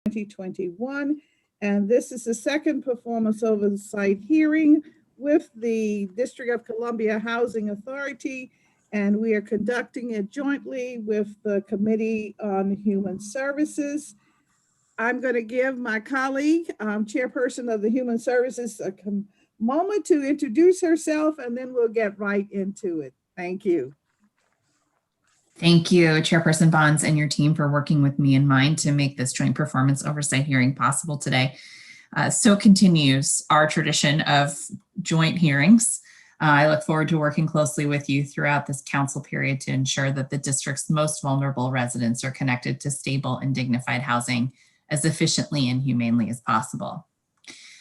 2021. And this is the second performance oversight hearing with the District of Columbia Housing Authority. And we are conducting it jointly with the Committee on Human Services. I'm going to give my colleague, chairperson of the Human Services, a moment to introduce herself, and then we'll get right into it. Thank you. Thank you, Chairperson Bonds and your team for working with me in mind to make this joint performance oversight hearing possible today. So continues our tradition of joint hearings. I look forward to working closely with you throughout this council period to ensure that the district's most vulnerable residents are connected to stable and dignified housing as efficiently and humanely as possible.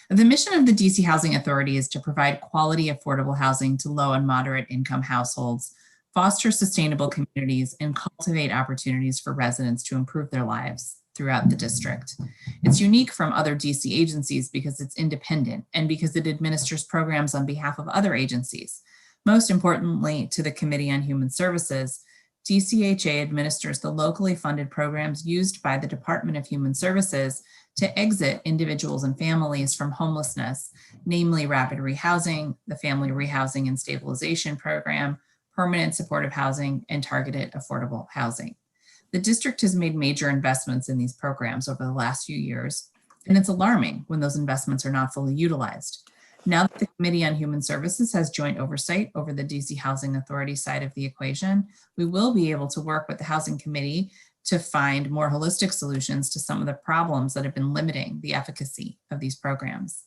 The mission of the DC Housing Authority is to provide quality, affordable housing to low and moderate income households, foster sustainable communities, and cultivate opportunities for residents to improve their lives throughout the district. It's unique from other DC agencies because it's independent and because it administers programs on behalf of other agencies. Most importantly, to the Committee on Human Services, DCHA administers the locally funded programs used by the Department of Human Services to exit individuals and families from homelessness, namely rapid rehousing, the Family Rehousing and Stabilization Program, permanent supportive housing, and targeted affordable housing. The district has made major investments in these programs over the last few years, and it's alarming when those investments are not fully utilized. Now that the Committee on Human Services has joint oversight over the DC Housing Authority side of the equation, we will be able to work with the Housing Committee to find more holistic solutions to some of the problems that have been limiting the efficacy of these programs.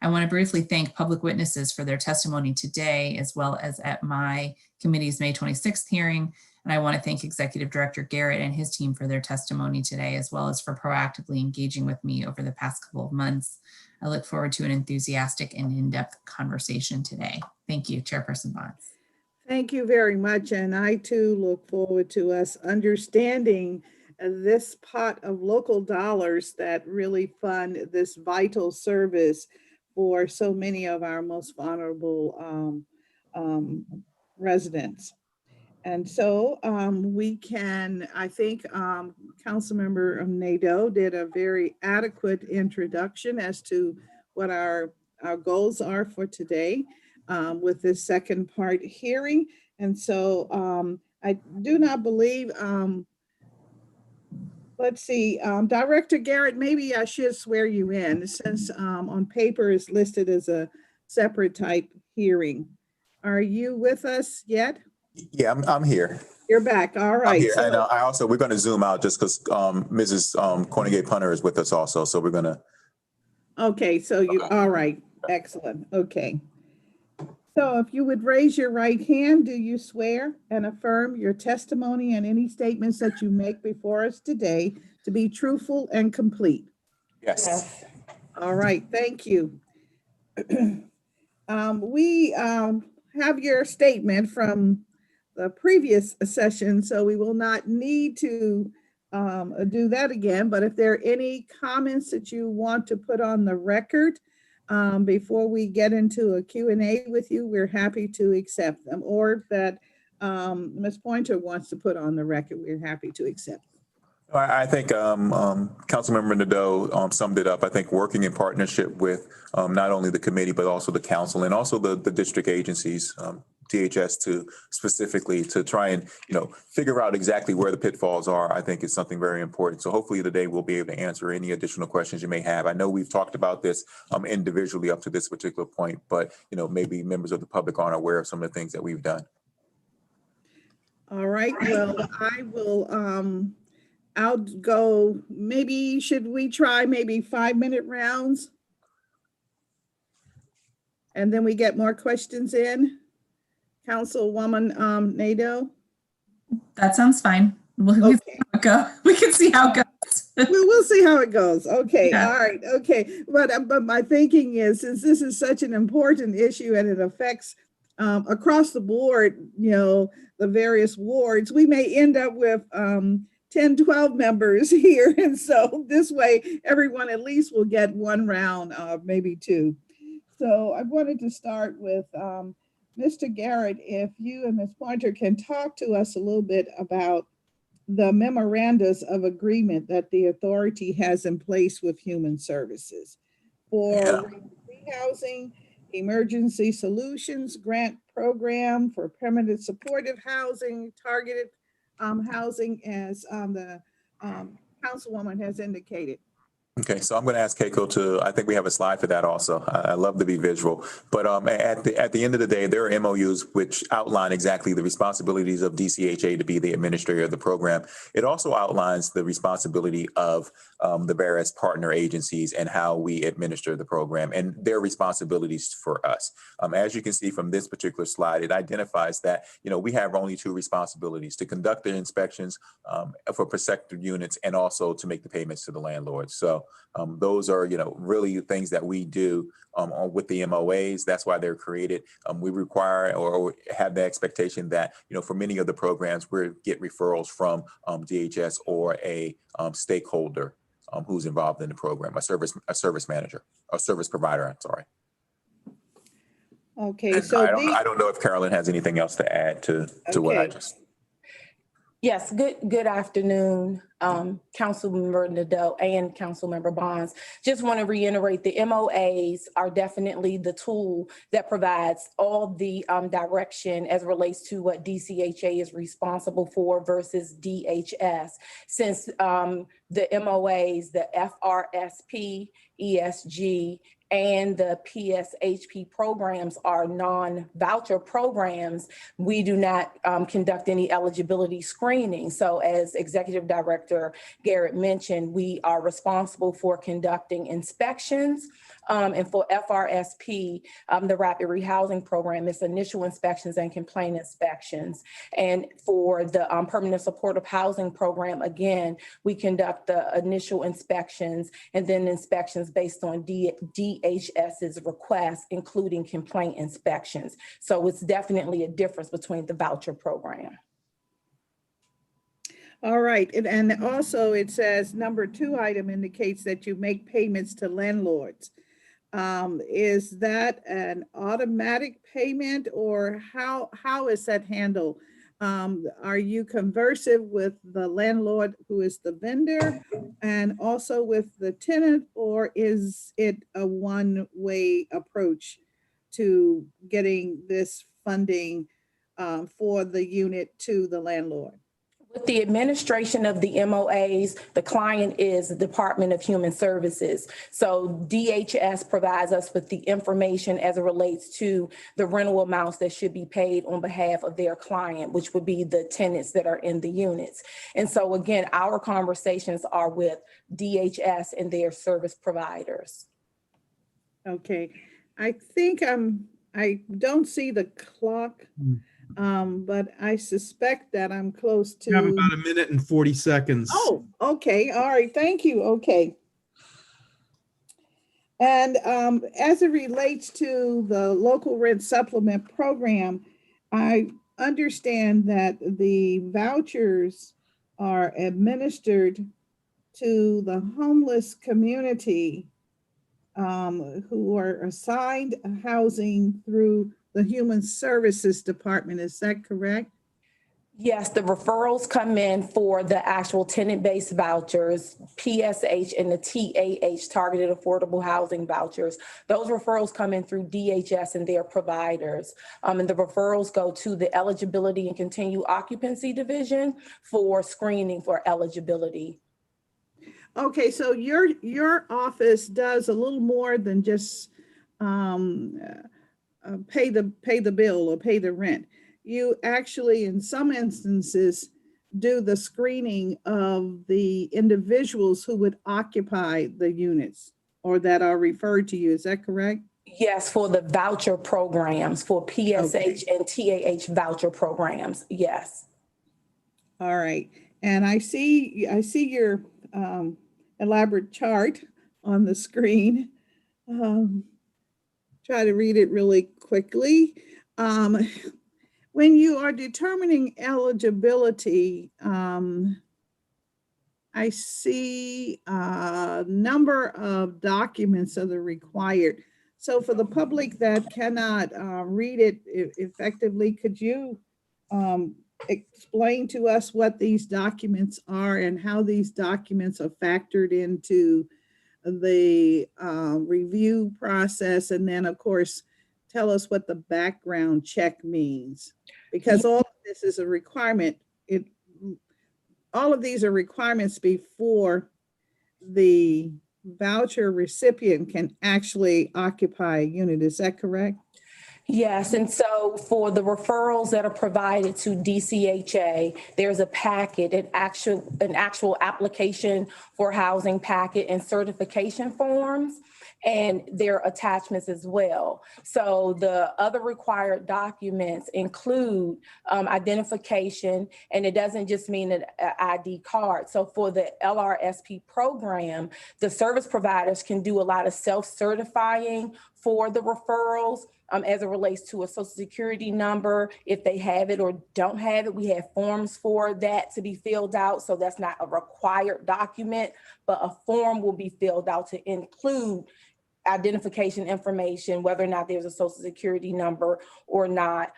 I want to briefly thank public witnesses for their testimony today, as well as at my committee's May 26th hearing. And I want to thank Executive Director Garrett and his team for their testimony today, as well as for proactively engaging with me over the past couple of months. I look forward to an enthusiastic and in-depth conversation today. Thank you, Chairperson Bonds. Thank you very much. And I too look forward to us understanding this pot of local dollars that really fund this vital service for so many of our most vulnerable residents. And so we can, I think Councilmember Nadeau did a very adequate introduction as to what our goals are for today with this second part hearing. And so I do not believe, let's see, Director Garrett, maybe I should swear you in since on paper it's listed as a separate type hearing. Are you with us yet? Yeah, I'm here. You're back. All right. I'm here. So, and I also, we're going to zoom out just because Mrs. Cornegay Punter is with us also. So we're going to. Okay. So you, all right. Excellent. Okay. So if you would raise your right hand, do you swear and affirm your testimony and any statements that you make before us today to be truthful and complete? Yes. All right. Thank you. We have your statement from the previous session, so we will not need to do that again. But if there are any comments that you want to put on the record before we get into a Q&A with you, we're happy to accept them. Or if that Ms. Pointer wants to put on the record, we're happy to accept them. I think Councilmember Nadeau summed it up. I think working in partnership with not only the committee, but also the council and also the district agencies, DHS to specifically to try and, figure out exactly where the pitfalls are, I think is something very important. So hopefully today we'll be able to answer any additional questions you may have. I know we've talked about this individually up to this particular point, but, maybe members of the public aren't aware of some of the things that we've done. All right. Well, I will, I'll go, maybe, should we try maybe 5-minute rounds? And then we get more questions in? Councilwoman Nadeau? That sounds fine. We can see how it goes. We'll see how it goes. Okay, Yeah. All right, okay. But my thinking is, since this is such an important issue and it affects across the board, the various wards, we may end up with 10, 12 members here. And so this way, everyone at least will get one round, maybe two. So I wanted to start with Mr. Garrett, if you and Ms. Pointer can talk to us a little bit about the memorandums of agreement that the authority has in place with Human Services Yeah. for housing, emergency solutions, grant program for permanent supportive housing, targeted housing, as the councilwoman has indicated. Okay, so I'm going to ask Keiko to, I think we have a slide for that also. I love to be visual. But at the end of the day, there are MOUs which outline exactly the responsibilities of DCHA to be the administrator of the program. It also outlines the responsibility of the various partner agencies and how we administer the program and their responsibilities for us. As you can see from this particular slide, it identifies that, we have only two responsibilities: to conduct the inspections for protected units and also to make the payments to the landlord. So those are, really things that we do with the MOAs. That's why they're created. We require or have the expectation that, for many of the programs, we get referrals from DHS or a stakeholder who's involved in the program, a service manager, a service provider. I'm sorry. Okay, And so I don't know if Carolyn has anything else to add to what I Okay. just. Yes, good afternoon, Councilmember Nadeau and Councilmember Bonds. Just want to reiterate, the MOAs are definitely the tool that provides all the direction as it relates to what DCHA is responsible for versus DHS. Since the MOAs, the FRSP, ESG, and the PSHP programs are non-voucher programs, we do not conduct any eligibility screening. So as Executive Director Garrett mentioned, we are responsible for conducting inspections. And for FRSP, the Rapid Rehousing Program, it's initial inspections and complaint inspections. And for the Permanent Supportive Housing Program, again, we conduct the initial inspections and then inspections based on DHS's request, including complaint inspections. So it's definitely a difference between the voucher program. all right, and also it says number 2 item indicates that you make payments to landlords. Is that an automatic payment, or how is that handled? Are you conversive with the landlord who is the vendor and also with the tenant, or is it a one-way approach to getting this funding for the unit to the landlord? With the administration of the MOAs, the client is the Department of Human Services. So DHS provides us with the information as it relates to the rental amounts that should be paid on behalf of their client, which would be the tenants that are in the units. And so again, our conversations are with DHS and their service providers. Okay, I think I don't see the clock. But I suspect that I'm close to. You have about 1 minute and 40 seconds. Oh, okay. All right. Thank you. Okay. And as it relates to the local rent supplement program, I understand that the vouchers are administered to the homeless community who are assigned housing through the Human Services Department. Is that correct? Yes, the referrals come in for the actual tenant-based vouchers, PSH and the TAH, Targeted Affordable Housing Vouchers. Those referrals come in through DHS and their providers. And the referrals go to the Eligibility and Continued Occupancy Division for screening for eligibility. Okay, so your office does a little more than just pay the bill or pay the rent. You actually, in some instances, do the screening of the individuals who would occupy the units or that are referred to you. Is that correct? Yes, for the voucher programs, for PSH and TAH voucher programs. Yes. All right, and I see your elaborate chart on the screen. Try to read it really quickly. When you are determining eligibility, I see a number of documents that are required. So for the public that cannot read it effectively, could you explain to us what these documents are and how these documents are factored into the review process? And then, of course, tell us what the background check means, because all of this is a requirement. All of these are requirements before the voucher recipient can actually occupy a unit. Is that correct? Yes, and so for the referrals that are provided to DCHA, there's a packet, an actual application for housing packet and certification forms, and their attachments as well. So the other required documents include identification, and it doesn't just mean an ID card. So for the LRSP program, the service providers can do a lot of self-certifying for the referrals. As it relates to a social security number, if they have it or don't have it, we have forms for that to be filled out. So that's not a required document, but a form will be filled out to include identification information, whether or not there's a social security number or not,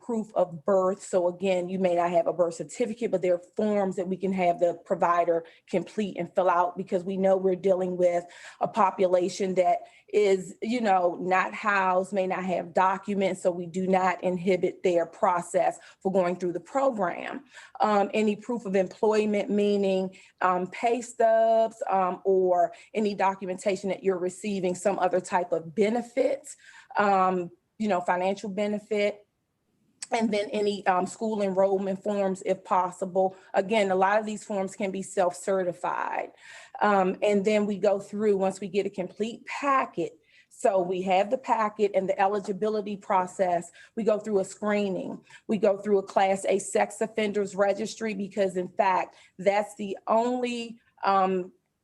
proof of birth. So again, you may not have a birth certificate, but there are forms that we can have the provider complete and fill out, because we know we're dealing with a population that is, not housed, may not have documents, so we do not inhibit their process for going through the program. Any proof of employment, meaning pay stubs or any documentation that you're receiving some other type of benefits, financial benefit. And then any school enrollment forms, if possible. Again, a lot of these forms can be self-certified. And then we go through, once we get a complete packet, so we have the packet and the eligibility process, we go through a screening. We go through a Class A sex offenders registry, because in fact, that's the only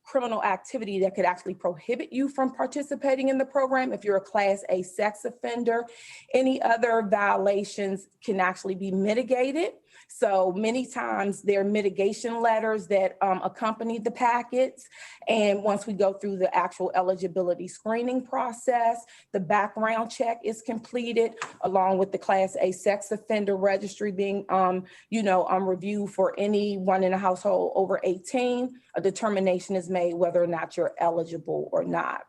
criminal activity that could actually prohibit you from participating in the program if you're a Class A sex offender. Any other violations can actually be mitigated. So many times there are mitigation letters that accompany the packets. And once we go through the actual eligibility screening process, the background check is completed along with the Class A sex offender registry being, reviewed for anyone in a household over 18. A determination is made whether or not you're eligible or not.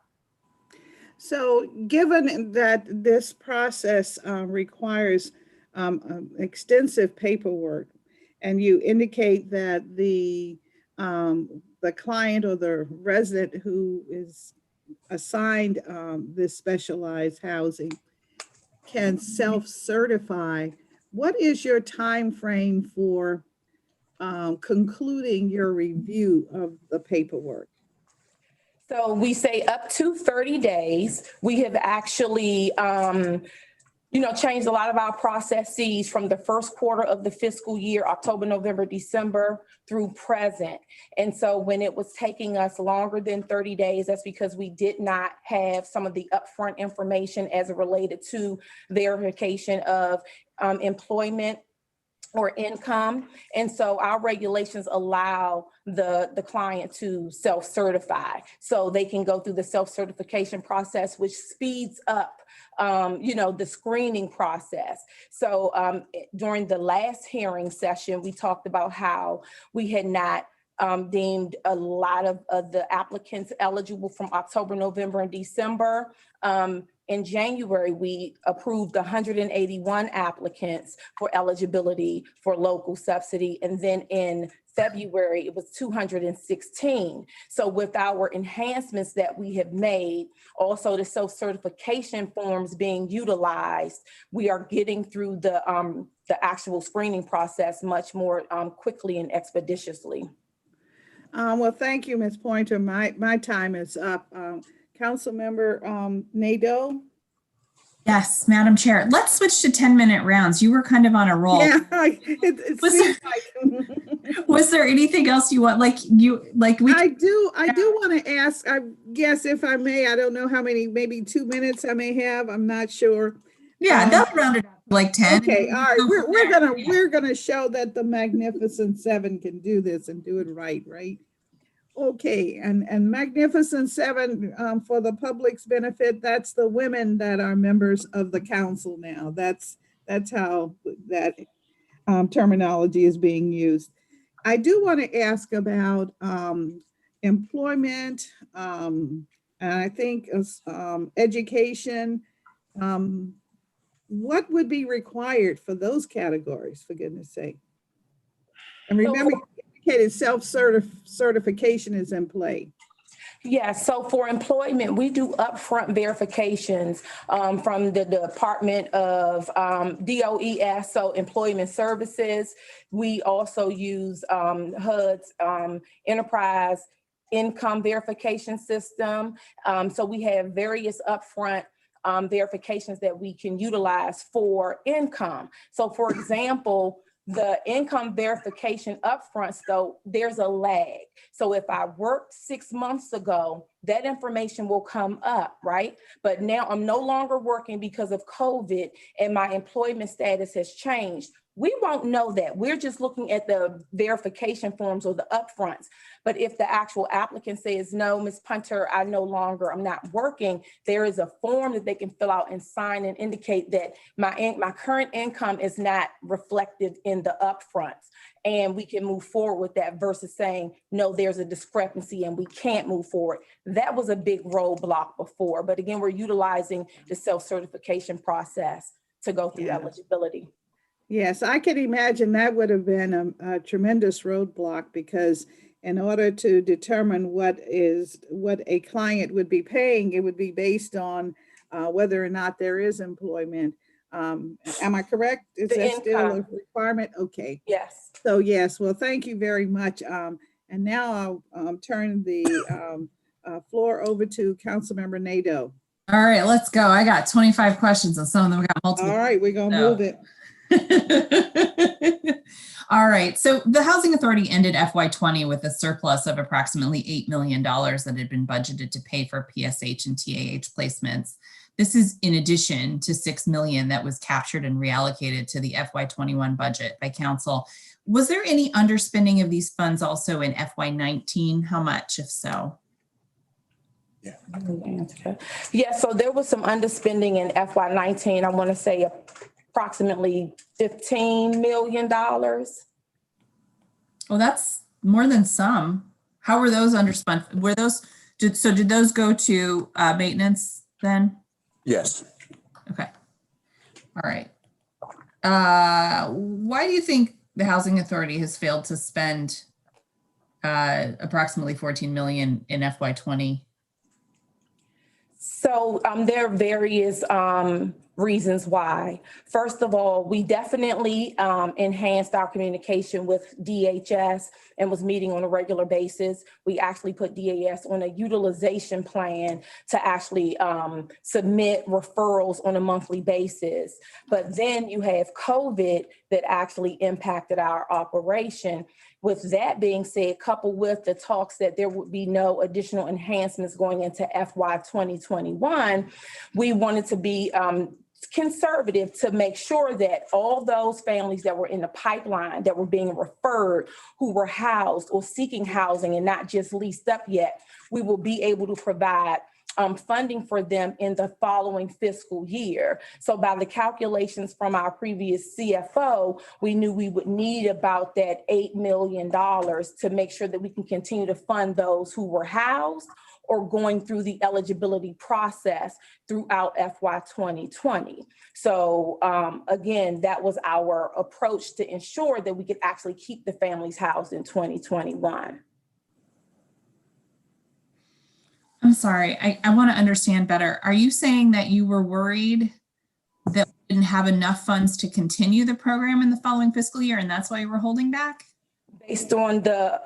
So given that this process requires extensive paperwork, and you indicate that the client or the resident who is assigned this specialized housing can self-certify, what is your time frame for concluding your review of the paperwork? So we say up to 30 days. We have actually changed a lot of our processes from the first quarter of the fiscal year, October, November, December, through present. And so when it was taking us longer than 30 days, that's because we did not have some of the upfront information as it related to verification of employment or income. And so our regulations allow the client to self-certify. So they can go through the self-certification process, which speeds up the screening process. So during the last hearing session, we talked about how we had not deemed a lot of the applicants eligible from October, November, and December. In January, we approved 181 applicants for eligibility for local subsidy. And then in February, it was 216. So with our enhancements that we have made, also the self-certification forms being utilized, we are getting through the actual screening process much more quickly and expeditiously. Well, thank you, Ms. Pointer. My time is up. Councilmember Nadeau? Yes, Madam Chair. Let's switch to 10-minute rounds. You were kind of on a roll. Yeah, it seems like. Was there anything else you want? I do want to ask, I guess if I may, I don't know how many, maybe 2 minutes I may have. I'm not sure. Yeah, they'll round it up like 10. Okay, all right. We're gonna show that the Magnificent Seven can do this and do it right? Okay, and Magnificent Seven, for the public's benefit, that's the women that are members of the council now. That's how that. terminology is being used. I do want to ask about employment, and I think education. What would be required for those categories, for goodness sake? And remember, you indicated self-certification is in play. Yes, so for employment, we do upfront verifications from the Department of DOES, so Employment Services. We also use HUD's Enterprise Income Verification System. So we have various upfront verifications that we can utilize for income. So for example, the income verification upfront, though, there's a lag. So if I worked 6 months ago, that information will come up, right? But now I'm no longer working because of COVID and my employment status has changed. We won't know that. We're just looking at the verification forms or the upfronts. But if the actual applicant says, no, Ms. Punter, I'm not working, there is a form that they can fill out and sign and indicate that my current income is not reflected in the upfronts. And we can move forward with that versus saying, no, there's a discrepancy and we can't move forward. That was a big roadblock before. But again, we're utilizing the self-certification process to go through eligibility. Yes, I can imagine that would have been a tremendous roadblock, because in order to determine what a client would be paying, it would be based on whether or not there is employment. Am I correct? Is that still a requirement? Okay. Yes. So yes, well, thank you very much. And now I'll turn the floor over to Councilmember Nadeau. All right, let's go. I got 25 questions and some of them got multiple. All right, we're gonna move it. All right, so the Housing Authority ended FY20 with a surplus of approximately $8 million that had been budgeted to pay for PSH and TAH placements. This is in addition to $6 million that was captured and reallocated to the FY21 budget by council. Was there any underspending of these funds also in FY19? How much, if so? Yeah, so there was some underspending in FY19. I want to say approximately $15 million. Well, that's more than some. How were those underspent? Were those, did those go to maintenance then? Yes. Okay. All right. Why do you think the Housing Authority has failed to spend approximately $14 million in FY20? So there are various reasons why. First of all, we definitely enhanced our communication with DHS and was meeting on a regular basis. We actually put DAS on a utilization plan to actually submit referrals on a monthly basis. But then you have COVID that actually impacted our operation. With that being said, coupled with the talks that there would be no additional enhancements going into FY 2021, we wanted to be conservative to make sure that all those families that were in the pipeline that were being referred, who were housed or seeking housing and not just leased up yet, we will be able to provide funding for them in the following fiscal year. So by the calculations from our previous CFO, we knew we would need about that $8 million to make sure that we can continue to fund those who were housed or going through the eligibility process throughout FY 2020. So again, that was our approach to ensure that we could actually keep the families housed in 2021. I'm sorry, I want to understand better. Are you saying that you were worried that we didn't have enough funds to continue the program in the following fiscal year, and that's why you were holding back? Based on the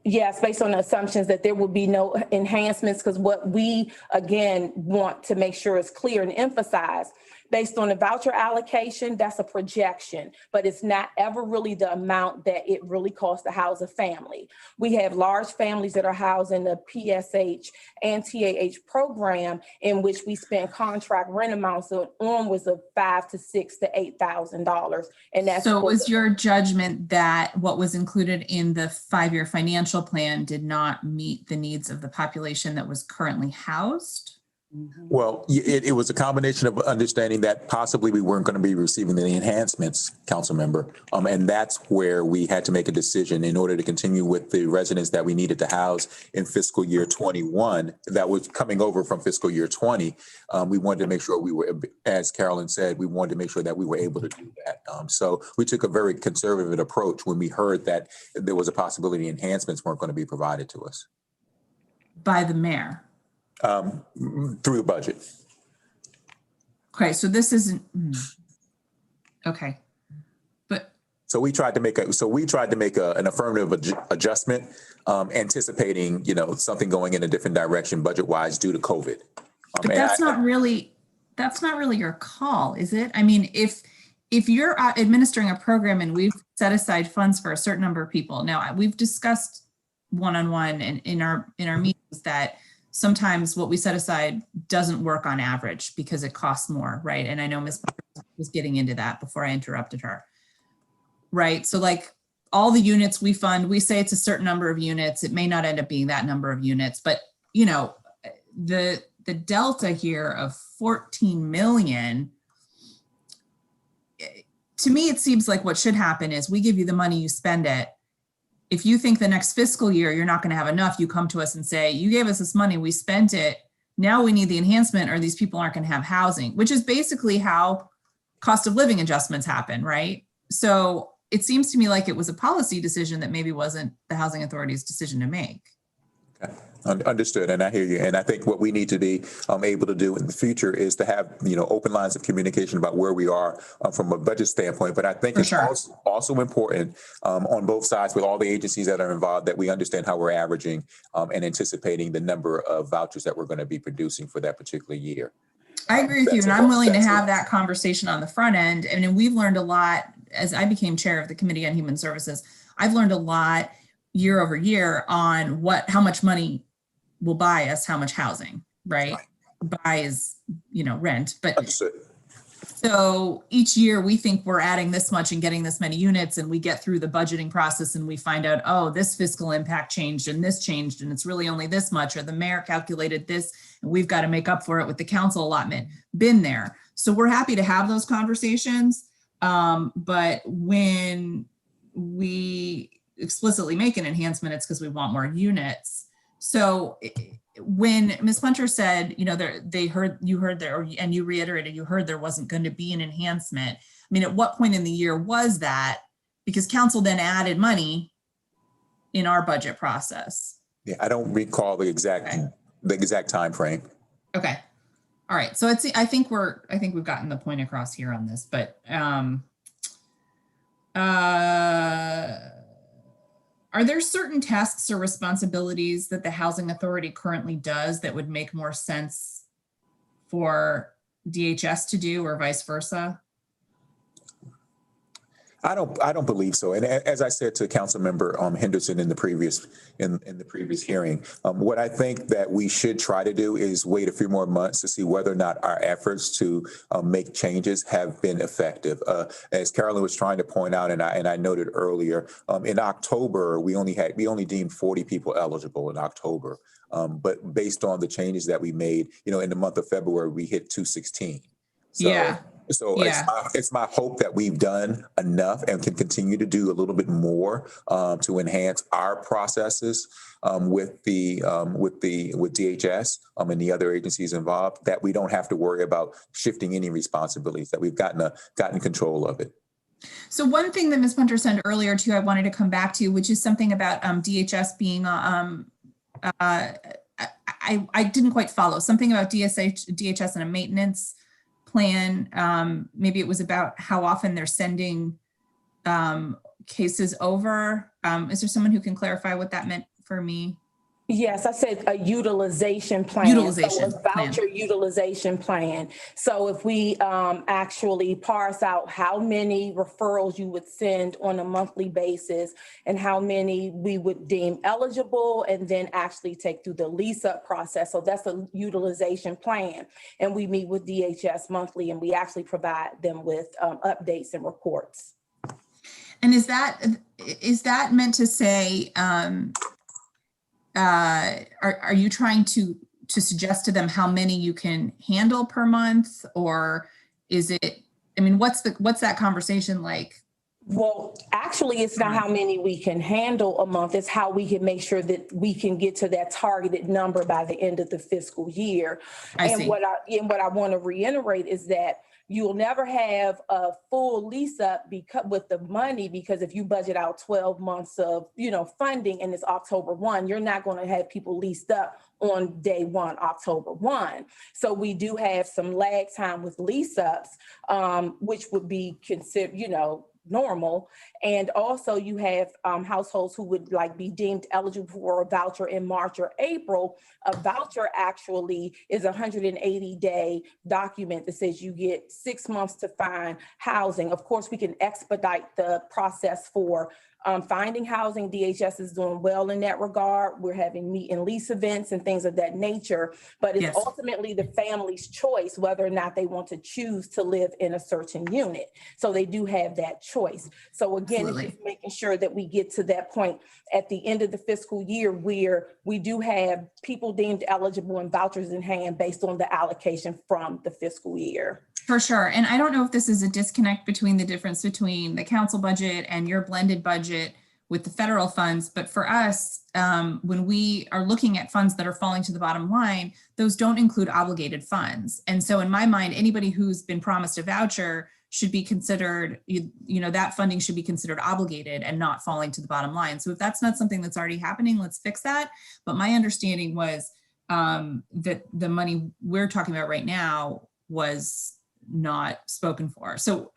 assumptions that there will be no enhancements, because what we, again, want to make sure is clear and emphasize, based on the voucher allocation, that's a projection, but it's not ever really the amount that it really costs to house a family. We have large families that are housed in the PSH and TAH program, in which we spend contract rent amounts onwards of $5,000 to $6,000 to $8,000. And that's so. Was your judgment that what was included in the 5-year financial plan did not meet the needs of the population that was currently housed? Well, it was a combination of understanding that possibly we weren't going to be receiving the enhancements, council member. And that's where we had to make a decision in order to continue with the residents that we needed to house in fiscal year 21 that was coming over from fiscal year 20. We wanted to make sure we were, as Carolyn said, we wanted to make sure that we were able to do that. So we took a very conservative approach when we heard that there was a possibility enhancements weren't going to be provided to us. By the mayor. Through the budget. Okay, so this isn't, okay. But So we tried to make an affirmative adjustment, anticipating, something going in a different direction budget wise due to COVID. but that's not really your call, is it? I mean, if you're administering a program and we've set aside funds for a certain number of people, now we've discussed one-on-one and in our meetings that sometimes what we set aside doesn't work on average because it costs more, right? And I know Ms. was getting into that before I interrupted her, right? So like all the units we fund, we say it's a certain number of units. It may not end up being that number of units, but the delta here of 14 million, to me, it seems like what should happen is we give you the money, you spend it. If you think the next fiscal year you're not going to have enough, you come to us and say, you gave us this money, we spent it. Now we need the enhancement or these people aren't going to have housing, which is basically how cost of living adjustments happen, right? So it seems to me like it was a policy decision that maybe wasn't the Housing Authority's decision to make. Okay. Understood, and I hear you. And I think what we need to be able to do in the future is to have open lines of communication about where we are from a budget standpoint. But I think it's also important on both sides with all the agencies that are involved that we understand how we're averaging and anticipating the number of vouchers that we're going to be producing for that particular year. I agree with you, and I'm willing to have that conversation on the front end. And we've learned a lot as I became chair of the Committee on Human Services. I've learned a lot year over year on how much money will buy us how much housing, right? Buy is, rent, but Understood. So each year we think we're adding this much and getting this many units, and we get through the budgeting process and we find out, oh, this fiscal impact changed and this changed and it's really only this much, or the mayor calculated this and we've got to make up for it with the council allotment. Been there. So we're happy to have those conversations. But when we explicitly make an enhancement, it's because we want more units. So when Ms. Punter said, you heard there, and you reiterated, you heard there wasn't going to be an enhancement. I mean, at what point in the year was that? Because council then added money in our budget process. Yeah, I don't recall the exact time frame. Okay. All right. So I think we've gotten the point across here on this, but are there certain tasks or responsibilities that the Housing Authority currently does that would make more sense for DHS to do or vice versa? I don't believe so. And as I said to Councilmember Henderson in the previous hearing, what I think that we should try to do is wait a few more months to see whether or not our efforts to make changes have been effective. As Carolyn was trying to point out, and I noted earlier, in October we only deemed 40 people eligible in October, but based on the changes that we made, in the month of February we hit 216. So, yeah. So it's my hope that we've done enough and can continue to do a little bit more to enhance our processes with DHS and the other agencies involved, that we don't have to worry about shifting any responsibilities, that we've gotten control of it. So one thing that Ms. Punter said earlier too, I wanted to come back to, which is something about DHS being I didn't quite follow something about DHS and a maintenance plan. Maybe it was about how often they're sending cases over. Is there someone who can clarify what that meant for me? Yes, I said a utilization plan. Utilization so a voucher plan. Utilization plan. So if we actually parse out how many referrals you would send on a monthly basis and how many we would deem eligible, and then actually take through the lease up process. So that's a utilization plan. And we meet with DHS monthly, and we actually provide them with updates and reports. And is that meant to say, are you trying to to suggest to them how many you can handle per month? Or is it, I mean, what's that conversation like? Well, actually, it's not how many we can handle a month. It's how we can make sure that we can get to that targeted number by the end of the fiscal year. I see. What I want to reiterate is that you will never have a full lease up with the money, because if you budget out 12 months of, funding and it's October 1, you're not going to have people leased up on day 1, October 1. So we do have some lag time with lease ups, which would be considered, normal. And also you have households who would be deemed eligible for a voucher in March or April. A voucher actually is a 180-day document that says you get 6 months to find housing. Of course, we can expedite the process for finding housing. DHS is doing well in that regard. We're having meet and lease events and things of that nature, but it's ultimately the family's choice whether or not they want to choose to live in a certain unit. So they do have that choice. So again, It's just making sure that we get to that point at the end of the fiscal year where we do have people deemed eligible and vouchers in hand based on the allocation from the fiscal year. For sure. And I don't know if this is a disconnect between the difference between the council budget and your blended budget with the federal funds. But for us, when we are looking at funds that are falling to the bottom line, those don't include obligated funds. And so in my mind, anybody who's been promised a voucher should be considered, that funding should be considered obligated and not falling to the bottom line. So if that's not something that's already happening, let's fix that. But my understanding was that the money we're talking about right now was not spoken for. So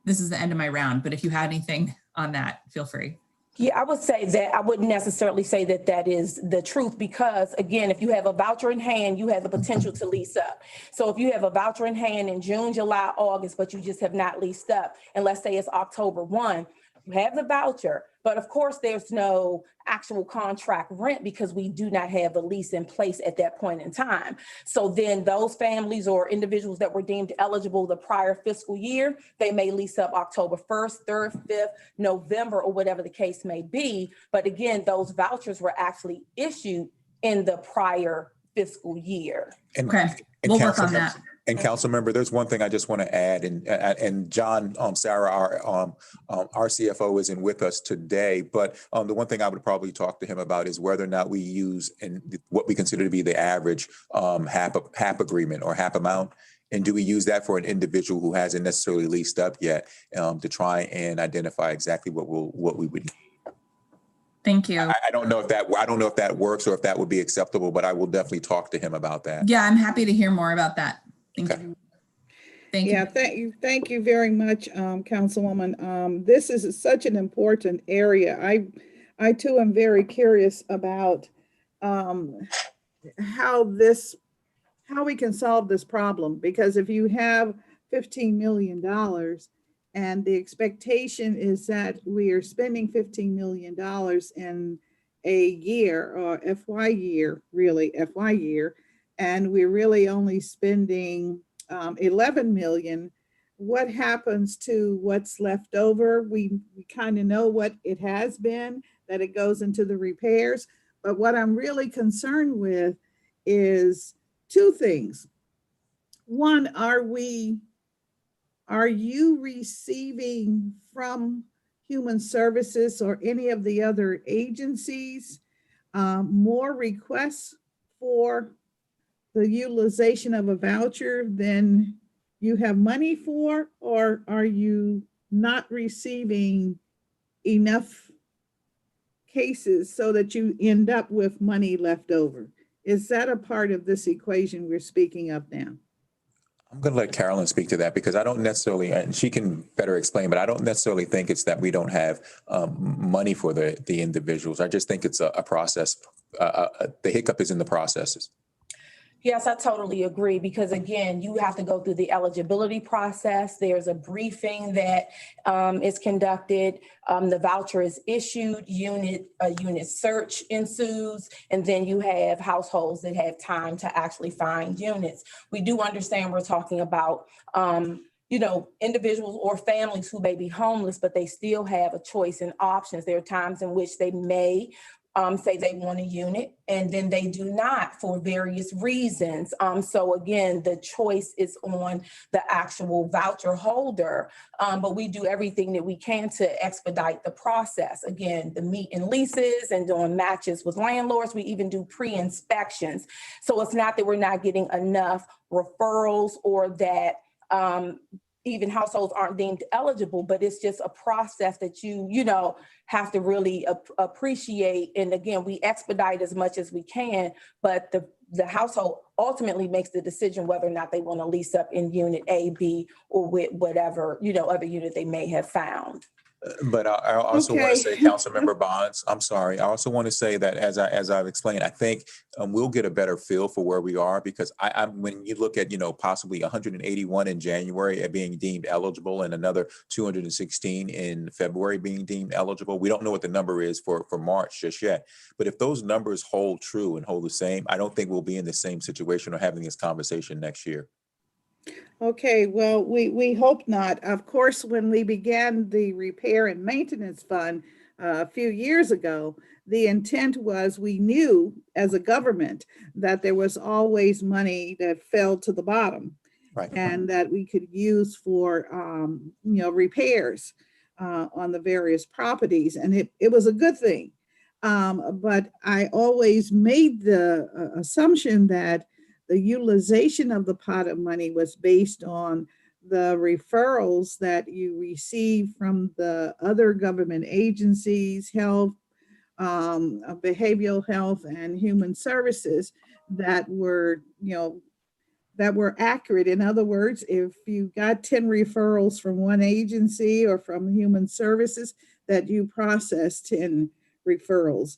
this is the end of my round, but if you had anything on that, feel free. Yeah, I would say that I wouldn't necessarily say that that is the truth, because again, if you have a voucher in hand, you have the potential to lease up. So if you have a voucher in hand in June, July, August, but you just have not leased up, and let's say it's October 1, you have the voucher, but of course there's no actual contract rent because we do not have a lease in place at that point in time. So then those families or individuals that were deemed eligible the prior fiscal year, they may lease up October 1st, 3rd, 5th, November, or whatever the case may be. But again, those vouchers were actually issued in the prior fiscal year. Okay, we'll work on that. And council member, there's one thing I just want to add, and John, Sarah, our CFO isn't with us today, but the one thing I would probably talk to him about is whether or not we use what we consider to be the average HAP agreement or HAP amount. And do we use that for an individual who hasn't necessarily leased up yet to try and identify exactly what we would need? Thank you. I don't know if that works or if that would be acceptable, but I will definitely talk to him about that. Yeah, I'm happy to hear more about that. Thank you. Thank you. Yeah, thank you very much, Councilwoman. This is such an important area. I too am very curious about how we can solve this problem, because if you have $15 million and the expectation is that we are spending $15 million in a year or FY year, and we're really only spending 11 million, what happens to what's left over? We kind of know what it has been, that it goes into the repairs. But what I'm really concerned with is two things. One, are you receiving from Human Services or any of the other agencies more requests for the utilization of a voucher than you have money for, or are you not receiving enough cases so that you end up with money left over? Is that a part of this equation we're speaking of now? I'm going to let Carolyn speak to that, because I don't necessarily, and she can better explain, but I don't necessarily think it's that we don't have money for the individuals. I just think it's a process. The hiccup is in the processes. Yes, I totally agree, because again, you have to go through the eligibility process. There's a briefing that is conducted. The voucher is issued, a unit search ensues, and then you have households that have time to actually find units. We do understand we're talking about individuals or families who may be homeless, but they still have a choice and options. There are times in which they may say they want a unit, and then they do not for various reasons. So again, the choice is on the actual voucher holder, but we do everything that we can to expedite the process. Again, the meet and leases and doing matches with landlords. We even do pre-inspections. So it's not that we're not getting enough referrals or that even households aren't deemed eligible, but it's just a process that you know, have to really appreciate. And again, we expedite as much as we can, but the household ultimately makes the decision whether or not they want to lease up in unit A, B, or with whatever, you know, other unit they may have found. But I also want to Okay. say, Councilmember Bonds, I'm sorry. I also want to say that as I've explained, I think we'll get a better feel for where we are, because when you look at, you know, possibly 181 in January being deemed eligible and another 216 in February being deemed eligible, we don't know what the number is for March just yet. But if those numbers hold true and hold the same, I don't think we'll be in the same situation or having this conversation next year. Okay, well, we hope not. Of course, when we began the repair and maintenance fund a few years ago, the intent was we knew as a government that there was always money that fell to the bottom, Right. and that we could use for, you know, repairs on the various properties. And it was a good thing. But I always made the assumption that the utilization of the pot of money was based on the referrals that you receive from the other government agencies, health, behavioral health, and human services that were, you know, that were accurate. In other words, if you got 10 referrals from one agency or from human services, that you processed 10 referrals.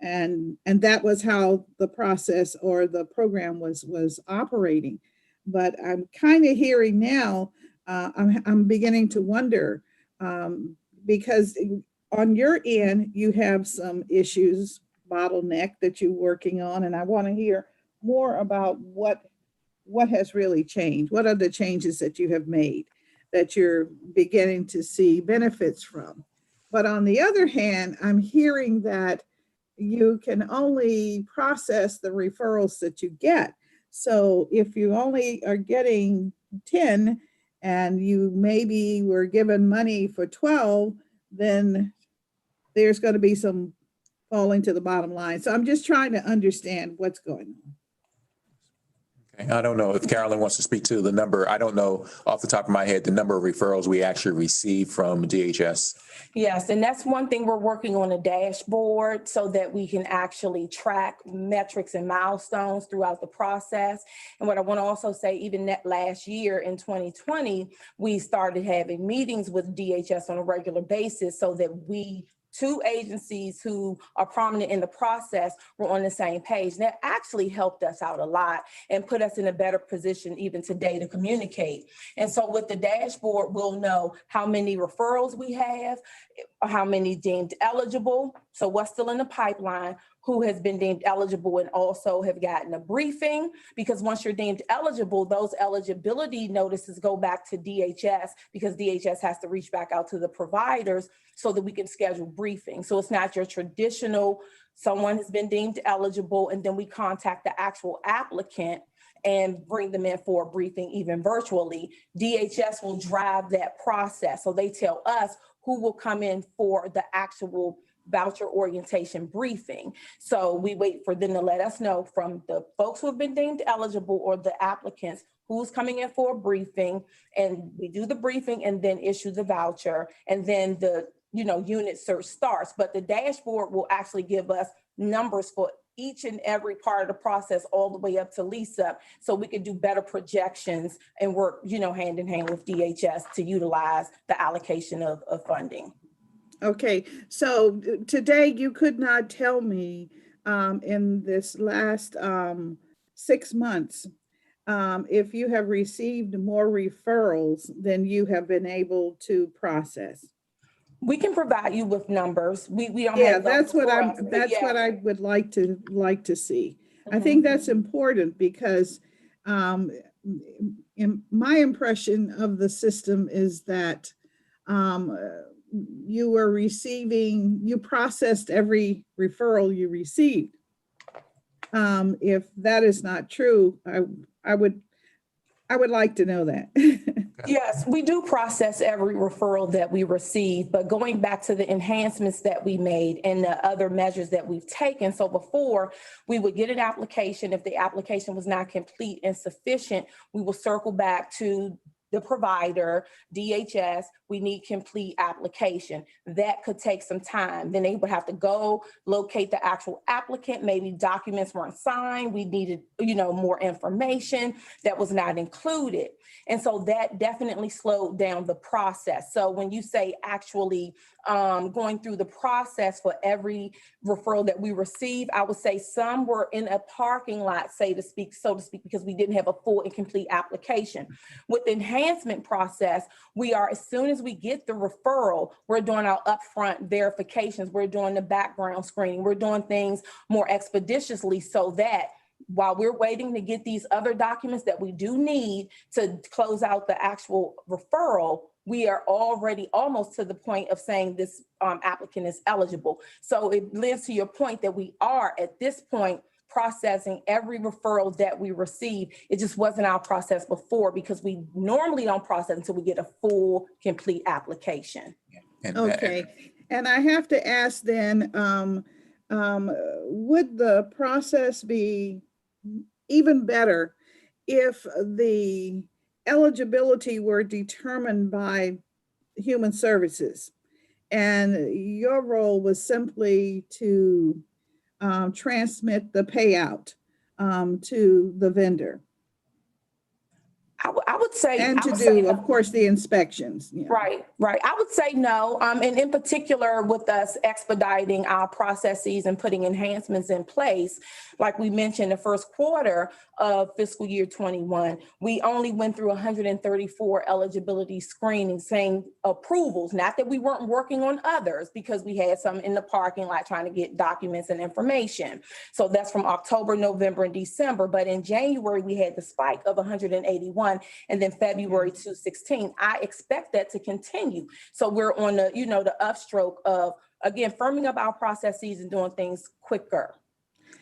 And that was how the process or the program was operating. But I'm kind of hearing now, I'm beginning to wonder, because on your end, you have some issues, bottleneck that you're working on, and I want to hear more about what has really changed. What are the changes that you have made that you're beginning to see benefits from? But on the other hand, I'm hearing that you can only process the referrals that you get. So if you only are getting 10 and you maybe were given money for 12, then there's going to be some falling to the bottom line. So I'm just trying to understand what's going on. I don't know if Carolyn wants to speak to the number. I don't know off the top of my head the number of referrals we actually receive from DHS. Yes, and that's one thing we're working on a dashboard so that we can actually track metrics and milestones throughout the process. And what I want to also say, even that last year in 2020, we started having meetings with DHS on a regular basis so that two agencies who are prominent in the process were on the same page. And that actually helped us out a lot and put us in a better position even today to communicate. And so with the dashboard, we'll know how many referrals we have, how many deemed eligible, so what's still in the pipeline, who has been deemed eligible and also have gotten a briefing, because once you're deemed eligible, those eligibility notices go back to DHS because DHS has to reach back out to the providers so that we can schedule briefings. So it's not your traditional, someone has been deemed eligible and then we contact the actual applicant and bring them in for a briefing, even virtually. DHS will drive that process. So they tell us who will come in for the actual voucher orientation briefing. So we wait for them to let us know from the folks who have been deemed eligible or the applicants who's coming in for a briefing, and we do the briefing and then issue the voucher, and then the unit search starts. But the dashboard will actually give us numbers for each and every part of the process all the way up to lease up, so we can do better projections and work hand in hand with DHS to utilize the allocation of funding. Okay, so today you could not tell me in this last 6 months if you have received more referrals than you have been able to process. We can provide you with numbers. We don't Yeah, have that's what what I would like to see. I think that's important because in my impression of the system is that you were receiving, you processed every referral you received. If that is not true, I would like to know that. Yes, we do process every referral that we receive, but going back to the enhancements that we made and the other measures that we've taken. So before, we would get an application. If the application was not complete and sufficient, we will circle back to the provider, DHS, we need complete application. That could take some time. Then they would have to go locate the actual applicant. Maybe documents weren't signed. We needed, more information that was not included. And so that definitely slowed down the process. So when you say actually going through the process for every referral that we receive, I would say some were in a parking lot, so to speak, because we didn't have a full and complete application. With the enhancement process, we are, as soon as we get the referral, we're doing our upfront verifications, we're doing the background screening, we're doing things more expeditiously so that while we're waiting to get these other documents that we do need to close out the actual referral, we are already almost to the point of saying this applicant is eligible. So it leads to your point that we are at this point processing every referral that we receive. It just wasn't our process before because we normally don't process until we get a full, complete application. Okay, and I have to ask then, would the process be even better if the eligibility were determined by Human Services and your role was simply to transmit the payout to the vendor? I would say, and to do, of course, the inspections. Yeah. Right. I would say no. And in particular, with us expediting our processes and putting enhancements in place, like we mentioned, the first quarter of fiscal year 21, we only went through 134 eligibility screenings, saying approvals. Not that we weren't working on others, because we had some in the parking lot trying to get documents and information. So that's from October, November, and December. But in January, we had the spike of 181. And then February 216, I expect that to continue. So we're on the, the upstroke of, again, firming up our processes and doing things quicker.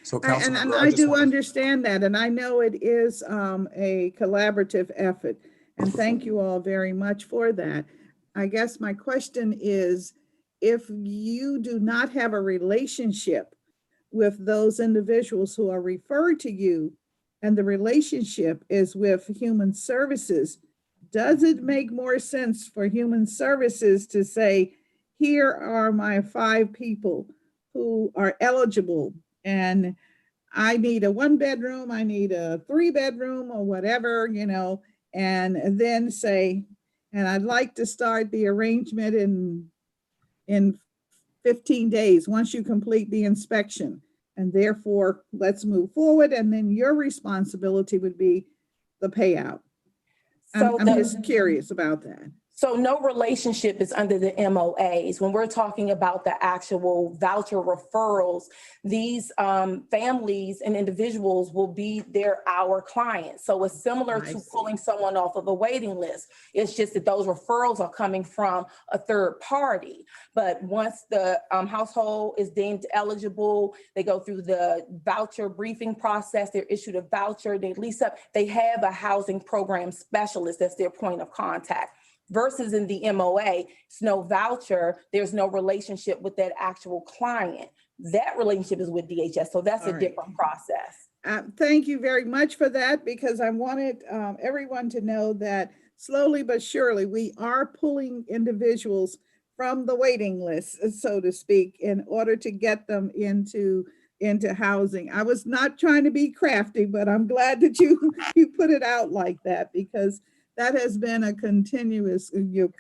So, and I do understand that. And I know it is a collaborative effort. And thank you all very much for that. I guess my question is, if you do not have a relationship with those individuals who are referred to you, and the relationship is with Human Services, does it make more sense for Human Services to say, here are my 5 people who are eligible, and I need a 1-bedroom, I need a 3-bedroom or whatever, and then say, and I'd like to start the arrangement in 15 days once you complete the inspection. And therefore, let's move forward. And then your responsibility would be the payout. So I'm just curious about that. So no relationship is under the MOAs. When we're talking about the actual voucher referrals, these families and individuals will be our clients. So it's similar to pulling someone off of a waiting list. It's just that those referrals are coming from a third party. But once the household is deemed eligible, they go through the voucher briefing process, they're issued a voucher, they lease up, they have a housing program specialist that's their point of contact. Versus in the MOA, it's no voucher, there's no relationship with that actual client. That relationship is with DHS, so that's a different process. Thank you very much for that, because I wanted everyone to know that slowly but surely we are pulling individuals from the waiting list, so to speak, in order to get them into housing. I was not trying to be crafty, but I'm glad that you put it out like that, because that has been a continuous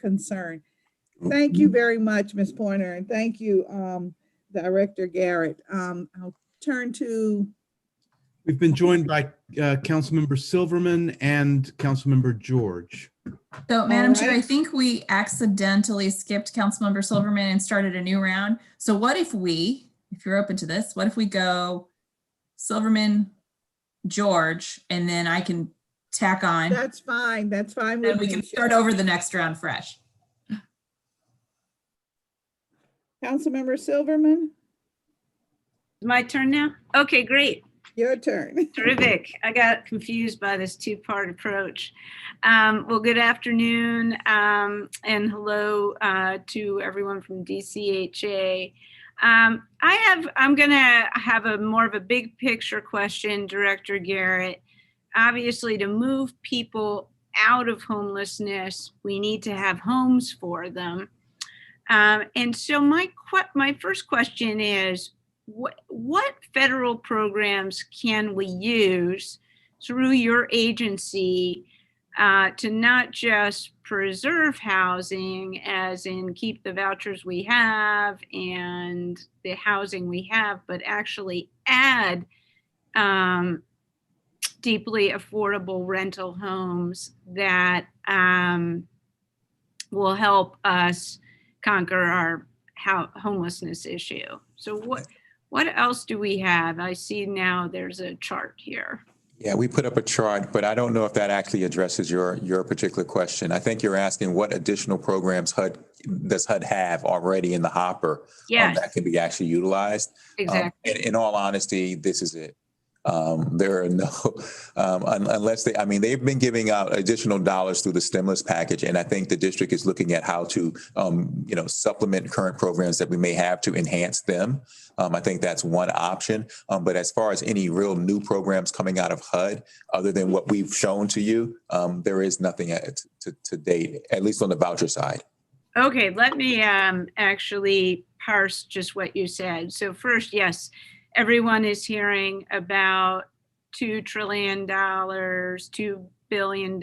concern. Thank you very much, Ms. Pointer, and thank you, Director Garrett. I'll turn to... We've been joined by Councilmember Silverman and Councilmember George. So, Madam Chair, I think we accidentally skipped Councilmember Silverman and started a new round. So what if you're open to this, what if we go Silverman, George, and then I can tack on? That's fine. That's fine. Then we can start over the next round fresh. Councilmember Silverman, My turn now? Okay, great. your turn. Terrific. I got confused by this two-part approach. Well, good afternoon and hello to everyone from DCHA. I'm gonna have a more of a big picture question, Director Garrett. Obviously, to move people out of homelessness, we need to have homes for them. And so my first question is, what federal programs can we use through your agency to not just preserve housing, as in keep the vouchers we have and the housing we have, but actually add deeply affordable rental homes that will help us conquer our homelessness issue? So what else do we have? I see now there's a chart here. Yeah, we put up a chart, but I don't know if that actually addresses your particular question. I think you're asking what additional programs does HUD have already in the hopper Yes, that can be actually utilized. exactly. In all honesty, this is it. There are no, unless they've been giving out additional dollars through the stimulus package. And I think the district is looking at how to, supplement current programs that we may have to enhance them. I think that's one option. But as far as any real new programs coming out of HUD, other than what we've shown to you, there is nothing to date, at least on the voucher side. Okay, let me actually parse just what you said. So first, yes, everyone is hearing about $2 trillion, $2 billion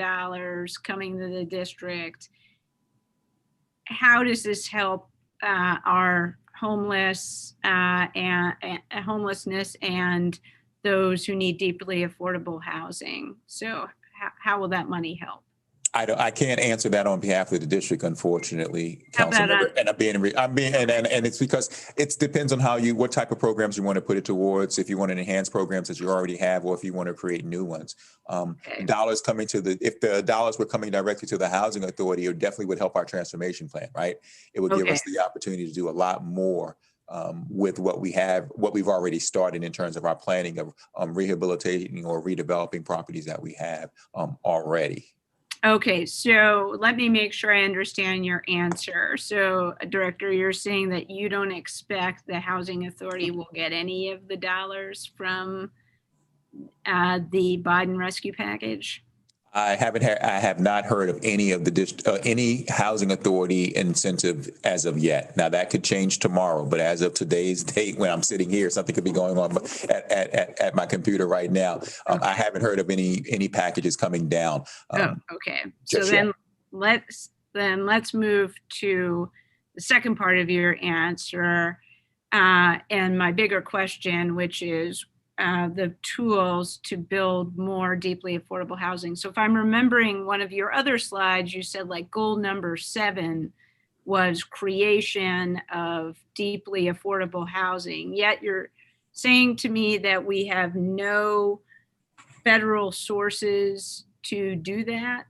coming to the district. How does this help our homelessness and those who need deeply affordable housing? So how will that money help? I can't answer that on behalf of the district, unfortunately, Councilmember. And it's because it depends on what type of programs you want to put it towards. If you want to enhance programs that you already have, or if you want to create new ones. Okay. If the dollars were coming directly to the housing authority, it definitely would help our transformation plan, right? It would give us the opportunity to do a lot more with what we have, what we've already started in terms of our planning of rehabilitating or redeveloping properties that we have already. Okay, so let me make sure I understand your answer. So, Director, you're saying that you don't expect the Housing Authority will get any of the dollars from the Biden rescue package? I have not heard of any of any housing authority incentive as of yet. Now that could change tomorrow, but as of today's date, when I'm sitting here, something could be going on at my computer right now. Okay. I haven't heard of any packages coming down. Okay. So then let's move to the second part of your answer, and my bigger question, which is the tools to build more deeply affordable housing. So if I'm remembering one of your other slides, you said like goal number 7 was creation of deeply affordable housing. Yet you're saying to me that we have no federal sources to do that.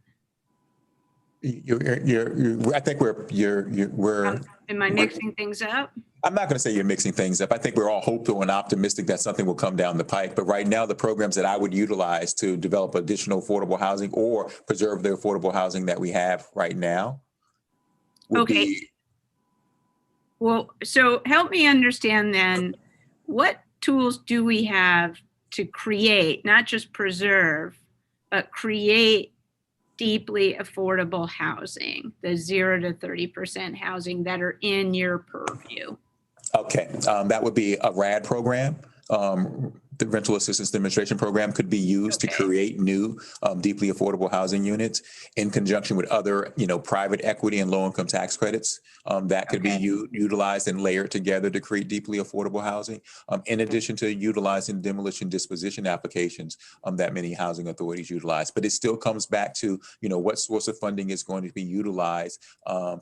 I think we're. Am I mixing things up? I'm not going to say you're mixing things up. I think we're all hopeful and optimistic that something will come down the pike. But right now, the programs that I would utilize to develop additional affordable housing or preserve the affordable housing that we have right now would be. Well, so help me understand then, what tools do we have to create, not just preserve, but create deeply affordable housing, the 0 to 30% housing that are in your purview? Okay, that would be a RAD program. The Rental Assistance Demonstration Program could be used to create new deeply affordable housing units in conjunction with other, private equity and low-income tax credits that could be utilized and layered together to create deeply affordable housing, in addition to utilizing demolition disposition applications that many housing authorities utilize. But it still comes back to, what source of funding is going to be utilized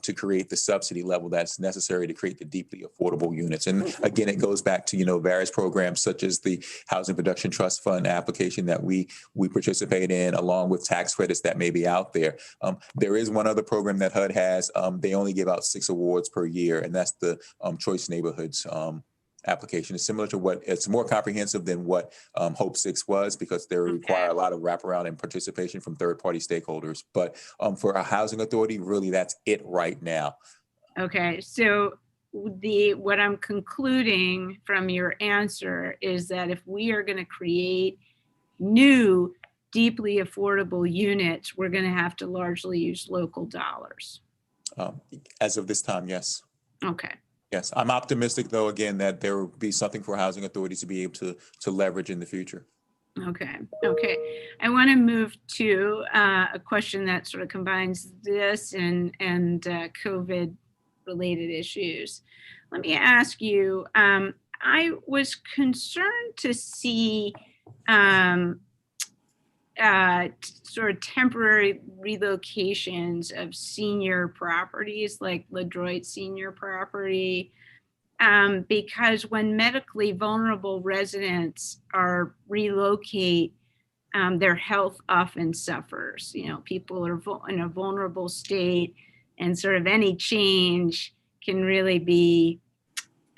to create the subsidy level that's necessary to create the deeply affordable units. And again, it goes back to, various programs such as the Housing Production Trust Fund application that we participate in, along with tax credits that may be out there. There is one other program that HUD has. They only give out 6 awards per year, and that's the Choice Neighborhoods application. Is similar to what, it's more comprehensive than what Hope 6 was, because they require a lot of wraparound and participation from third-party stakeholders. But for a housing authority, really that's it right now. Okay, so what I'm concluding from your answer is that if we are going to create new deeply affordable units, we're going to have to largely use local dollars. As of this time, yes. Okay. Yes, I'm optimistic, though, again, that there will be something for housing authorities to be able to leverage in the future. Okay. I want to move to a question that sort of combines this and COVID-related issues. Let me ask you, I was concerned to see sort of temporary relocations of senior properties like LaDroit Senior Property, because when medically vulnerable residents are relocate, their health often suffers. You know, people are in a vulnerable state, and sort of any change can really be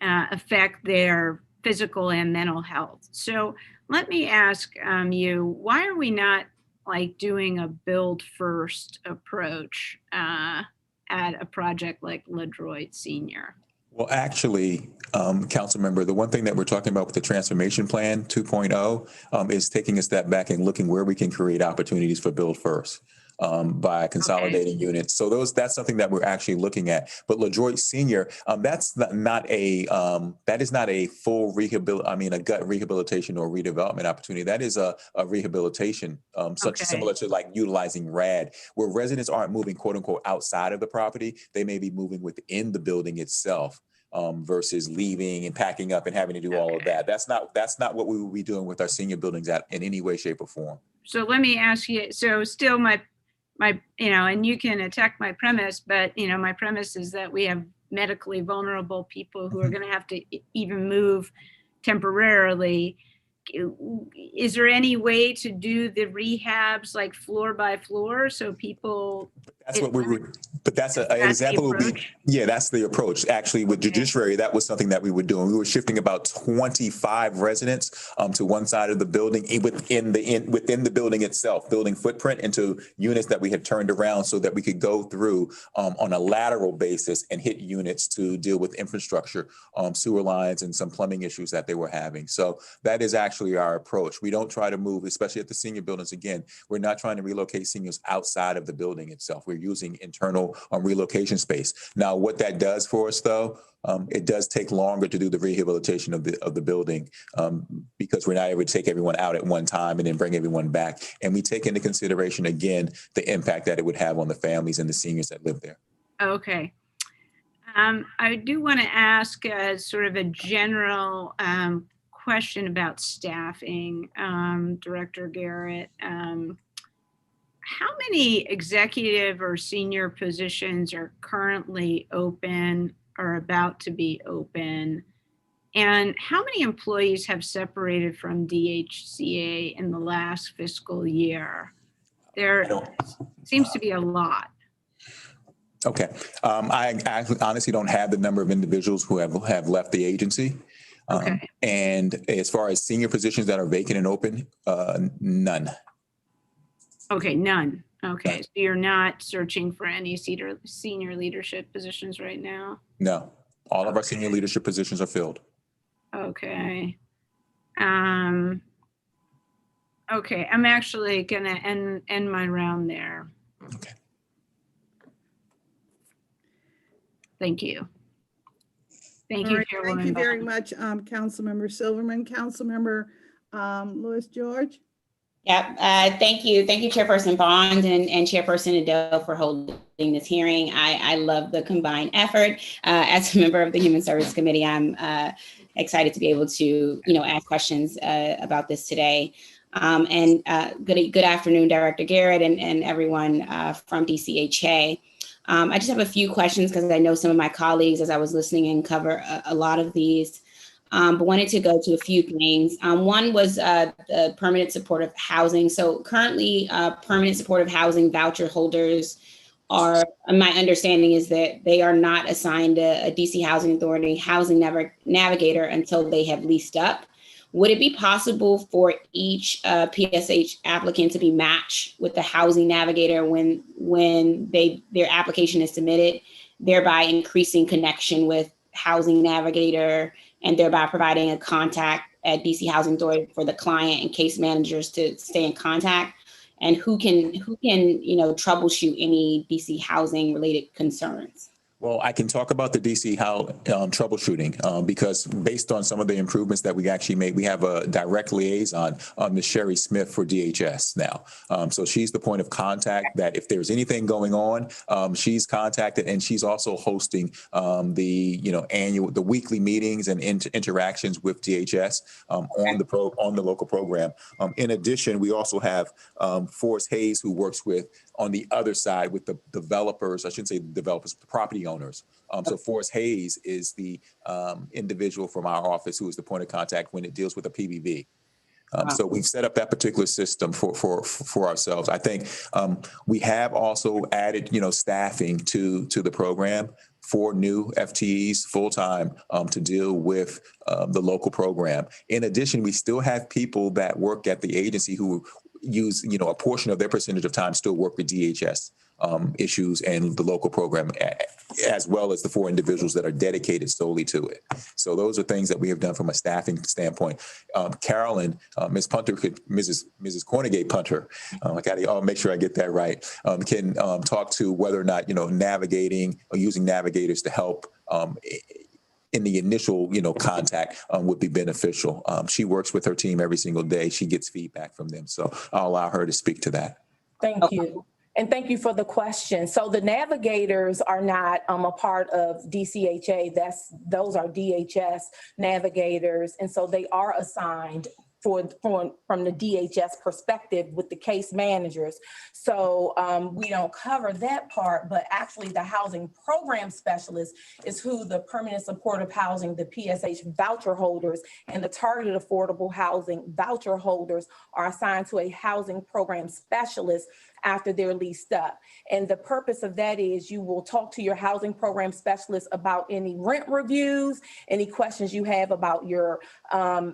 affect their physical and mental health. So let me ask you, why are we not like doing a build first approach at a project like LaDroit Senior? Well, actually, Council Member, the one thing that we're talking about with the Transformation Plan 2.0 is taking a step back and looking where we can create opportunities for build first. By consolidating units. So that's something that we're actually looking at. But LaDroit Senior, that is not a full a gut rehabilitation or redevelopment opportunity. That is a rehabilitation, similar to like utilizing RAD, where residents aren't moving quote unquote outside of the property. They may be moving within the building itself. Versus leaving and packing up and having to do all of that. That's not what we will be doing with our senior buildings in any way, shape, or form. So let me ask you, so still my, and you can attack my premise, but, my premise is that we have medically vulnerable people who are going to have to even move temporarily. Is there any way to do the rehabs like floor by floor so people? That's what we would, but that's an example would be, that's the approach. Actually, with judiciary, that was something that we were doing. We were shifting about 25 residents to one side of the building within the building itself, building footprint into units that we had turned around so that we could go through on a lateral basis and hit units to deal with infrastructure, sewer lines and some plumbing issues that they were having. So that is actually our approach. We don't try to move, especially at the senior buildings. Again, we're not trying to relocate seniors outside of the building itself. We're using internal relocation space. Now, what that does for us, though, it does take longer to do the rehabilitation of the building because we're not able to take everyone out at one time and then bring everyone back. And we take into consideration, again, the impact that it would have on the families and the seniors that live there. Okay. I do want to ask sort of a general question about staffing, Director Garrett. How many executive or senior positions are currently open or about to be open? And how many employees have separated from DCHA in the last fiscal year? There seems to be a lot. Okay. I actually honestly don't have the number of individuals who have left the agency. Okay. And as far as senior positions that are vacant and open, none. Okay, none. Okay, so you're not searching for any senior leadership positions right now? No, all of our senior leadership positions are filled. Okay. Okay, I'm actually gonna end my round there. Okay. Thank you. Thank All you, right, Chairwoman. thank you very Bond. much, Councilmember Silverman. Councilmember Lewis George. Yeah, thank you, Chairperson Bond and Chairperson Nadeau for holding this hearing. I love the combined effort. As a member of the Human Service Committee, I'm excited to be able to, ask questions about this today. And good afternoon, Director Garrett and everyone from DCHA. I just have a few questions because I know some of my colleagues, as I was listening in, cover a lot of these. but wanted to go to a few things. One was the permanent supportive housing. So currently, permanent supportive housing voucher holders are, my understanding is that they are not assigned a DC Housing Authority housing navigator until they have leased up. Would it be possible for each PSH applicant to be matched with the housing navigator when their application is submitted, thereby increasing connection with housing navigator and thereby providing a contact at DC Housing Authority for the client and case managers to stay in contact? And who can troubleshoot any DC housing related concerns? Well, I can talk about the DC troubleshooting because based on some of the improvements that we actually made, we have a direct liaison, Ms. Sherry Smith for DHS now. So she's the point of contact that if there's anything going on, she's contacted, and she's also hosting the weekly meetings and interactions with DHS on the local program. In addition, we also have Forrest Hayes, who works on the other side with the developers. I shouldn't say developers, the property owners. So Forrest Hayes is the individual from our office who is the point of contact when it deals with a PBV. So we've set up that particular system for ourselves. I think we have also added, staffing to the program for new FTEs full-time to deal with the local program. In addition, we still have people that work at the agency who use, a portion of their percentage of time still work with DHS issues and the local program, as well as the 4 individuals that are dedicated solely to it. So those are things that we have done from a staffing standpoint. Carolyn, Ms. Punter, Mrs. Cornegate Punter, I'll make sure I get that right, can talk to whether or not, navigating or using navigators to help in the initial, contact would be beneficial. She works with her team every single day. She gets feedback from them. So I'll allow her to speak to that. Thank you. And thank you for the question. So the navigators are not a part of DCHA. Those are DHS navigators. And so they are assigned from the DHS perspective with the case managers. So we don't cover that part, but actually the housing program specialist is who the permanent supportive housing, the PSH voucher holders, and the targeted affordable housing voucher holders are assigned to a housing program specialist after they're leased up. And the purpose of that is you will talk to your housing program specialist about any rent reviews, any questions you have about your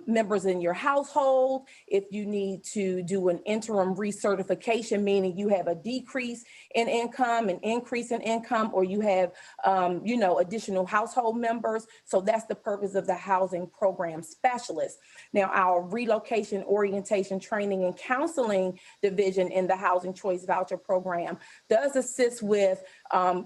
members in your household. If you need to do an interim recertification, meaning you have a decrease in income, an increase in income, or you have, additional household members. So that's the purpose of the housing program specialist. Now, our relocation, orientation, training, and counseling division in the Housing Choice Voucher Program does assist with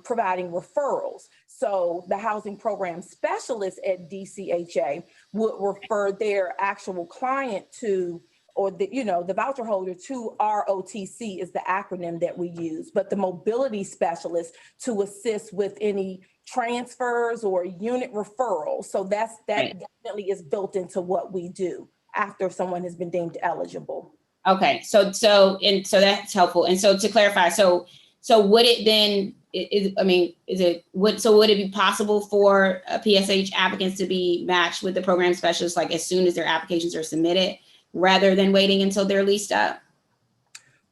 providing referrals. So the housing program specialist at DCHA would refer their actual client to, or the voucher holder to ROTC is the acronym that we use, but the mobility specialist to assist with any transfers or unit referrals. So that definitely is built into what we do after someone has been deemed eligible. Okay, so that's helpful. And so to clarify, so would it then, would it be possible for PSH applicants to be matched with the program specialist like as soon as their applications are submitted, rather than waiting until they're leased up?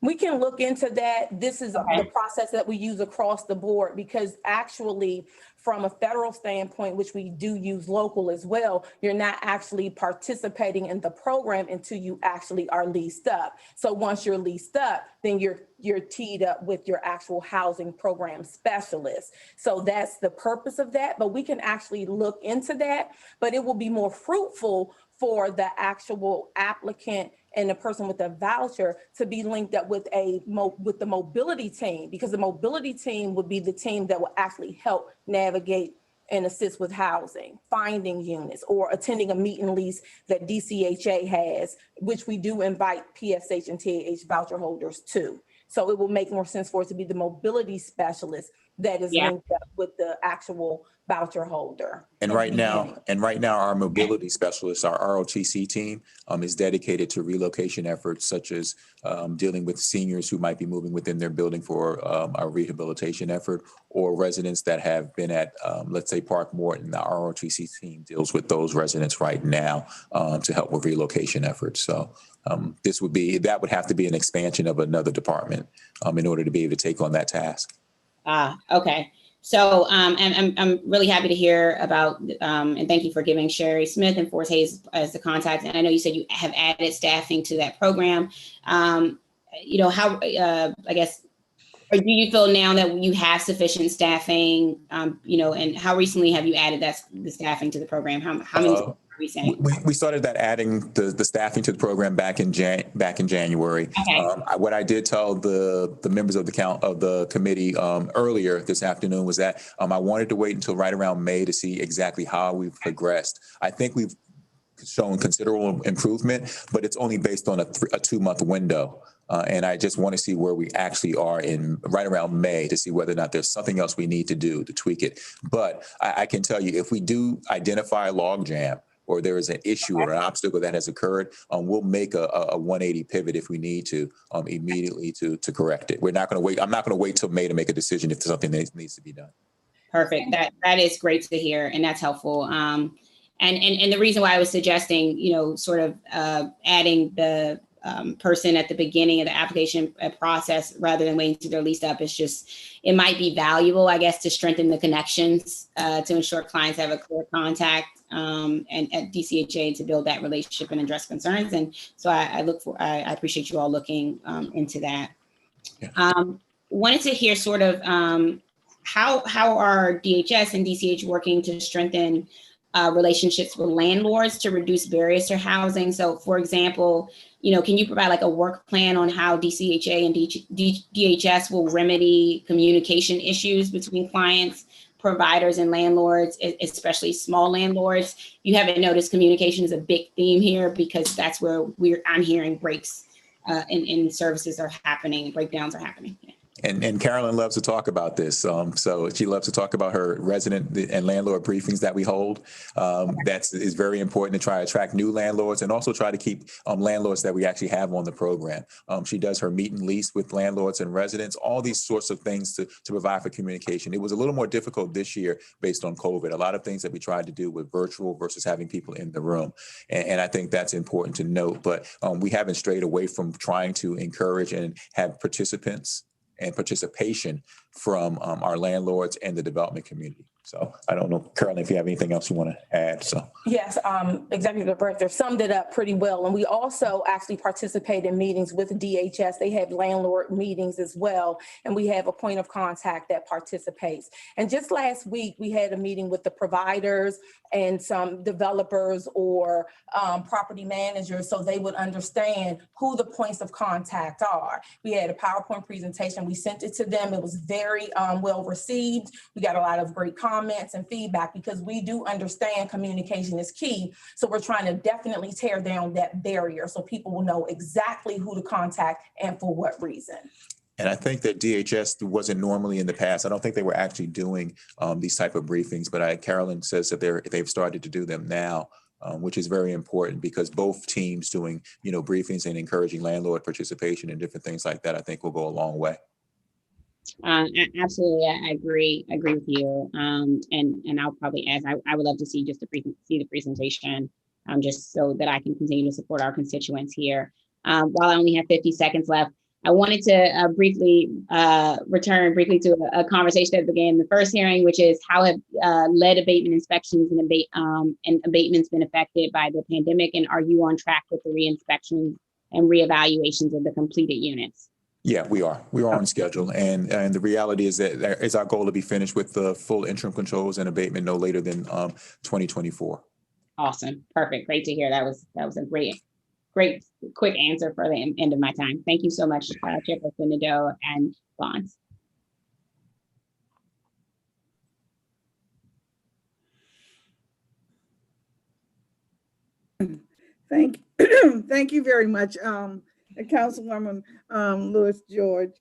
We can look into that. This is the process that we use across the board, because actually from a federal standpoint, which we do use local as well, you're not actually participating in the program until you actually are leased up. So once you're leased up, then you're teed up with your actual housing program specialist. So that's the purpose of that, but we can actually look into that, but it will be more fruitful for the actual applicant and the person with the voucher to be linked up with the mobility team, because the mobility team would be the team that will actually help navigate and assist with housing, finding units, or attending a meet and lease that DCHA has, which we do invite PSH and TAH voucher holders to. So it will make more sense for it to be the mobility specialist that is linked up with the actual voucher holder. And right now, our mobility specialists, our ROTC team, is dedicated to relocation efforts such as dealing with seniors who might be moving within their building for a rehabilitation effort, or residents that have been at, let's say, Park Morton. The ROTC team deals with those residents right now to help with relocation efforts. So that would have to be an expansion of another department in order to be able to take on that task. Okay. So and I'm really happy to hear about, and thank you for giving Sherry Smith and Forrest Hayes as the contact. And I know you said you have added staffing to that program. You know, how, I guess, or do you feel now that you have sufficient staffing, you know, and how recently have you added the staffing to the program? How many are we saying? We started adding the staffing to the program back in January. Okay. What I did tell the members of the committee earlier this afternoon was that I wanted to wait until right around May to see exactly how we've progressed. I think we've shown considerable improvement, but it's only based on a 2-month window. And I just want to see where we actually are in right around May to see whether or not there's something else we need to do to tweak it. But I can tell you, if we do identify a logjam or there is an issue or an obstacle that has occurred, we'll make a 180 pivot if we need to immediately to correct it. We're not going to wait. I'm not going to wait till May to make a decision if something needs to be done. Perfect. That is great to hear, and that's helpful. And the reason why I was suggesting, you know, sort of adding the person at the beginning of the application process rather than waiting till they're leased up is just, it might be valuable, I guess, to strengthen the connections to ensure clients have a clear contact and at DCHA to build that relationship and address concerns. And so I appreciate you all looking into that. Yeah. Wanted to hear sort of how are DHS and DCH working to strengthen relationships with landlords to reduce barriers to housing. So for example, you know, can you provide like a work plan on how DCHA and DHS will remedy communication issues between clients, providers, and landlords, especially small landlords? You haven't noticed communication is a big theme here because that's where I'm hearing breaks in services are happening, breakdowns are happening. And Carolyn loves to talk about this. So she loves to talk about her resident and landlord briefings that we hold. That is very important to try to attract new landlords and also try to keep landlords that we actually have on the program. She does her meet and lease with landlords and residents, all these sorts of things to provide for communication. It was a little more difficult this year based on COVID. A lot of things that we tried to do with virtual versus having people in the room. And I think that's important to note. But we haven't strayed away from trying to encourage and have participants and participation from our landlords and the development community. So I don't know, Carolyn, if you have anything else you want to add. So yes, Executive Director summed it up pretty well. And we also actually participate in meetings with DHS. They have landlord meetings as well. And we have a point of contact that participates. And just last week, we had a meeting with the providers and some developers or property managers so they would understand who the points of contact are. We had a PowerPoint presentation. We sent it to them. It was very well received. We got a lot of great comments and feedback because we do understand communication is key. So we're trying to definitely tear down that barrier so people will know exactly who to contact and for what reason. And I think that DHS wasn't normally in the past. I don't think they were actually doing these type of briefings, but Carolyn says that they've started to do them now, which is very important because both teams doing, you know, briefings and encouraging landlord participation and different things like that, I think will go a long way. Absolutely, I agree with you. And I'll probably ask. I would love to see see the presentation, just so that I can continue to support our constituents here. While I only have 50 seconds left, I wanted to return briefly to a conversation that began in the first hearing, which is how have lead abatement inspections and abatements been affected by the pandemic, and are you on track with the re-inspections and reevaluations of the completed units? Yeah, we are. We are on schedule. And the reality is that it's our goal to be finished with the full interim controls and abatement no later than 2024. Awesome. Perfect. Great to hear. That was a great, quick answer for the end of my time. Thank you so much, Chairperson Nadeau and Bonds. Thank you very much. Councilwoman Lewis George.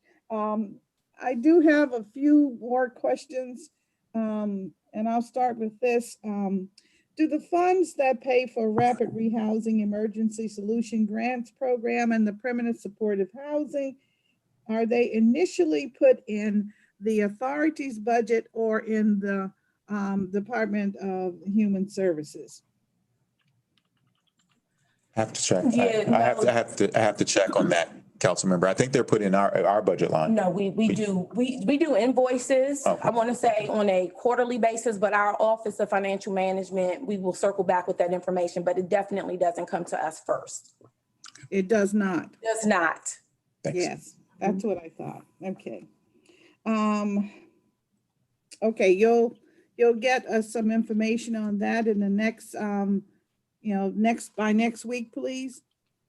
I do have a few more questions, and I'll start with this. Do the funds that pay for rapid rehousing emergency solution grants program and the permanent supportive housing, are they initially put in the authority's budget or in the Department of Human Services? I have to check. Yeah, I have to check on that, council member. I think they're put in our budget line. No, we do invoices, Okay. I want to say on a quarterly basis, but our Office of Financial Management, we will circle back with that information, but it definitely doesn't come to us first. It does not. Does not. Thanks. Yes, that's what I thought. Okay. Okay, you'll get us some information on that in the next, by next week, please.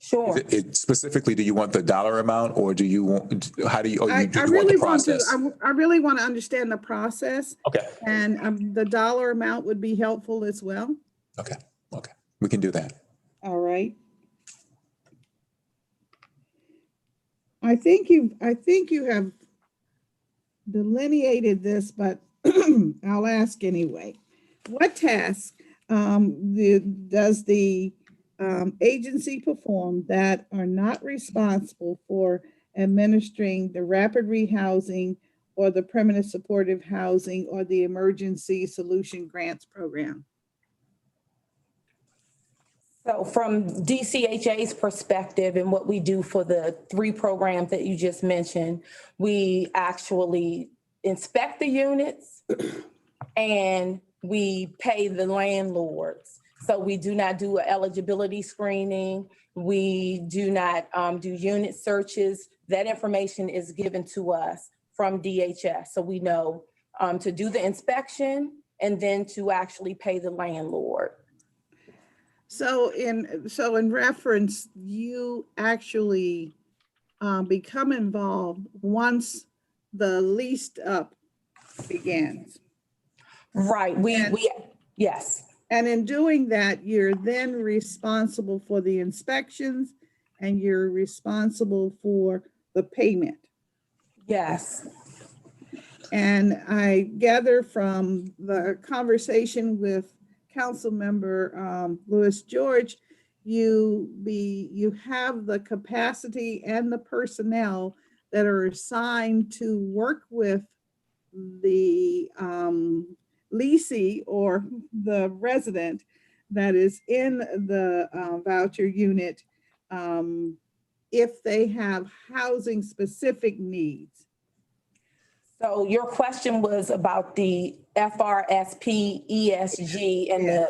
Sure. Specifically, do you want the dollar amount or do you want, how do you, or I do you want really the want to, process? I really want to understand the process, Okay, and the dollar amount would be helpful as well. okay. We can do that. All right. I think you have delineated this, but I'll ask anyway. What task does the agency perform that are not responsible for administering the rapid rehousing or the permanent supportive housing or the emergency solution grants program? So from DCHA's perspective and what we do for the 3 programs that you just mentioned, we actually inspect the units and we pay the landlords. So we do not do an eligibility screening. We do not do unit searches. That information is given to us from DHS. So we know to do the inspection and then to actually pay the landlord. So in reference, you actually become involved once the leased up begins. Right, yes. And in doing that, you're then responsible for the inspections and you're responsible for the payment. Yes. And I gather from the conversation with Councilmember Louis George, you have the capacity and the personnel that are assigned to work with the leasee or the resident that is in the voucher unit if they have housing specific needs. So your question was about the FRSP, ESG, and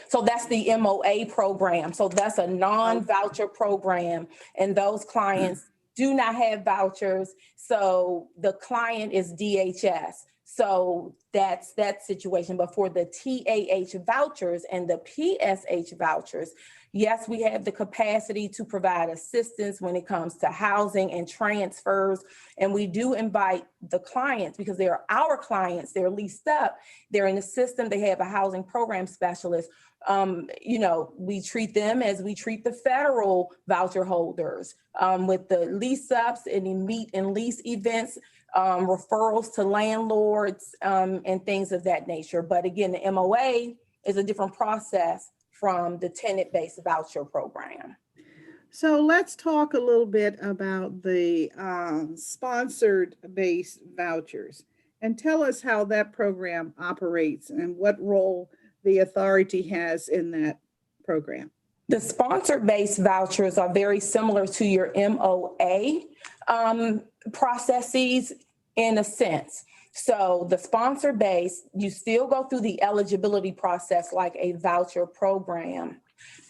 so that's the MOA program. So that's a non-voucher program, and those clients do not have vouchers. So the client is DHS. So that's that situation. But for the TAH vouchers and the PSH vouchers, yes, we have the capacity to provide assistance when it comes to housing and transfers. And we do invite the clients, because they are our clients, they're leased up, they're in the system, they have a housing program specialist. We treat them as we treat the federal voucher holders with the lease ups and the meet and lease events, referrals to landlords and things of that nature. But again, the MOA is a different process from the tenant-based voucher program. So let's talk a little bit about the sponsored-based vouchers and tell us how that program operates and what role the authority has in that program. The sponsor-based vouchers are very similar to your MOA processes in a sense. So the sponsor base, you still go through the eligibility process like a voucher program.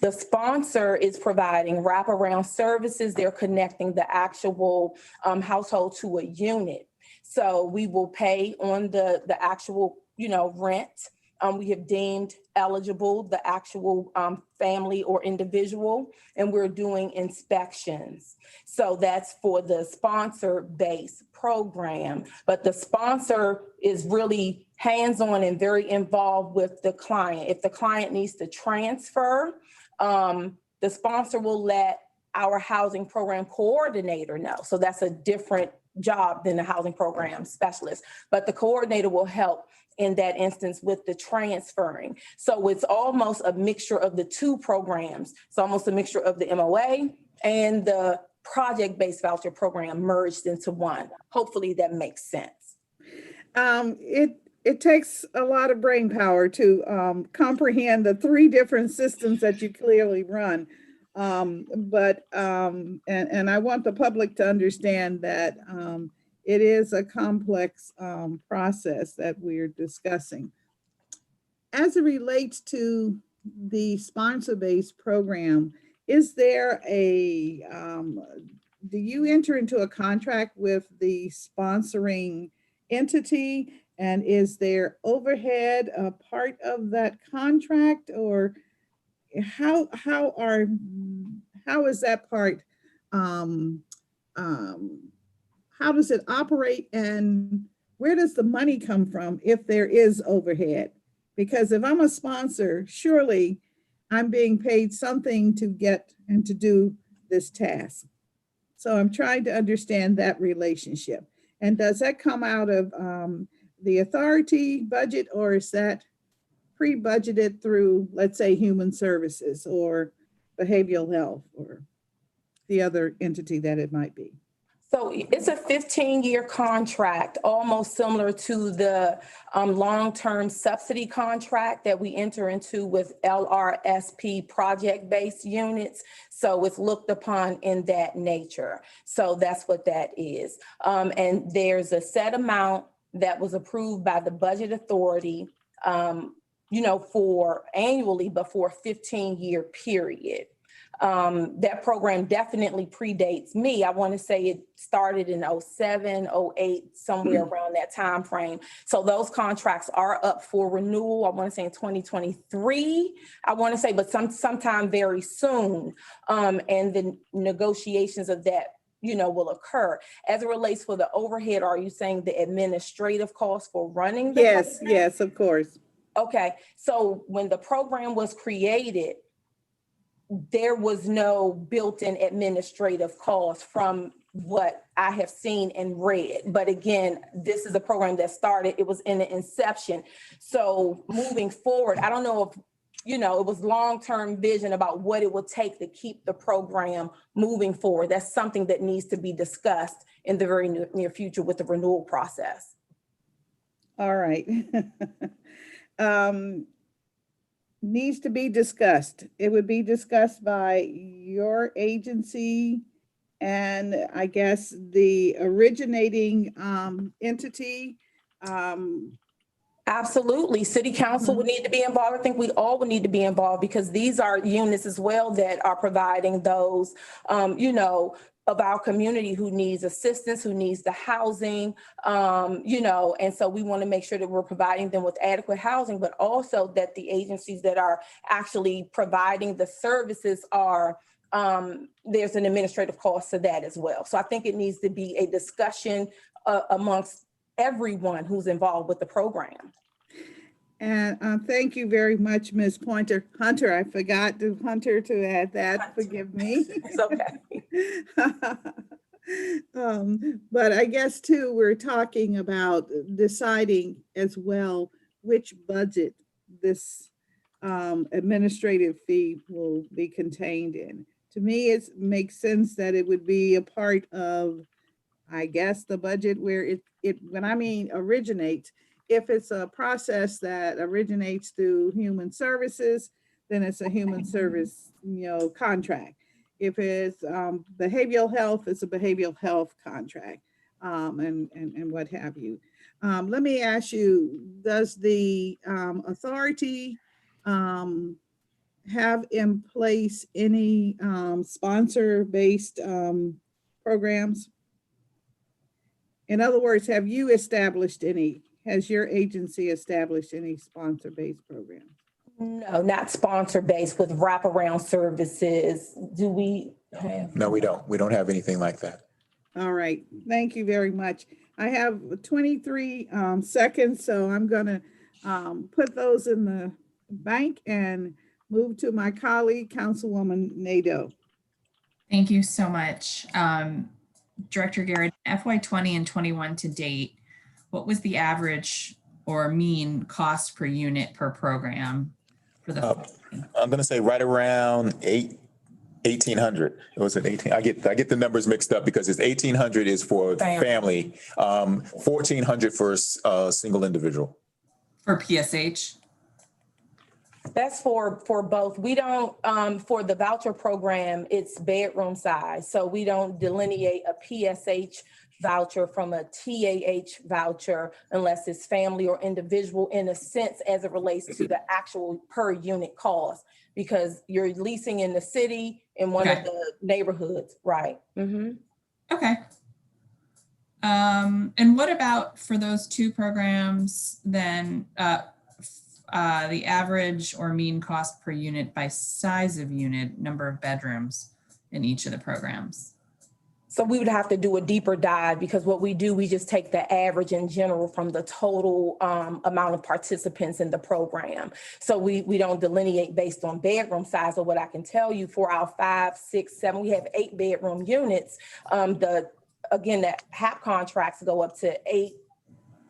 The sponsor is providing wraparound services. They're connecting the actual household to a unit. So we will pay on the actual, rent. We have deemed eligible the actual family or individual, and we're doing inspections. So that's for the sponsor-based program. But the sponsor is really hands-on and very involved with the client. If the client needs to transfer, the sponsor will let our housing program coordinator know. So that's a different job than the housing program specialist, but the coordinator will help in that instance with the transferring. So it's almost a mixture of the two programs. It's almost a mixture of the MOA and the project-based voucher program merged into one. Hopefully that makes sense. It takes a lot of brain power to comprehend the three different systems that you clearly run. And I want the public to understand that it is a complex process that we're discussing. As it relates to the sponsor-based program, is there a, do you enter into a contract with the sponsoring entity? And is there overhead a part of that contract, or how is that part, how does it operate, and where does the money come from if there is overhead? Because if I'm a sponsor, surely I'm being paid something to get and to do this task. So I'm trying to understand that relationship. And does that come out of the authority budget, or is that pre-budgeted through, let's say, human services or behavioral health or the other entity that it might be? So it's a 15-year contract, almost similar to the long-term subsidy contract that we enter into with LRSP project-based units. So it's looked upon in that nature. So that's what that is. And there's a set amount that was approved by the budget authority, for annually, but for a 15-year period. That program definitely predates me. I want to say it started in 07, 08, somewhere around that time frame. So those contracts are up for renewal. I want to say in 2023, I want to say, but sometime very soon. And the negotiations of that, will occur. As it relates for the overhead, are you saying the administrative costs for running the program? Yes, of course. Okay, so when the program was created, there was no built-in administrative cost from what I have seen and read. But again, this is a program that started, it was in the inception. So moving forward, I don't know if, it was long-term vision about what it would take to keep the program moving forward. That's something that needs to be discussed in the very near future with the renewal process. All right. Needs to be discussed. It would be discussed by your agency and I guess the originating entity. Absolutely. City Council would need to be involved. I think we all would need to be involved because these are units as well that are providing those, of our community who needs assistance, who needs the housing, and so we want to make sure that we're providing them with adequate housing, but also that the agencies that are actually providing the services are, there's an administrative cost to that as well. So I think it needs to be a discussion amongst everyone who's involved with the program. And thank you very much, Ms. Hunter. I forgot Hunter to add that. Forgive me. It's okay. But I guess too, we're talking about deciding as well which budget this administrative fee will be contained in. To me, it makes sense that it would be a part of, I guess, the budget where when I mean originates. If it's a process that originates through human services, then it's a human service, contract. If it's behavioral health, it's a behavioral health contract, and what have you. Let me ask you, does the authority have in place any sponsor-based programs? In other words, have you established any? Has your agency established any sponsor-based programs? No, not sponsor-based with wraparound services. Do we have? No, we don't. We don't have anything like that. All right. Thank you very much. I have 23 seconds, so I'm going to put those in the bank and move to my colleague, Councilwoman Nadeau. Thank you so much. Director Garrett, FY20 and 21 to date, what was the average or mean cost per unit per program for the? I'm going to say right around 1,800. It was an 18. I get the numbers mixed up because it's 1,800 is for family, 1,400 for a single individual. For PSH? That's for both. We don't, for the voucher program, it's bedroom size. So we don't delineate a PSH voucher from a TAH voucher unless it's family or individual in a sense as it relates to the actual per unit cost, because you're leasing in the city in one of the neighborhoods, right? Mm-hmm. Okay. And what about for those two programs then, the average or mean cost per unit by size of unit, number of bedrooms in each of the programs? So we would have to do a deeper dive, because what we do, we just take the average in general from the total amount of participants in the program. So we don't delineate based on bedroom size. Or what I can tell you for our 5, 6, 7, we have 8 bedroom units. Again, the HAP contracts go up to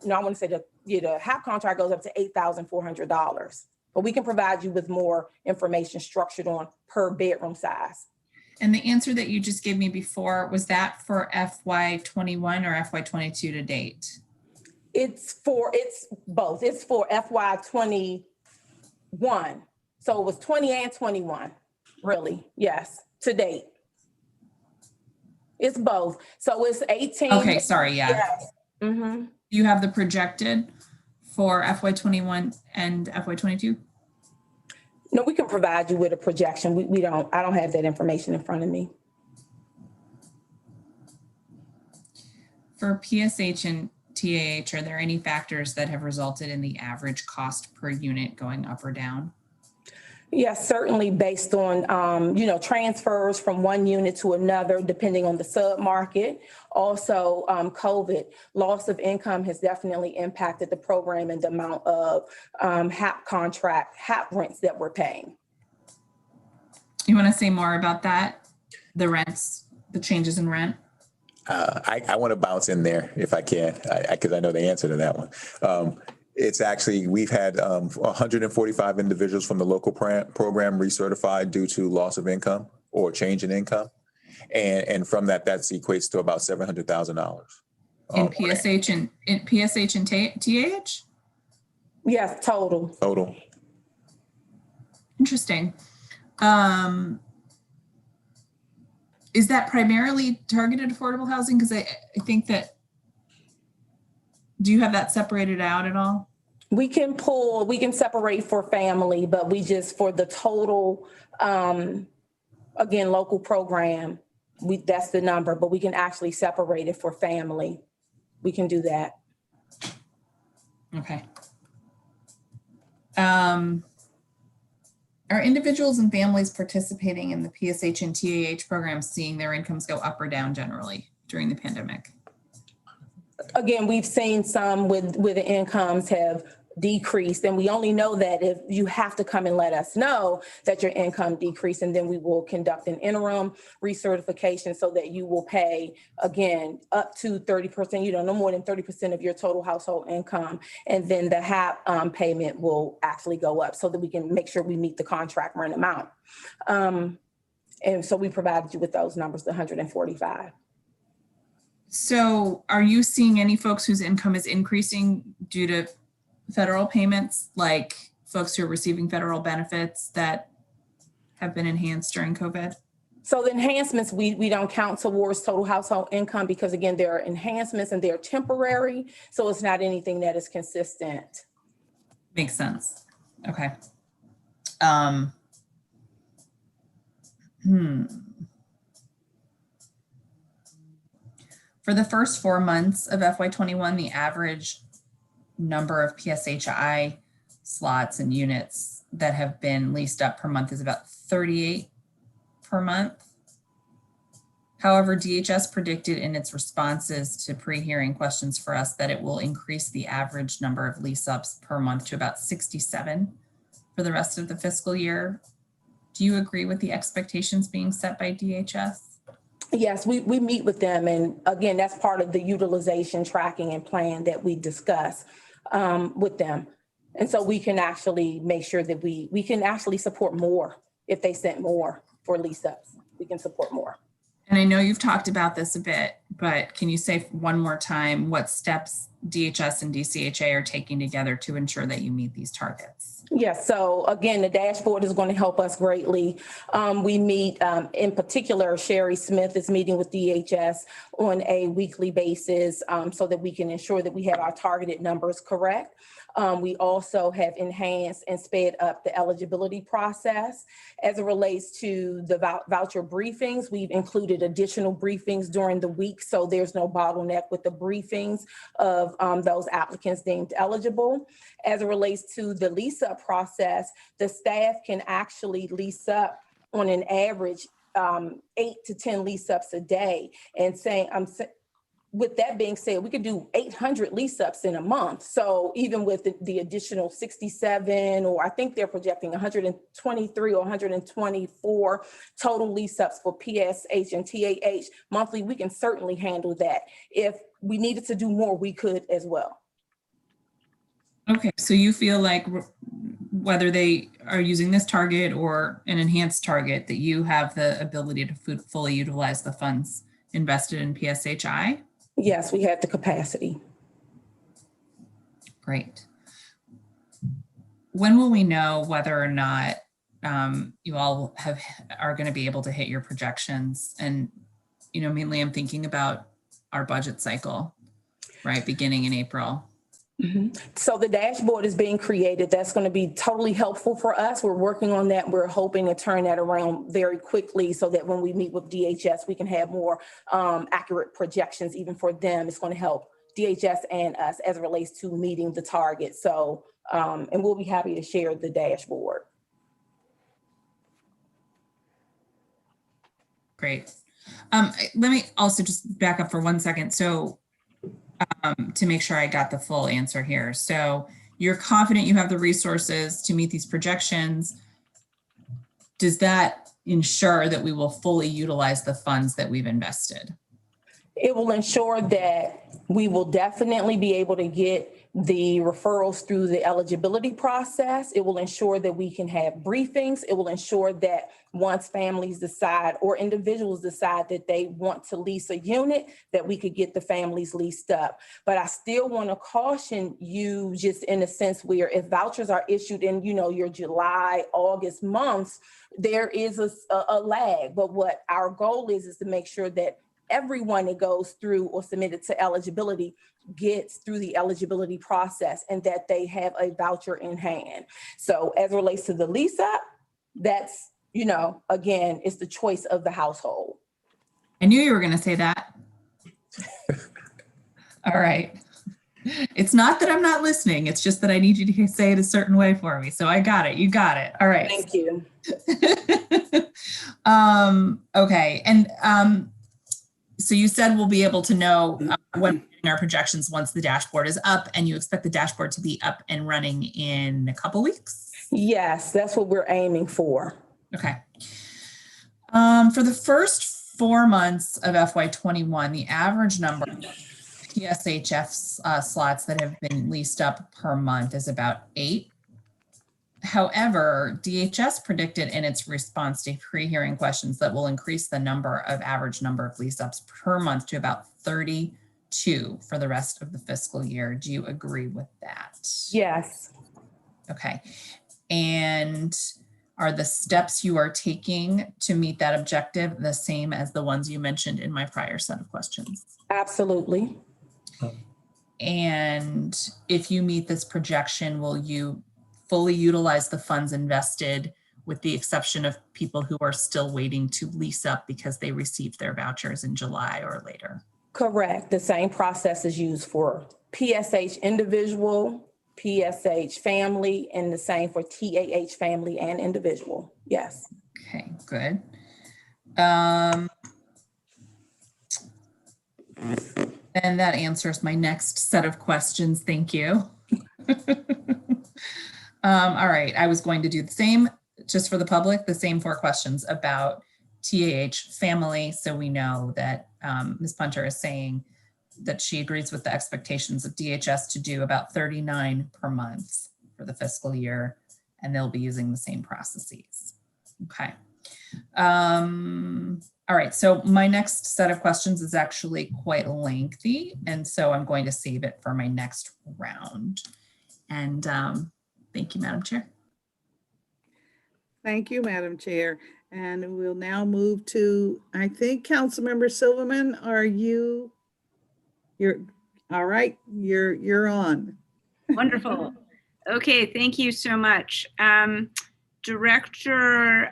the HAP contract goes up to $8,400. But we can provide you with more information structured on per bedroom size. And the answer that you just gave me before, was that for FY21 or FY22 to date? It's both. It's for FY21. So it was 20 and 21, really. Yes, to date. It's both. So it's 18. Okay, sorry, yeah. Yes. Mm-hmm. You have the projected for FY21 and FY22? No, we can provide you with a projection. I don't have that information in front of me. For PSH and TAH, are there any factors that have resulted in the average cost per unit going up or down? Yes, certainly based on, transfers from one unit to another, depending on the sub-market. Also, COVID, loss of income has definitely impacted the program and the amount of HAP rents that we're paying. You want to say more about that? The rents, the changes in rent? I want to bounce in there if I can, because I know the answer to that one. It's actually, we've had 145 individuals from the local program recertified due to loss of income or change in income. And from that equates to about $700,000. In PSH and TAH? Yes, total. Total. Interesting. Is that primarily targeted affordable housing? Because I think that, do you have that separated out at all? We can separate for family, but we just, for the total, again, local program, that's the number, but we can actually separate it for family. We can do that. Okay. Are individuals and families participating in the PSH and TAH programs seeing their incomes go up or down generally during the pandemic? Again, we've seen some with the incomes have decreased, and we only know that if you have to come and let us know that your income decreased, and then we will conduct an interim recertification so that you will pay, again, up to 30%, no more than 30% of your total household income. And then the HAP payment will actually go up so that we can make sure we meet the contract rent amount. And so we provided you with those numbers, the 145. So are you seeing any folks whose income is increasing due to federal payments, like folks who are receiving federal benefits that have been enhanced during COVID? So the enhancements, we don't count towards total household income because, again, there are enhancements and they're temporary. So it's not anything that is consistent. Makes sense. Okay. For the first 4 months of FY21, the average number of PSHI slots and units that have been leased up per month is about 38 per month. However, DHS predicted in its responses to pre-hearing questions for us that it will increase the average number of lease ups per month to about 67 for the rest of the fiscal year. Do you agree with the expectations being set by DHS? Yes, we meet with them, and again, that's part of the utilization tracking and plan that we discuss with them. And so we can actually make sure that we can actually support more if they sent more for lease ups. We can support more. And I know you've talked about this a bit, but can you say one more time what steps DHS and DCHA are taking together to ensure that you meet these targets? Yes, so again, the dashboard is going to help us greatly. We meet, in particular, Sherry Smith is meeting with DHS on a weekly basis so that we can ensure that we have our targeted numbers correct. We also have enhanced and sped up the eligibility process. As it relates to the voucher briefings, we've included additional briefings during the week, so there's no bottleneck with the briefings of those applicants deemed eligible. As it relates to the lease up process, the staff can actually lease up on an average 8 to 10 lease ups a day. And with that being said, we could do 800 lease ups in a month. So even with the additional 67, or I think they're projecting 123 or 124 total lease ups for PSH and TAH monthly, we can certainly handle that. If we needed to do more, we could as well. Okay, so you feel like whether they are using this target or an enhanced target, that you have the ability to fully utilize the funds invested in PSHI? Yes, we have the capacity. Great. When will we know whether or not you all are going to be able to hit your projections? And, mainly I'm thinking about our budget cycle, right, beginning in April. Mm-hmm. So the dashboard is being created. That's going to be totally helpful for us. We're working on that. We're hoping to turn that around very quickly so that when we meet with DHS, we can have more accurate projections even for them. It's going to help DHS and us as it relates to meeting the target. So, and we'll be happy to share the dashboard. Great. Let me also just back up for 1 second. So to make sure I got the full answer here. So you're confident you have the resources to meet these projections. Does that ensure that we will fully utilize the funds that we've invested? It will ensure that we will definitely be able to get the referrals through the eligibility process. It will ensure that we can have briefings. It will ensure that once families decide or individuals decide that they want to lease a unit, that we could get the families leased up. But I still want to caution you, just in a sense where if vouchers are issued in, your July, August months, there is a lag. But what our goal is to make sure that everyone that goes through or submitted to eligibility gets through the eligibility process and that they have a voucher in hand. So as it relates to the lease up, that's, again, it's the choice of the household. I knew you were going to say that. All right. It's not that I'm not listening. It's just that I need you to say it a certain way for me. So I got it. You got it. All right. Thank you. Okay. And so you said we'll be able to know when in our projections once the dashboard is up, and you expect the dashboard to be up and running in a couple weeks? Yes, that's what we're aiming for. Okay. For the first 4 months of FY21, the average number of PSHF slots that have been leased up per month is about 8. However, DHS predicted in its response to pre-hearing questions that will increase the average number of lease ups per month to about 32 for the rest of the fiscal year. Do you agree with that? Yes. Okay. And are the steps you are taking to meet that objective the same as the ones you mentioned in my prior set of questions? Absolutely. And if you meet this projection, will you fully utilize the funds invested, with the exception of people who are still waiting to lease up because they received their vouchers in July or later? Correct. The same process is used for PSH individual, PSH family, and the same for TAH family and individual. Yes. Okay, good. And that answers my next set of questions. Thank you. All right, I was going to do the same, just for the public, the same 4 questions about TAH family. So we know that Ms. Punter is saying that she agrees with the expectations of DHS to do about 39 per month for the fiscal year, and they'll be using the same processes. Okay. All right, so my next set of questions is actually quite lengthy, and so I'm going to save it for my next round. And thank you, Madam Chair. Thank you, Madam Chair. And we'll now move to, I think, Councilmember Silverman, you're all right, you're on. Wonderful. Okay, thank you so much. Director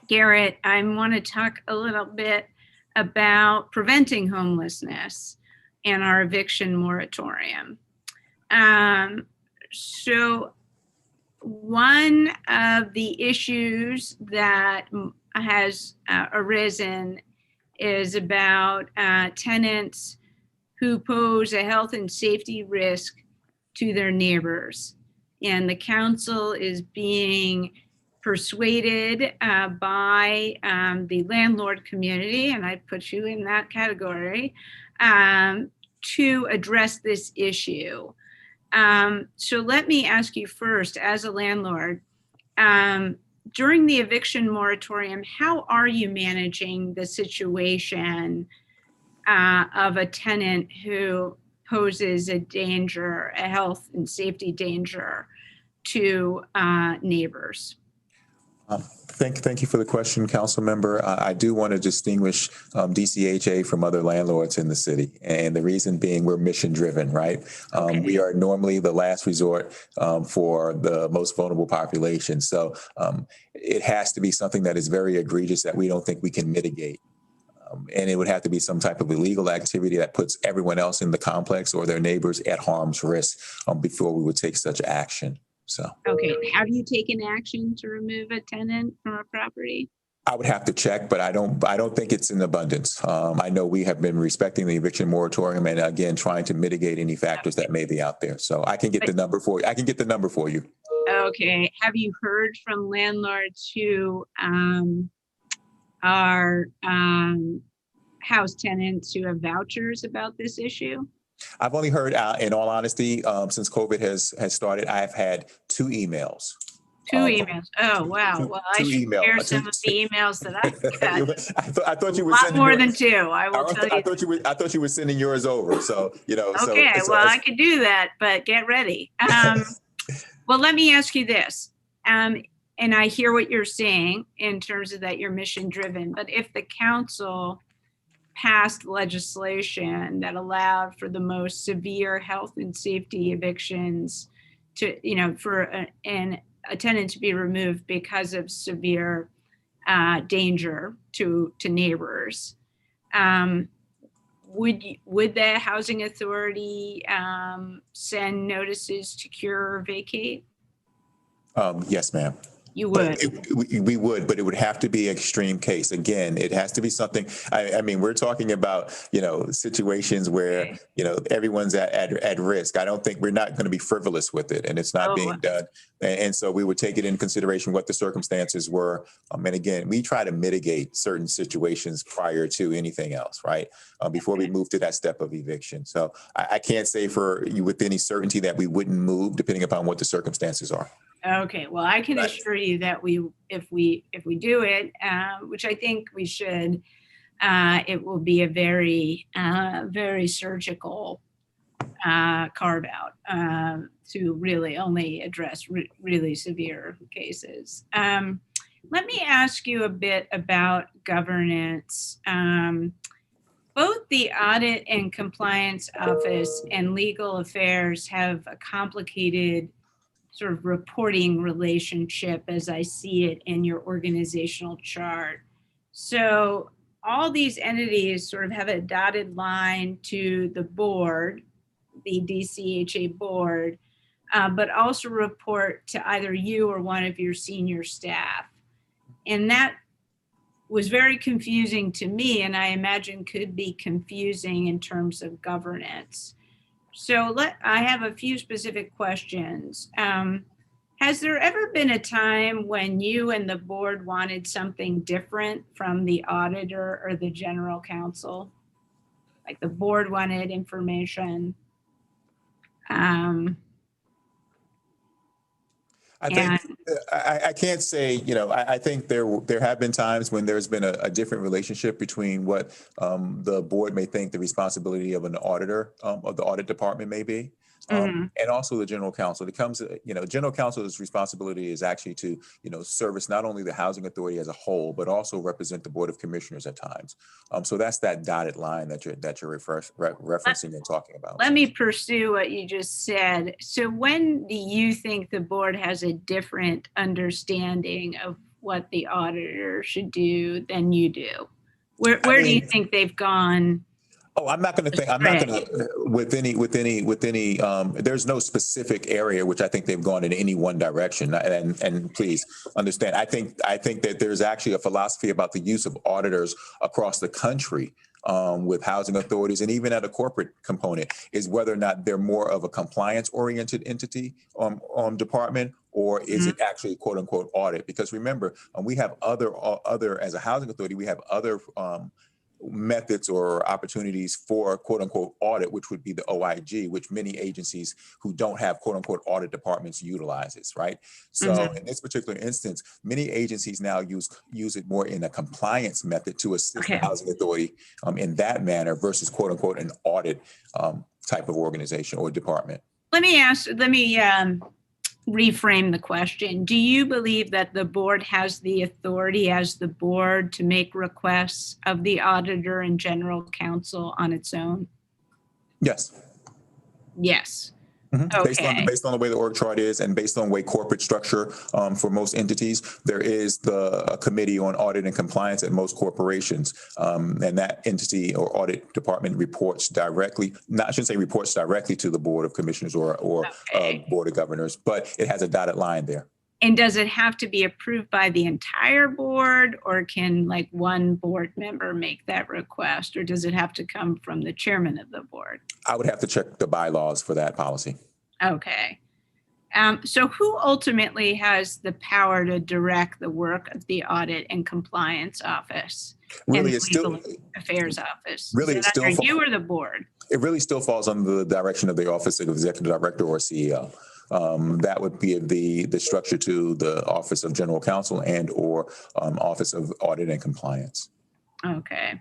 Garrett, I want to talk a little bit about preventing homelessness and our eviction moratorium. So one of the issues that has arisen is about tenants who pose a health and safety risk to their neighbors. And the council is being persuaded by the landlord community, and I put you in that category, to address this issue. So let me ask you first, as a landlord, during the eviction moratorium, how are you managing the situation of a tenant who poses a danger, a health and safety danger to neighbors? Thank you for the question, Council Member. I do want to distinguish DCHA from other landlords in the city. And the reason being, we're mission driven, right? Okay. We are normally the last resort for the most vulnerable population. So it has to be something that is very egregious that we don't think we can mitigate. And it would have to be some type of illegal activity that puts everyone else in the complex or their neighbors at harm's risk before we would take such action. So, okay, have you taken action to remove a tenant from a property? I would have to check, but I don't think it's in abundance. I know we have been respecting the eviction moratorium and again trying to mitigate any factors that may be out there. So I can get the number for you. Okay. Have you heard from landlords who are house tenants who have vouchers about this issue? I've only heard, in all honesty, since COVID has started, I've had 2 emails. Two emails. Oh, wow. Well, I should share some of the emails that I've got. I thought you were a lot sending more yours. than 2. I will tell you. I thought you were sending yours over. So, Okay, well, I could do that, but get ready. Well, let me ask you this. And I hear what you're saying in terms of that you're mission driven, but if the council passed legislation that allowed for the most severe health and safety evictions to, for a tenant to be removed because of severe danger to neighbors, would the housing authority send notices to cure or vacate? Yes, ma'am. You would. We would, but it would have to be an extreme case. Again, it has to be something. I mean, we're talking about, situations where, everyone's at risk. I don't think we're not going to be frivolous with it, and it's not being done. And so we would take it into consideration what the circumstances were. And again, we try to mitigate certain situations prior to anything else, right? Before we move to that step of eviction. So I can't say for you with any certainty that we wouldn't move depending upon what the circumstances are. Okay, well, I can assure you that if we do it, which I think we should, it will be a very, very surgical carve out to really only address really severe cases. Let me ask you a bit about governance. Both the Audit and Compliance Office and Legal Affairs have a complicated sort of reporting relationship as I see it in your organizational chart. So all these entities sort of have a dotted line to the board, the DCHA board, but also report to either you or one of your senior staff. And that was very confusing to me, and I imagine could be confusing in terms of governance. So I have a few specific questions. Has there ever been a time when you and the board wanted something different from the auditor or the general counsel? Like the board wanted information. I think And I can't say, I think there have been times when there's been a different relationship between what the board may think the responsibility of an auditor of the audit department may be. And also the general counsel. It comes, general counsel's responsibility is actually to, service not only the housing authority as a whole, but also represent the board of commissioners at times. So that's that dotted line that you're referencing and talking about. let me pursue what you just said. So when do you think the board has a different understanding of what the auditor should do than you do? Where do you think they've gone? Oh, I'm not going to with any, there's no specific area which I think they've gone in any one direction. And please understand, I think that there's actually a philosophy about the use of auditors across the country with housing authorities, and even at a corporate component, is whether or not they're more of a compliance oriented entity on department, or is it actually quote unquote audit? Because remember, we have other as a housing authority, we have other methods or opportunities for quote unquote audit, which would be the OIG, which many agencies who don't have quote unquote audit departments utilizes, right? So in this particular instance, many agencies now use it more in a compliance method to assist the housing authority in that manner versus quote unquote an audit type of organization or department. Let me reframe the question. Do you believe that the board has the authority as the board to make requests of the auditor and general counsel on its own? Yes. Yes. Okay. Based on the way the org chart is, and based on the way corporate structure for most entities, there is the committee on audit and compliance at most corporations, and that entity or audit department reports directly. I shouldn't say reports directly to the board of commissioners or board of governors, but it has a dotted line there. And does it have to be approved by the entire board, or can like one board member make that request, or does it have to come from the chairman of the board? I would have to check the bylaws for that policy. Okay. So who ultimately has the power to direct the work of the audit and compliance office? Really, and it's still affairs office. Really, it's still you or the board? It really still falls under the direction of the office of executive director or CEO. That would be the structure to the Office of General Counsel and or Office of Audit and Compliance. Okay.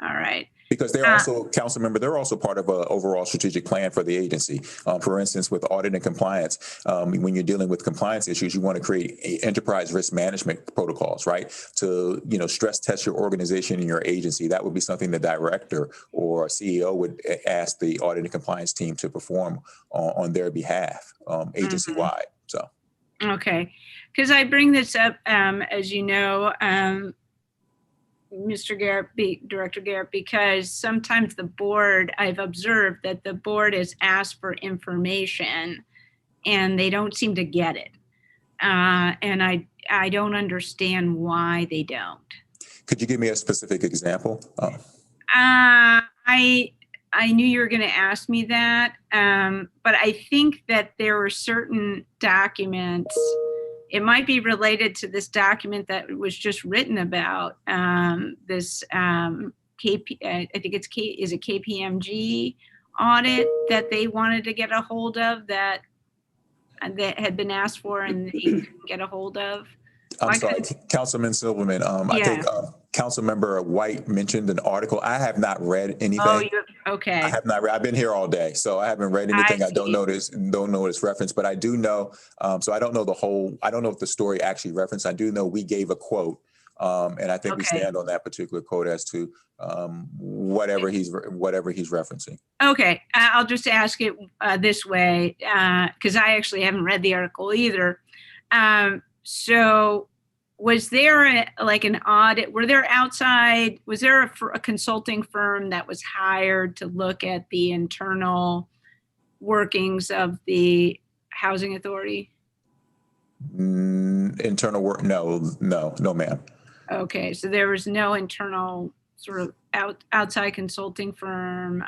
All right. Because they're also, council member, they're also part of an overall strategic plan for the agency. For instance, with audit and compliance, when you're dealing with compliance issues, you want to create enterprise risk management protocols, right? To, stress test your organization and your agency. That would be something the director or CEO would ask the audit and compliance team to perform on their behalf, agency-wide. So. Okay. Because I bring this up, as you know, Mr. Garrett, Director Garrett, because sometimes the board, I've observed that the board is asked for information and they don't seem to get it. And I don't understand why they don't. Could you give me a specific example? I knew you were going to ask me that, but I think that there were certain documents. It might be related to this document that was just written about this KP. I think it's is it KPMG audit that they wanted to get a hold of that had been asked for and they couldn't get a hold of. I'm sorry, Councilman Silverman. I think Councilmember White mentioned an article. I have not read anything. Oh, okay. I have not read. I've been here all day, so I haven't read anything. I don't know this reference, but I do know. So I don't know I don't know if the story actually referenced. I do know we gave a quote, and I think we stand on that particular quote as to whatever he's referencing. Okay, I'll just ask it this way because I actually haven't read the article either. So was there an audit? Was there a consulting firm that was hired to look at the internal workings of the housing authority? Internal work? No, ma'am. Okay, so there was no internal sort of outside consulting firm.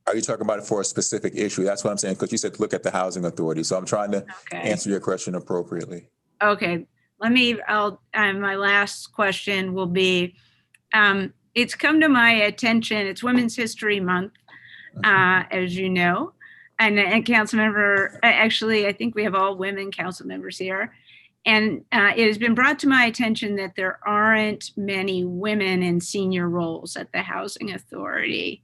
Are you talking about it for a specific issue? That's what I'm saying, because you said look at the housing authority. So I'm trying to Okay. answer your question appropriately. Okay. My last question will be, it's come to my attention, it's Women's History Month, as you know, and council member, actually, I think we have all women council members here. And it has been brought to my attention that there aren't many women in senior roles at the Housing Authority.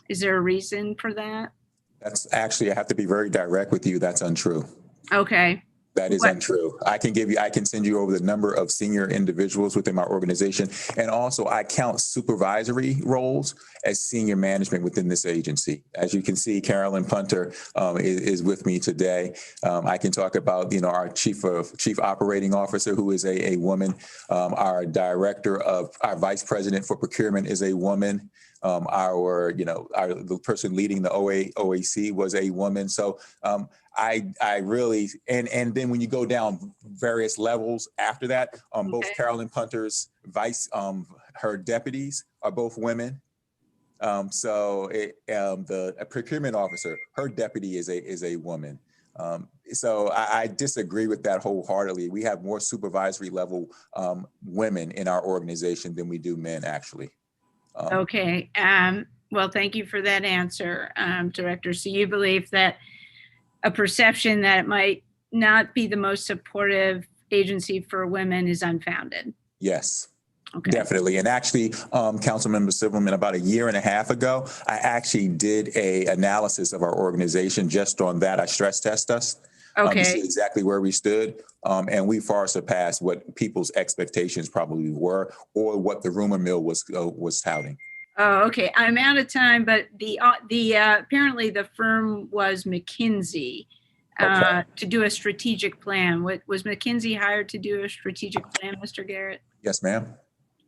Is there a reason for that? That's actually, I have to be very direct with you. That's untrue. Okay. That is untrue. I can send you over the number of senior individuals within my organization. And also I count supervisory roles as senior management within this agency. As you can see, Carolyn Punter is with me today. I can talk about, our chief operating officer, who is a woman. Our vice president for procurement is a woman. The person leading the OAC was a woman. So I really, and then when you go down various levels after that, both Carolyn Punter's her deputies are both women. The procurement officer, her deputy is a woman. So I disagree with that wholeheartedly. We have more supervisory level women in our organization than we do men, actually. Okay. Well, thank you for that answer, Director. So you believe that a perception that it might not be the most supportive agency for women is unfounded? Yes. Okay. Definitely. And actually, Councilmember Silverman, about a year and a half ago, I actually did a analysis of our organization just on that. I stress test us to see exactly where we stood. And we far surpassed what people's expectations probably were, or what the rumor mill was touting. Oh, okay. I'm out of time, but the apparently the firm was McKinsey to do a strategic plan. Was McKinsey hired to do a strategic plan, Mr. Garrett? Yes, ma'am.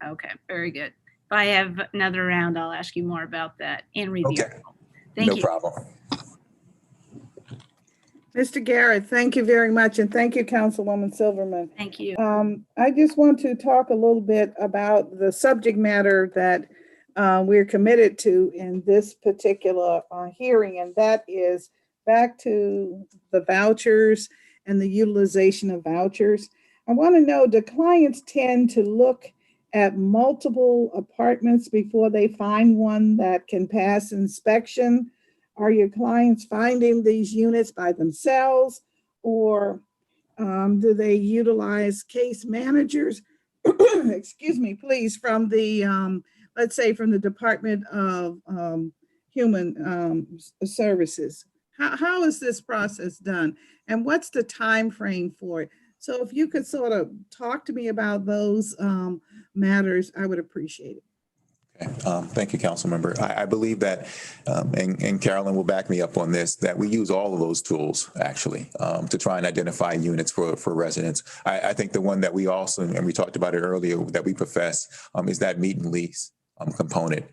Okay, very good. If I have another round, I'll ask you more about that and read the article. Thank you. No problem. Mr. Garrett, thank you very much. And thank you, Councilwoman Silverman. Thank you. I just want to talk a little bit about the subject matter that we're committed to in this particular hearing, and that is back to the vouchers and the utilization of vouchers. I want to know, do clients tend to look at multiple apartments before they find one that can pass inspection? Are your clients finding these units by themselves, or do they utilize case managers, excuse me, please, from the, let's say from the Department of Human Services? How is this process done? And what's the time frame for it? So if you could sort of talk to me about those matters, I would appreciate it. Okay. Thank you, Council Member. I believe that, and Carolyn will back me up on this, that we use all of those tools actually to try and identify units for residents. I think the one that we also, and we talked about it earlier, that we profess is that meet and lease component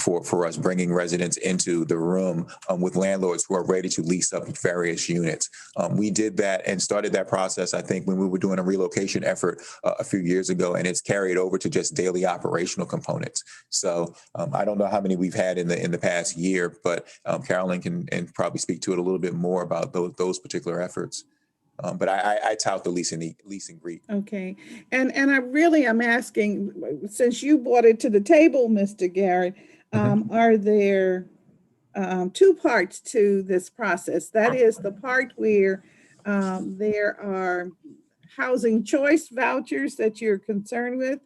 for us bringing residents into the room with landlords who are ready to lease up various units. We did that and started that process, I think, when we were doing a relocation effort a few years ago, and it's carried over to just daily operational components. So I don't know how many we've had in the past year, but Carolyn can probably speak to it a little bit more about those particular efforts. But I tout the lease and greet. Okay. And I really am asking, since you brought it to the table, Mr. Garrett, are there two parts to this process? That is the part where there are housing choice vouchers that you're concerned with.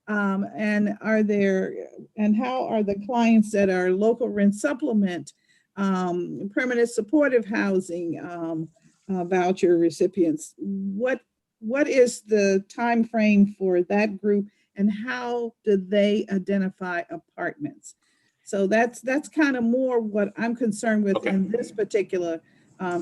And how are the clients that are local rent supplement, permanent supportive housing, voucher recipients? What is the time frame for that group, and how do they identify apartments? So that's kind of more what I'm concerned with in this particular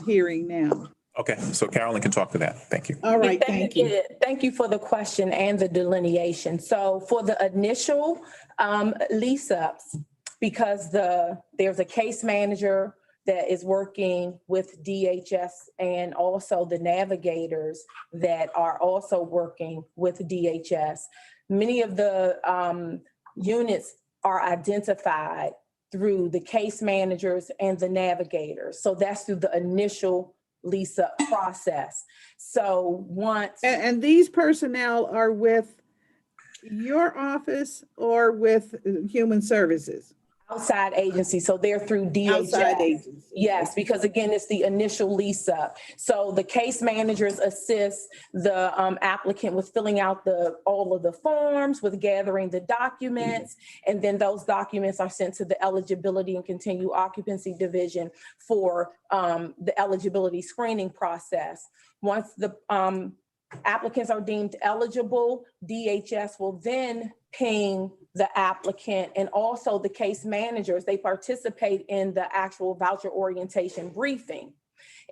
hearing now. Okay, so Carolyn can talk to that. Thank you. All right, thank you. Thank you for the question and the delineation. So for the initial lease ups, because there's a case manager that is working with DHS and also the navigators that are also working with DHS. Many of the units are identified through the case managers and the navigators. So that's through the initial lease-up process. So once, And these personnel are with your office or with Human Services? outside agency, so they're through Outside DHS. agencies. Yes, because again, it's the initial lease up. So the case managers assist the applicant with filling out all of the forms, with gathering the documents, and then those documents are sent to the eligibility and continued occupancy division for the eligibility screening process. Once the applicants are deemed eligible, DHS will then ping the applicant and also the case managers. They participate in the actual voucher orientation briefing.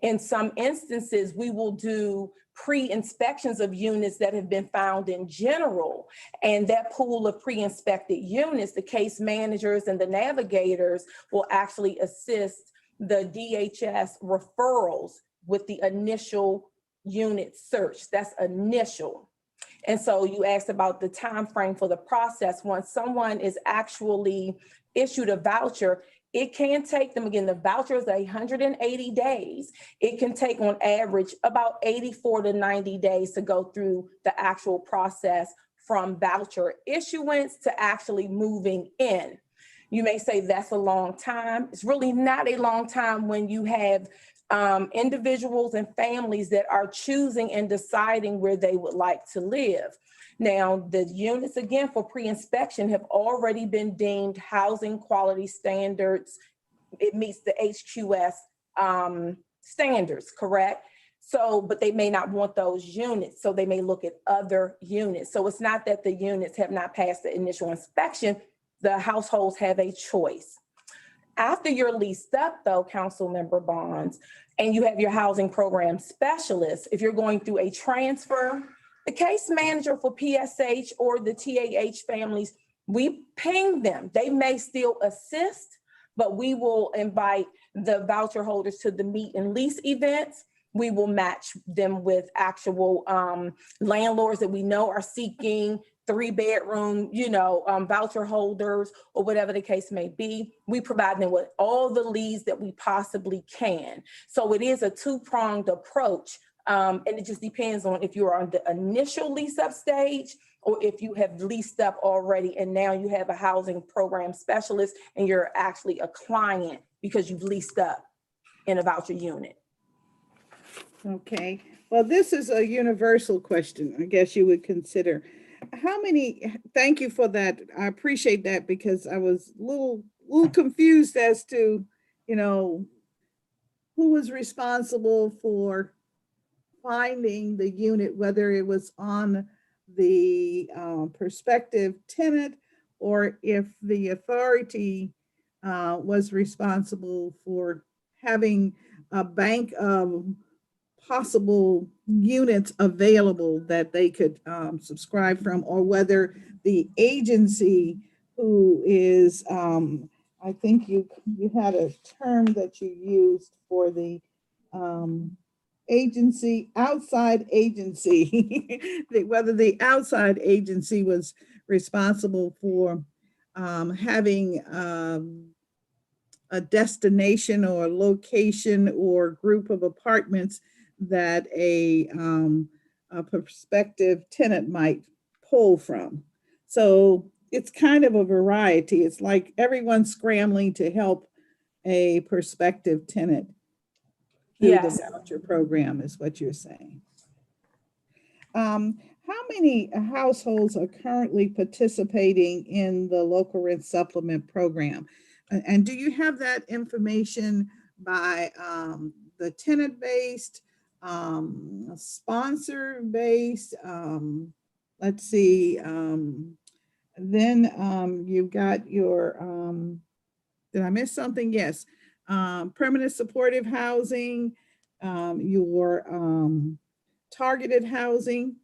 In some instances, we will do pre-inspections of units that have been found in general. And that pool of pre-inspected units, the case managers and the navigators will actually assist the DHS referrals with the initial unit search. That's initial. And so you asked about the time frame for the process. Once someone is actually issued a voucher, it can take them, again, the voucher is 180 days. It can take on average about 84 to 90 days to go through the actual process from voucher issuance to actually moving in. You may say that's a long time. It's really not a long time when you have individuals and families that are choosing and deciding where they would like to live. Now, the units, again, for pre-inspection have already been deemed housing quality standards. It meets the HQS standards, correct? So, but they may not want those units, so they may look at other units. So it's not that the units have not passed the initial inspection, the households have a choice. After you're leased up though, Councilmember Bonds, and you have your housing program specialist, if you're going through a transfer, the case manager for PSH or the TAH families, we ping them. They may still assist, but we will invite the voucher holders to the meet and lease events. We will match them with actual landlords that we know are seeking 3-bedroom, voucher holders or whatever the case may be. We provide them with all the leads that we possibly can. So it is a two-pronged approach. And it just depends on if you're on the initial lease up stage or if you have leased up already and now you have a housing program specialist and you're actually a client because you've leased up in a voucher unit. Okay, well, this is a universal question, I guess you would consider. Thank you for that. I appreciate that because I was a little confused as to, who was responsible for finding the unit, whether it was on the prospective tenant or if the authority was responsible for having a bank of possible units available that they could subscribe from, or whether the agency who is, I think you had a term that you used for the outside agency, whether the outside agency was responsible for having a destination or location or group of apartments that a prospective tenant might pull from. So it's kind of a variety. It's like everyone's scrambling to help a prospective tenant through Yes. the voucher program is what you're saying. How many households are currently participating in the local rent supplement program? And do you have that information by the tenant-based, sponsor-based, let's see, then you've got your, did I miss something? Yes. Permanent supportive housing, your targeted housing.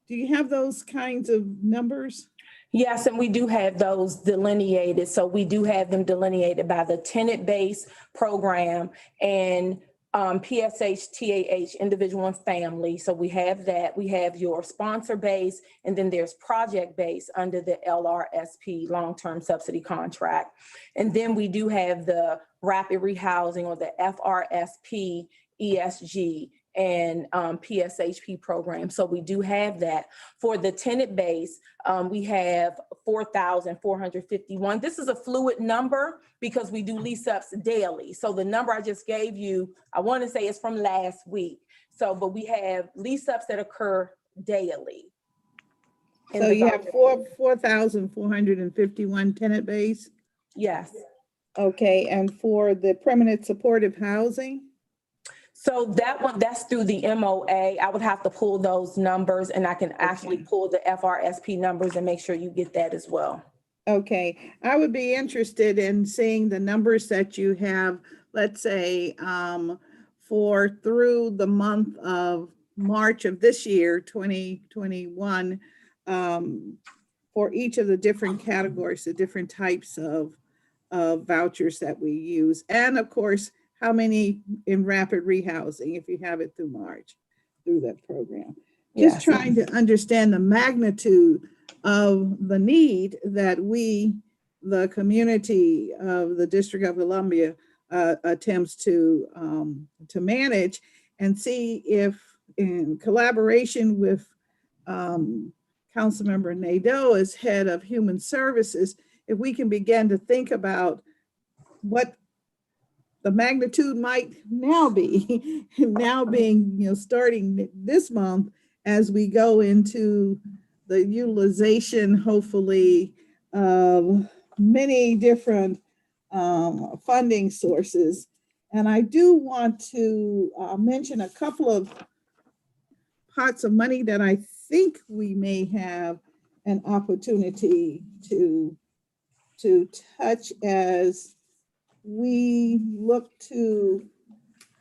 Do you have those kinds of numbers? Yes, and we do have those delineated. So we do have them delineated by the tenant-based program and PSH, TAH, individual and family. So we have that. We have your sponsor base, and then there's project base under the LRSP, long-term subsidy contract. And then we do have the rapid rehousing, or the FRSP, ESG, and PSHP program. So we do have that. For the tenant base, we have 4,451. This is a fluid number because we do lease ups daily. So the number I just gave you, I want to say is from last week. So, but we have lease ups that occur daily. So you have 4,451 tenant base? Yes. Okay, and for the permanent supportive housing? So that one, that's through the MOA. I would have to pull those numbers, and I can actually pull the FRSP numbers and make sure you get that as well. Okay, I would be interested in seeing the numbers that you have, let's say, for through the month of March of this year, 2021, for each of the different categories, the different types of vouchers that we use. And of course, how many in rapid rehousing, if you have it through March, through that program. Just trying to understand the magnitude of the need that we, the community of the District of Columbia, attempts to manage, and see if, in collaboration with Councilmember Nadeau as head of Human Services, if we can begin to think about what the magnitude might now be, now being, starting this month as we go into the utilization, hopefully, of many different funding sources. And I do want to mention a couple of pots of money that I think we may have an opportunity to touch as we look to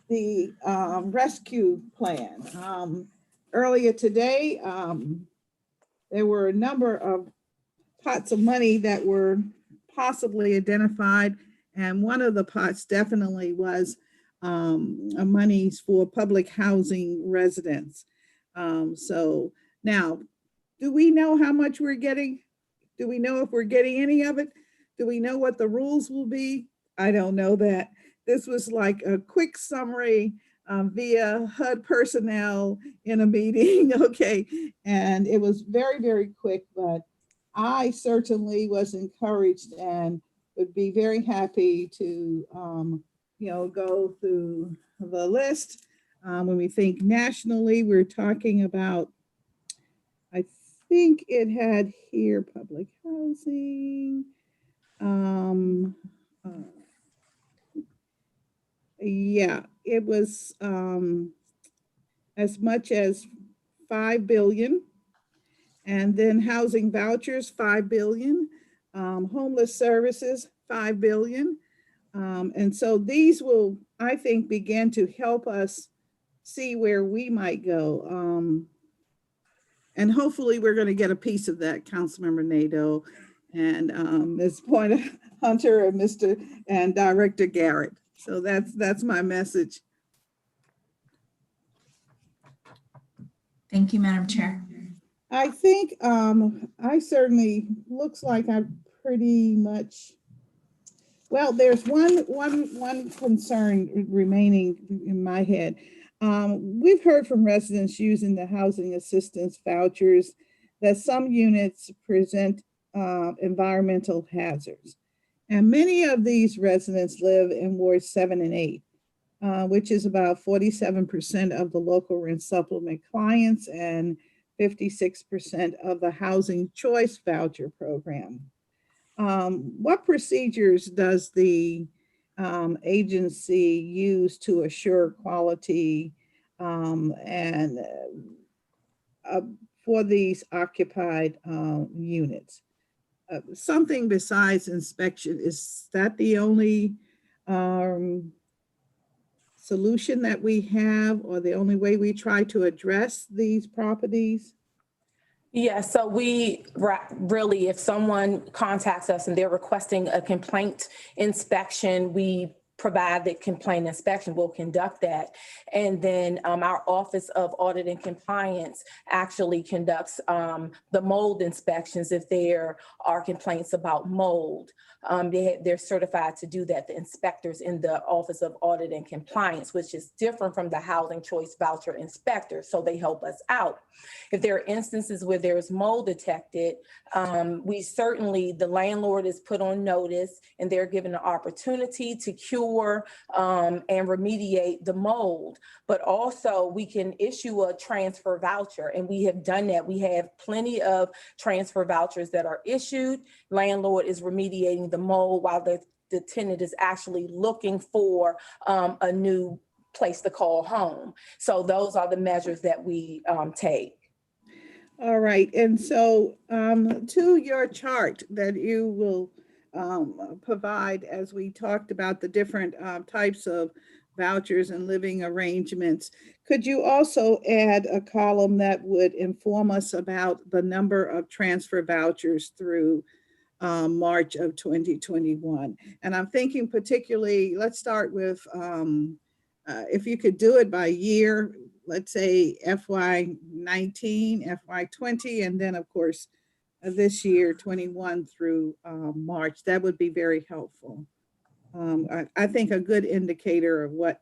the rescue plan. Earlier today, there were a number of pots of money that were possibly identified, and one of the pots definitely was monies for public housing residents. So now, do we know how much we're getting? Do we know if we're getting any of it? Do we know what the rules will be? I don't know that. This was like a quick summary via HUD personnel in a meeting, okay? And it was very, very quick, but I certainly was encouraged and would be very happy to, go through the list. When we think nationally, we're talking about, I think it had here public housing. Yeah, it was as much as 5 billion, and then housing vouchers, 5 billion, homeless services, 5 billion. And so these will, I think, begin to help us see where we might go. And hopefully we're going to get a piece of that, Councilmember Nadeau and Ms. Pointer Hunter and Director Garrett. So that's my message. Thank you, Madam Chair. I think I certainly, looks like I'm pretty much, well, there's one concern remaining in my head. We've heard from residents using the housing assistance vouchers that some units present environmental hazards. And many of these residents live in wards 7 and 8, which is about 47% of the local rent supplement clients and 56% of the housing choice voucher program. What procedures does the agency use to assure quality and for these occupied units? Something besides inspection, is that the only solution that we have, or the only way we try to address these properties? Yeah, so we really, if someone contacts us and they're requesting a complaint inspection, we provide the complaint inspection, we'll conduct that. And then our Office of Audit and Compliance actually conducts the mold inspections if there are complaints about mold. They're certified to do that, the inspectors in the Office of Audit and Compliance, which is different from the Housing Choice Voucher inspector. So they help us out. If there are instances where there is mold detected, the landlord is put on notice and they're given an opportunity to cure and remediate the mold. But also we can issue a transfer voucher, and we have done that. We have plenty of transfer vouchers that are issued. Landlord is remediating the mold while the tenant is actually looking for a new place to call home. So those are the measures that we take. All right, and so to your chart that you will provide, as we talked about the different types of vouchers and living arrangements, could you also add a column that would inform us about the number of transfer vouchers through March of 2021? And I'm thinking particularly, let's start with, if you could do it by year, let's say FY19, FY20, and then of course, this year, 21 through March, that would be very helpful. I think a good indicator of what,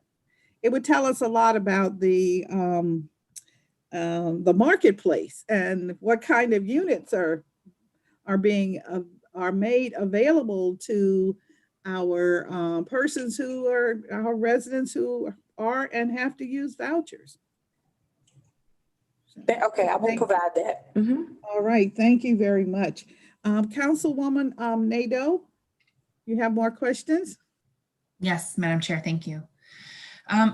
it would tell us a lot about the marketplace and what kind of units are made available to our persons who are our residents who are and have to use vouchers. Okay, I will provide that. All right, thank you very much. Councilwoman Nadeau, you have more questions? Yes, Madam Chair, thank you.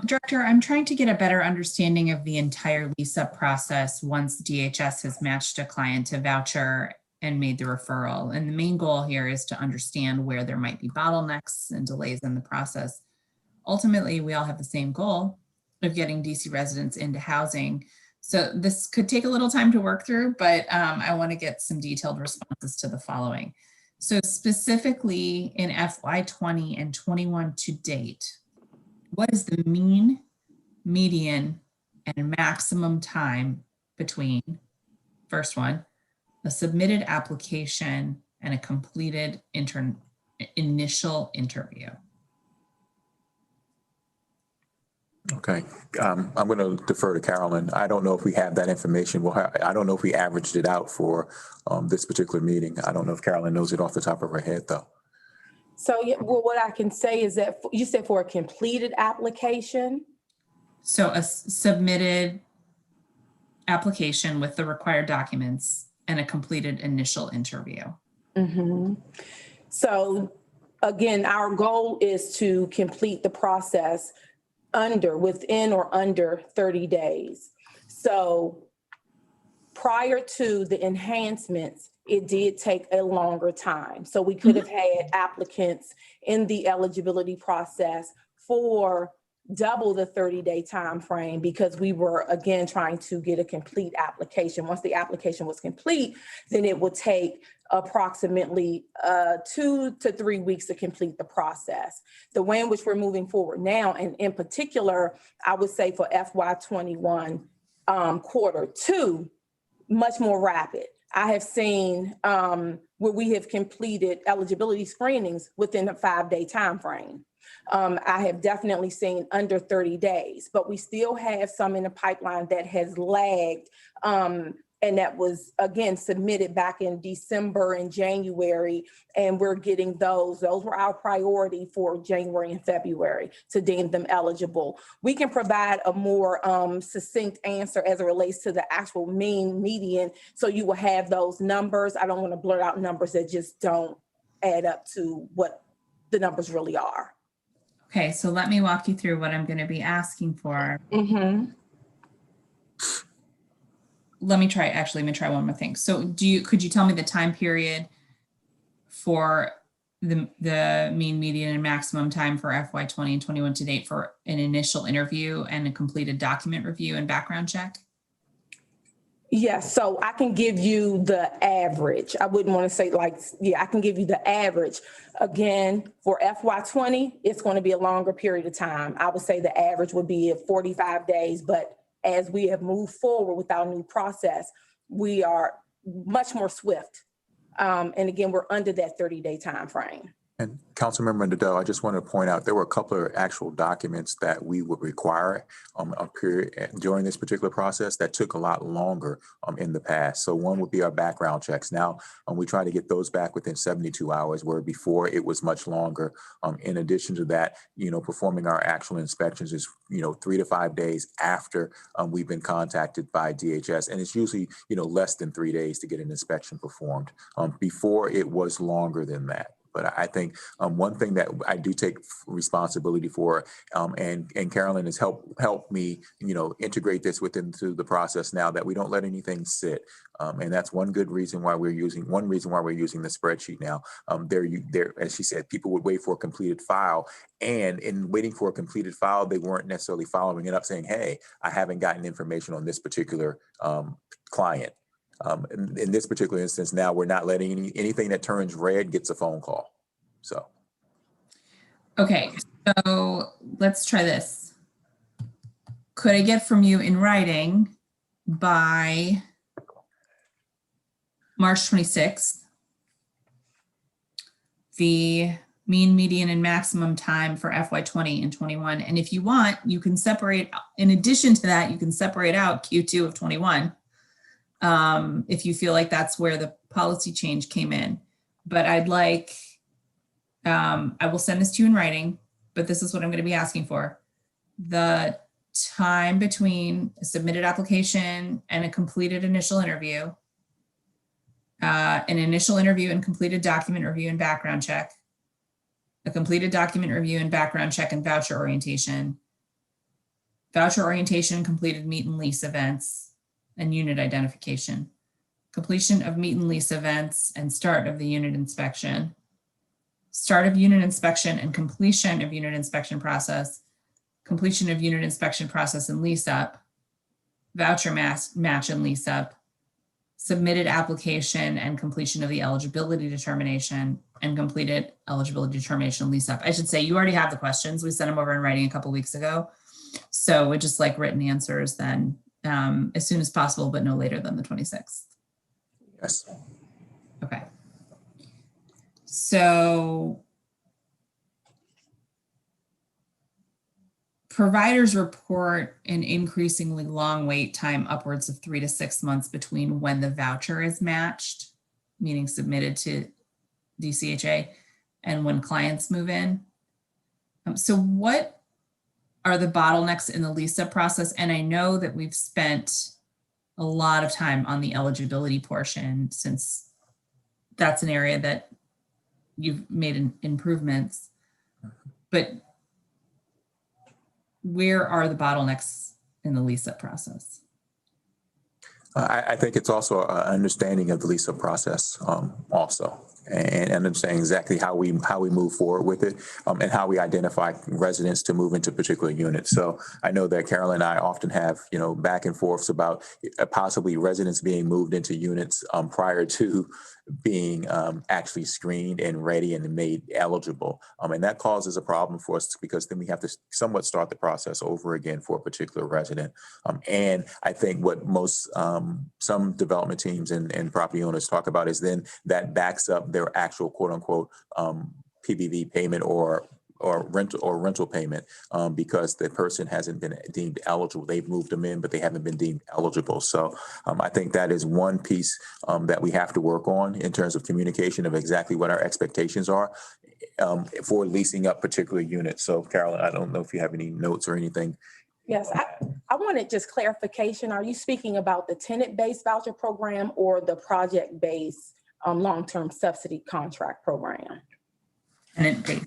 Director, I'm trying to get a better understanding of the entire lease-up process once DHS has matched a client to voucher and made the referral. And the main goal here is to understand where there might be bottlenecks and delays in the process. Ultimately, we all have the same goal of getting DC residents into housing. So this could take a little time to work through, but I want to get some detailed responses to the following. So specifically in FY20 and 21 to date, what is the mean, median, and maximum time between, first one, a submitted application and a completed initial interview? Okay, I'm going to defer to Carolyn. I don't know if we have that information. I don't know if we averaged it out for this particular meeting. I don't know if Carolyn knows it off the top of her head, though. So yeah, well, what I can say is that you said for a completed application. So a submitted application with the required documents and a completed initial interview. So again, our goal is to complete the process within or under 30 days. So prior to the enhancements, it did take a longer time. So we could have had applicants in the eligibility process for double the 30-day time frame because we were, again, trying to get a complete application. Once the application was complete, then it would take approximately 2 to 3 weeks to complete the process. The way in which we're moving forward now, and in particular, I would say for FY21 Q2, much more rapid. I have seen where we have completed eligibility screenings within a 5-day time frame. I have definitely seen under 30 days, but we still have some in the pipeline that has lagged. And that was, again, submitted back in December and January, and we're getting those. Those were our priority for January and February to deem them eligible. We can provide a more succinct answer as it relates to the actual mean median, so you will have those numbers. I don't want to blurt out numbers that just don't add up to what the numbers really are. Okay, so let me walk you through what I'm going to be asking for. Let me try one more thing. So could you tell me the time period for the mean, median, and maximum time for FY20 and 21 to date for an initial interview and a completed document review and background check? Yes, so I can give you the average. I wouldn't want to say like, yeah, I can give you the average. Again, for FY20, it's going to be a longer period of time. I would say the average would be 45 days, but as we have moved forward with our new process, we are much more swift. And again, we're under that 30-day time frame. And Councilmember Nadeau, I just want to point out, there were a couple of actual documents that we would require a period during this particular process that took a lot longer in the past. So one would be our background checks. Now, we try to get those back within 72 hours, where before it was much longer. In addition to that, performing our actual inspections is, 3 to 5 days after we've been contacted by DHS. And it's usually, less than 3 days to get an inspection performed. Before it was longer than that. But I think one thing that I do take responsibility for, and Carolyn has helped me, integrate this into the process now, that we don't let anything sit. And that's one reason why we're using the spreadsheet now. There, as she said, people would wait for a completed file, and in waiting for a completed file, they weren't necessarily following it up saying, hey, I haven't gotten information on this particular client. In this particular instance, now we're not letting anything that turns red gets a phone call. So. Okay, so let's try this. Could I get from you in writing by March 26th, the mean, median, and maximum time for FY20 and 21? And if you want, you can separate, in addition to that, you can separate out Q2 of 21. If you feel like that's where the policy change came in. But I'd like, I will send this to you in writing, but this is what I'm going to be asking for. The time between a submitted application and a completed initial interview, an initial interview and completed document review and background check, a completed document review and background check and voucher orientation, and completed meet and lease events, and unit identification, completion of meet and lease events and start of the unit inspection, start of unit inspection and completion of unit inspection process, completion of unit inspection process and lease up, voucher match and lease up, submitted application and completion of the eligibility determination, and completed eligibility determination and lease up. I should say, you already have the questions. We sent them over in writing a couple weeks ago. So we just like written answers then. As soon as possible, but no later than the 26th. Yes. Okay. So providers report an increasingly long wait time, upwards of 3 to 6 months, between when the voucher is matched, meaning submitted to DCHA, and when clients move in. So what are the bottlenecks in the lease-up process? And I know that we've spent a lot of time on the eligibility portion, since that's an area that you've made improvements. But where are the bottlenecks in the lease-up process? I think it's also an understanding of the lease-up process also, and understanding exactly how we move forward with it, and how we identify residents to move into particular units. So I know that Carol and I often have, back and forths about possibly residents being moved into units prior to being actually screened and ready and made eligible. And that causes a problem for us, because then we have to somewhat start the process over again for a particular resident. And I think what most, some development teams and property owners talk about is then that backs up their actual quote unquote PBV payment or rental payment, because the person hasn't been deemed eligible. They've moved them in, but they haven't been deemed eligible. So I think that is one piece that we have to work on in terms of communication of exactly what our expectations are for leasing up particular units. So Carolyn, I don't know if you have any notes or anything. Yes, I wanted just clarification. Are you speaking about the tenant-based voucher program or the project-based long-term subsidy contract program? Tenant-based.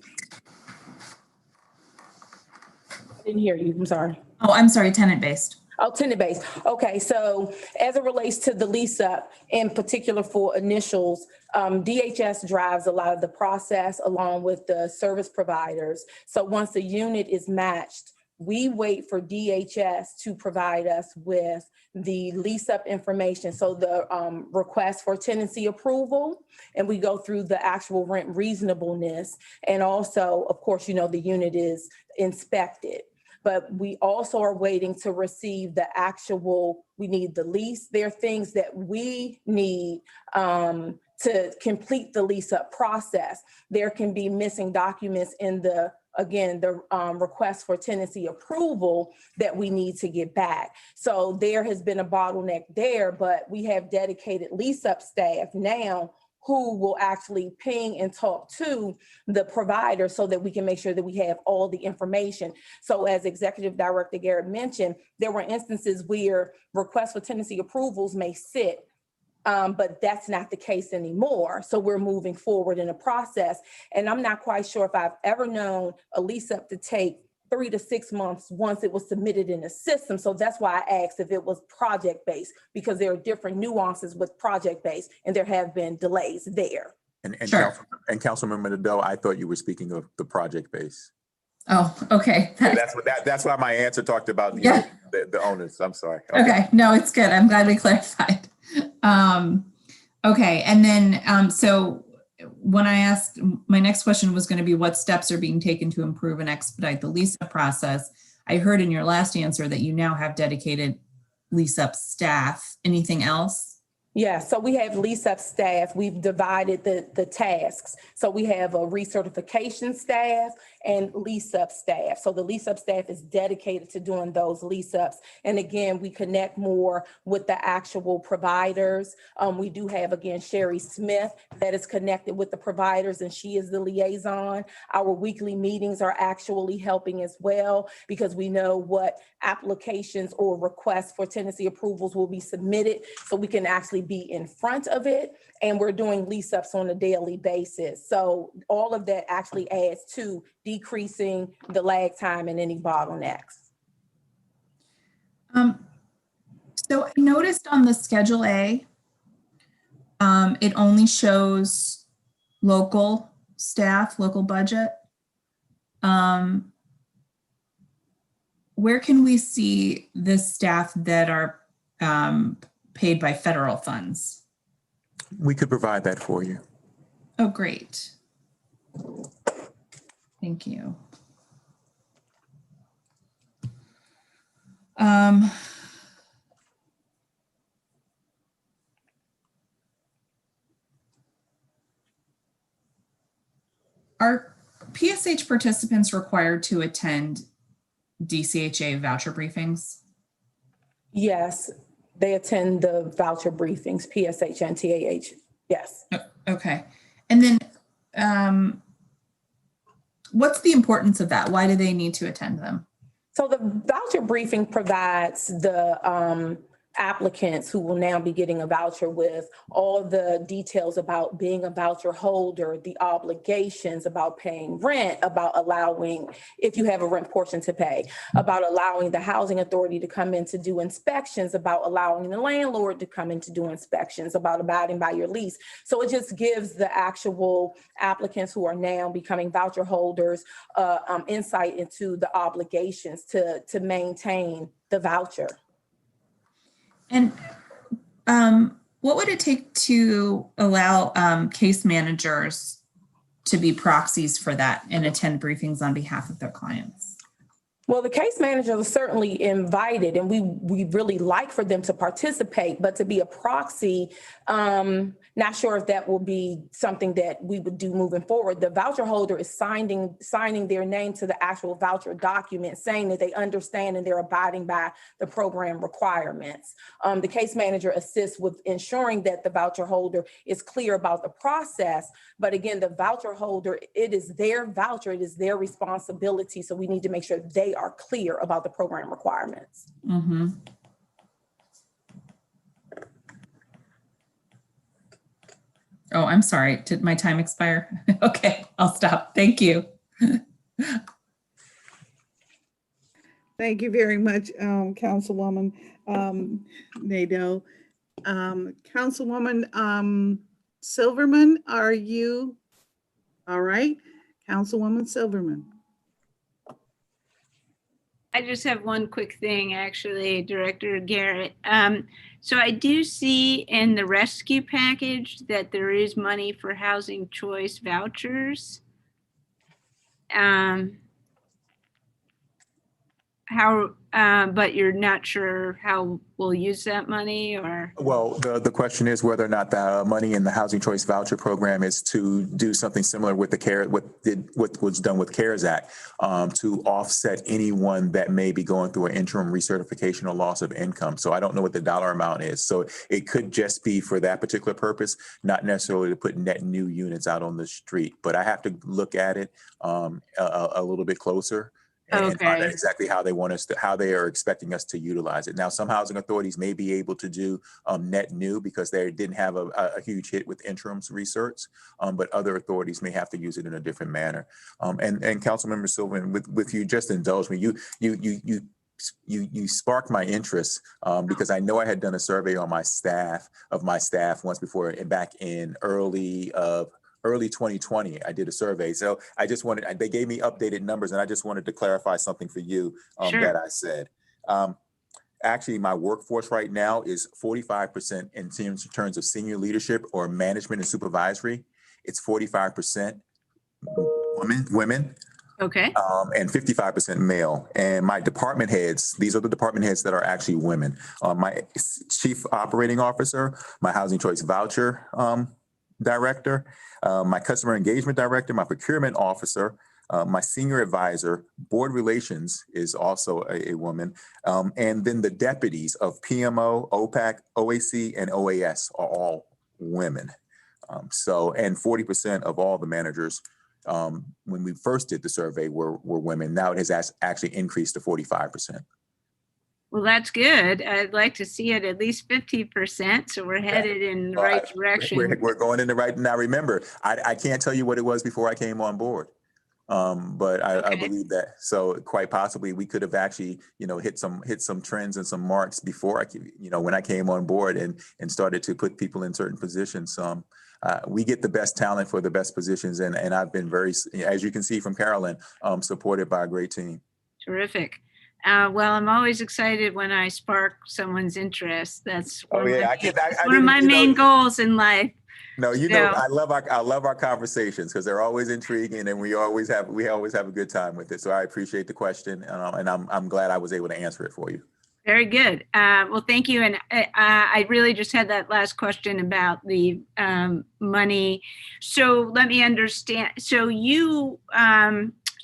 I didn't hear you, I'm sorry. Oh, I'm sorry, tenant-based. Oh, tenant-based. Okay, so as it relates to the lease up, in particular for initials, DHS drives a lot of the process along with the service providers. So once the unit is matched, we wait for DHS to provide us with the lease up information. So the request for tenancy approval, and we go through the actual rent reasonableness. And also, of course, the unit is inspected. But we also are waiting to receive the actual, we need the lease. There are things that we need to complete the lease up process. There can be missing documents in the request for tenancy approval that we need to get back. So there has been a bottleneck there, but we have dedicated lease up staff now who will actually ping and talk to the provider so that we can make sure that we have all the information. So as Executive Director Garrett mentioned, there were instances where requests for tenancy approvals may sit, but that's not the case anymore. So we're moving forward in a process. And I'm not quite sure if I've ever known a lease up to take 3 to 6 months once it was submitted in the system. So that's why I asked if it was project-based, because there are different nuances with project-based, and there have been delays there. And Sure. Councilmember Nadeau, I thought you were speaking of the project base. Oh, okay. That's why my answer talked about Yeah. the owners. I'm sorry. Okay, no, it's good. I'm glad we clarified. Okay, and then so when I asked, my next question was going to be what steps are being taken to improve and expedite the lease-up process. I heard in your last answer that you now have dedicated lease-up staff. Anything else? Yeah, so we have lease-up staff. We've divided the tasks. So we have a recertification staff and lease-up staff. So the lease-up staff is dedicated to doing those lease-ups. And again, we connect more with the actual providers. We do have, again, Sherry Smith that is connected with the providers, and she is the liaison. Our weekly meetings are actually helping as well, because we know what applications or requests for tenancy approvals will be submitted, so we can actually be in front of it. And we're doing lease ups on a daily basis. So all of that actually adds to decreasing the lag time and any bottlenecks. So I noticed on the Schedule A, it only shows local staff, local budget. Where can we see the staff that are paid by federal funds? We could provide that for you. Oh, great. Thank you. Are PSH participants required to attend DCHA voucher briefings? Yes, they attend the voucher briefings, PSH and TAH. Yes. Okay. And then what's the importance of that? Why do they need to attend them? So the voucher briefing provides the applicants who will now be getting a voucher with all the details about being a voucher holder, the obligations about paying rent, about allowing, if you have a rent portion to pay, about allowing the housing authority to come in to do inspections, about allowing the landlord to come in to do inspections, about abiding by your lease. So it just gives the actual applicants who are now becoming voucher holders insight into the obligations to maintain the voucher. And what would it take to allow case managers to be proxies for that and attend briefings on behalf of their clients? Well, the case managers are certainly invited, and we really like for them to participate, but to be a proxy, not sure if that will be something that we would do moving forward. The voucher holder is signing their name to the actual voucher document, saying that they understand and they're abiding by the program requirements. The case manager assists with ensuring that the voucher holder is clear about the process. But again, the voucher holder, it is their voucher, it is their responsibility. So we need to make sure they are clear about the program requirements. Mm-hmm. Oh, I'm sorry. Did my time expire? Okay, I'll stop. Thank you. Thank you very much, Councilwoman Nadeau. Councilwoman Silverman, are you all right? Councilwoman Silverman. I just have one quick thing, actually, Director Garrett. So I do see in the rescue package that there is money for housing choice vouchers. But you're not sure how we'll use that money, or? Well, the question is whether or not the money in the Housing Choice Voucher Program is to do something similar with what was done with CARES Act, to offset anyone that may be going through an interim recertification or loss of income. So I don't know what the dollar amount is. So it could just be for that particular purpose, not necessarily to put net new units out on the street. But I have to look at it a little bit closer and find out exactly how they want us to, how they are expecting us to utilize it. Now, some housing authorities may be able to do net new because they didn't have a huge hit with interims research, but other authorities may have to use it in a different manner. And Councilmember Sylvan, with you, just indulge me. You sparked my interest because I know I had done a survey on my staff once before, and back in early 2020, I did a survey. So I just wanted, they gave me updated numbers, and I just wanted to clarify something for you that I said. Actually, my workforce right now is 45% in terms of senior leadership or management and supervisory. It's 45% women. Okay. And 55% male. And my department heads, these are the department heads that are actually women. My chief operating officer, my housing choice voucher director, my customer engagement director, my procurement officer, my senior advisor, board relations is also a woman. And then the deputies of PMO, OPAC, OAC, and OAS are all women. And 40% of all the managers when we first did the survey were women. Now it has actually increased to 45%. Well, that's good. I'd like to see it at least 50%. So we're headed in the right direction. We're going in the right. Now, remember, I can't tell you what it was before I came on board. But I believe that. So quite possibly we could have actually, hit some trends and some marks before when I came on board and started to put people in certain positions. We get the best talent for the best positions. And I've been very, as you can see from Carolyn, supported by a great team. Terrific. Well, I'm always excited when I spark someone's interest. That's one of my main goals in life. No, I love our conversations because they're always intriguing, and we always have a good time with it. So I appreciate the question, and I'm glad I was able to answer it for you. Very good. Well, thank you. And I really just had that last question about the money. So let me understand. So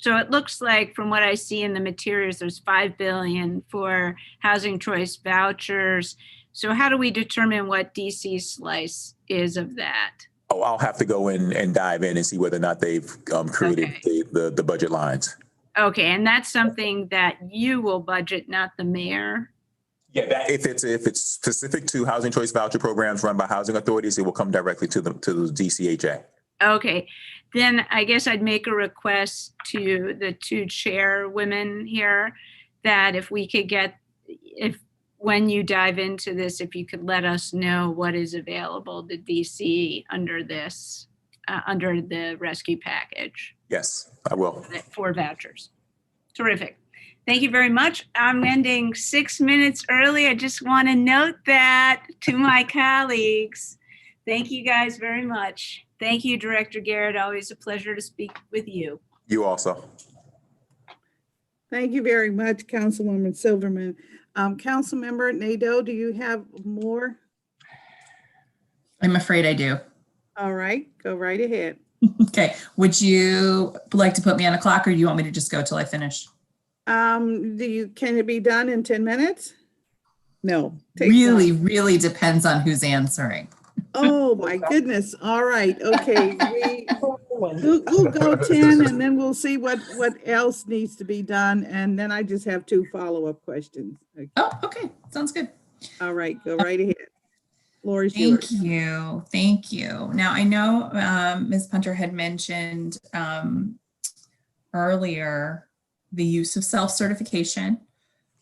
so it looks like from what I see in the materials, there's $5 billion for housing choice vouchers. So how do we determine what DC's slice is of that? Oh, I'll have to go in and dive in and see whether or not they've created the budget lines. Okay, and that's something that you will budget, not the mayor? Yeah, if it's specific to housing choice voucher programs run by housing authorities, it will come directly to the DCHA. Okay, then I guess I'd make a request to the two chairwomen here that if we could when you dive into this, if you could let us know what is available to DC under this, under the rescue package. Yes, I will. For vouchers. Terrific. Thank you very much. I'm ending 6 minutes early. I just want to note that to my colleagues. Thank you guys very much. Thank you, Director Garrett. Always a pleasure to speak with you. You also. Thank you very much, Councilwoman Silverman. Councilmember Nadeau, do you have more? I'm afraid I do. All right, go right ahead. Okay. Would you like to put me on a clock, or do you want me to just go till I finish? Can it be done in 10 minutes? No. Really depends on who's answering. Oh my goodness. All right. Okay. We'll go 10 and then we'll see what else needs to be done. And then I just have 2 follow-up questions. Okay. Oh, okay. Sounds good. All right. Go right ahead. Floor is yours. Thank you. Now, I know Ms. Punter had mentioned earlier the use of self-certification.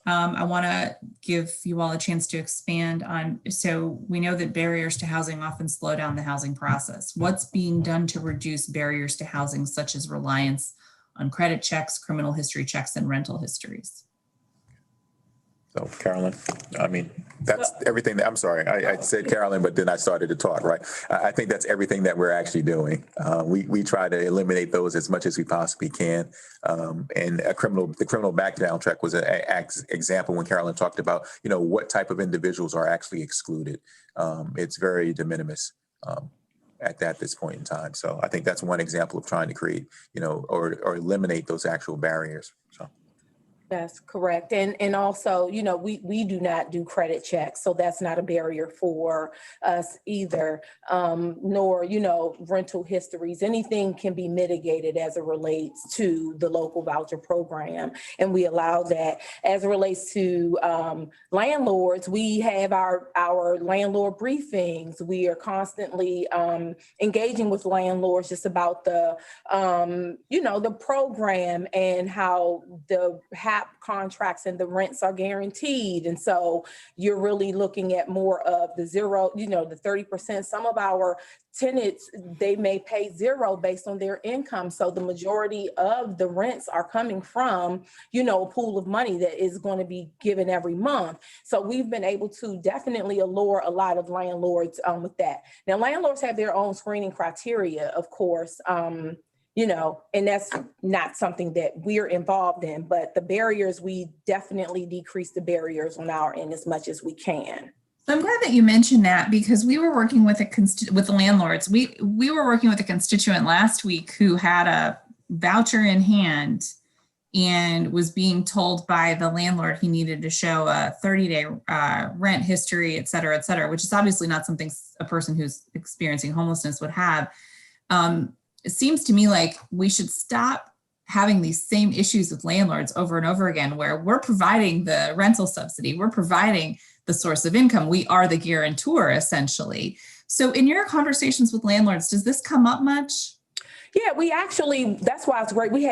I want to give you all a chance to expand on, so we know that barriers to housing often slow down the housing process. What's being done to reduce barriers to housing, such as reliance on credit checks, criminal history checks, and rental histories? So Carolyn, I mean, that's everything that, I'm sorry, I said Carolyn, but then I started to talk, right? I think that's everything that we're actually doing. We try to eliminate those as much as we possibly can. And the criminal background check was an example when Carolyn talked about, what type of individuals are actually excluded. It's very de minimis at this point in time. So I think that's one example of trying to create, or eliminate those actual barriers. So. That's correct. And also, we do not do credit checks, so that's not a barrier for us either, nor, rental histories. Anything can be mitigated as it relates to the local voucher program. And we allow that. As it relates to landlords, we have our landlord briefings. We are constantly engaging with landlords just about the program and how the contracts and the rents are guaranteed. And so you're really looking at more of the zero, the 30%. Some of our tenants, they may pay zero based on their income. So the majority of the rents are coming from, a pool of money that is going to be given every month. So we've been able to definitely allure a lot of landlords with that. Now, landlords have their own screening criteria, of course, and that's not something that we're involved in, but the barriers, we definitely decrease the barriers on our end as much as we can. So I'm glad that you mentioned that, because we were working with with the landlords. We were working with a constituent last week who had a voucher in hand and was being told by the landlord he needed to show a 30-day rent history, et cetera, which is obviously not something a person who's experiencing homelessness would have. It seems to me like we should stop having these same issues with landlords over and over again, where we're providing the rental subsidy, we're providing the source of income, we are the guarantor essentially. So in your conversations with landlords, does this come up much? Yeah, we actually, that's why it's great. We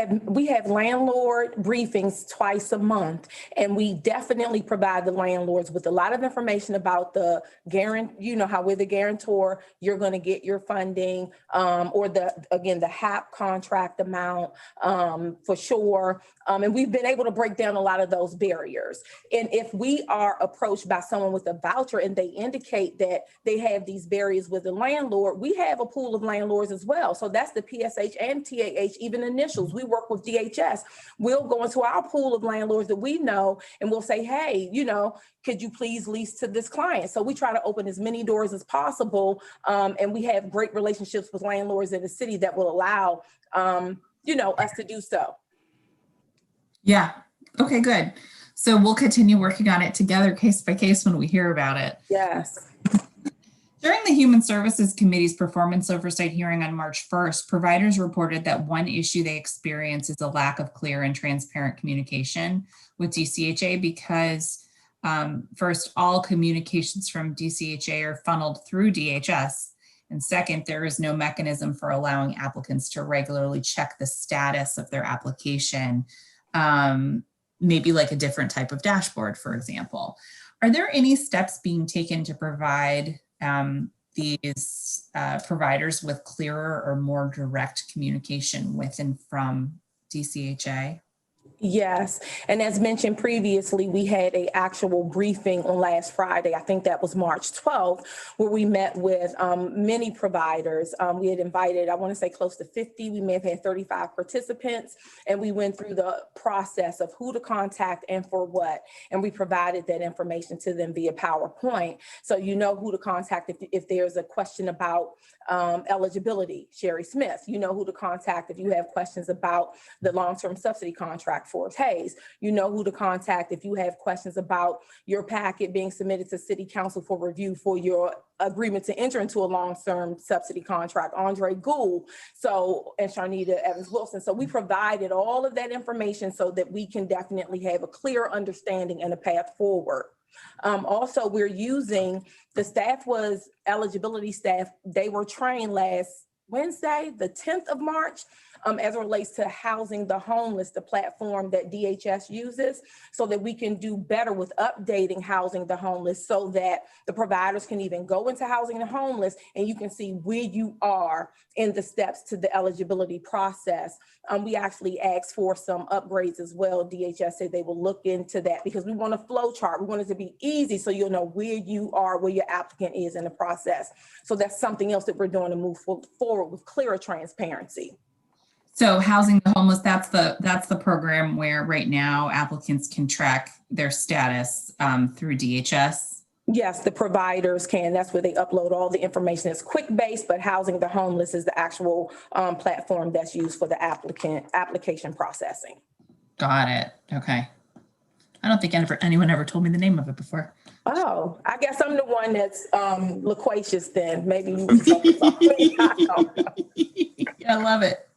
have landlord briefings twice a month, and we definitely provide the landlords with a lot of information about the how we're the guarantor, you're going to get your funding, or the HAP contract amount, for sure. And we've been able to break down a lot of those barriers. And if we are approached by someone with a voucher and they indicate that they have these barriers with the landlord, we have a pool of landlords as well. So that's the PSH and TAH, even initials. We work with DHS. We'll go into our pool of landlords that we know and we'll say, hey, could you please lease to this client? So we try to open as many doors as possible. And we have great relationships with landlords in the city that will allow, us to do so. Yeah. Okay, good. So we'll continue working on it together case by case when we hear about it. Yes. During the Human Services Committee's performance oversight hearing on March 1st, providers reported that one issue they experience is a lack of clear and transparent communication with DCHA because first, all communications from DCHA are funneled through DHS. And second, there is no mechanism for allowing applicants to regularly check the status of their application, maybe like a different type of dashboard, for example. Are there any steps being taken to provide these providers with clearer or more direct communication with and from DCHA? Yes. And as mentioned previously, we had an actual briefing on last Friday. I think that was March 12th, where we met with many providers. We had invited, I want to say close to 50. We may have had 35 participants. And we went through the process of who to contact and for what. And we provided that information to them via PowerPoint. So you know who to contact if there's a question about eligibility, Sherry Smith. You know who to contact if you have questions about the long-term subsidy contract, Forbes Hayes. You know who to contact if you have questions about your packet being submitted to City Council for review for your agreement to enter into a long-term subsidy contract, Andre Gould, and Sharnita Evans-Wilson. So we provided all of that information so that we can definitely have a clear understanding and a path forward. Also, we're using, the staff was eligibility staff. They were trained last Wednesday, the 10th of March, as it relates to housing the homeless, the platform that DHS uses, so that we can do better with updating housing the homeless, so that the providers can even go into housing the homeless and you can see where you are in the steps to the eligibility process. We actually asked for some upgrades as well. DHS said they will look into that because we want a flow chart. We want it to be easy so you'll know where you are, where your applicant is in the process. So that's something else that we're doing to move forward with clearer transparency. So housing the homeless, that's the program where right now applicants can track their status through DHS. Yes, the providers can. That's where they upload all the information. It's quick-based, but housing the homeless is the actual platform that's used for the application processing. Got it. Okay. I don't think anyone ever told me the name of it before. Oh, I guess I'm the one that's loquacious then. Maybe you would focus on me. I don't know. I love it.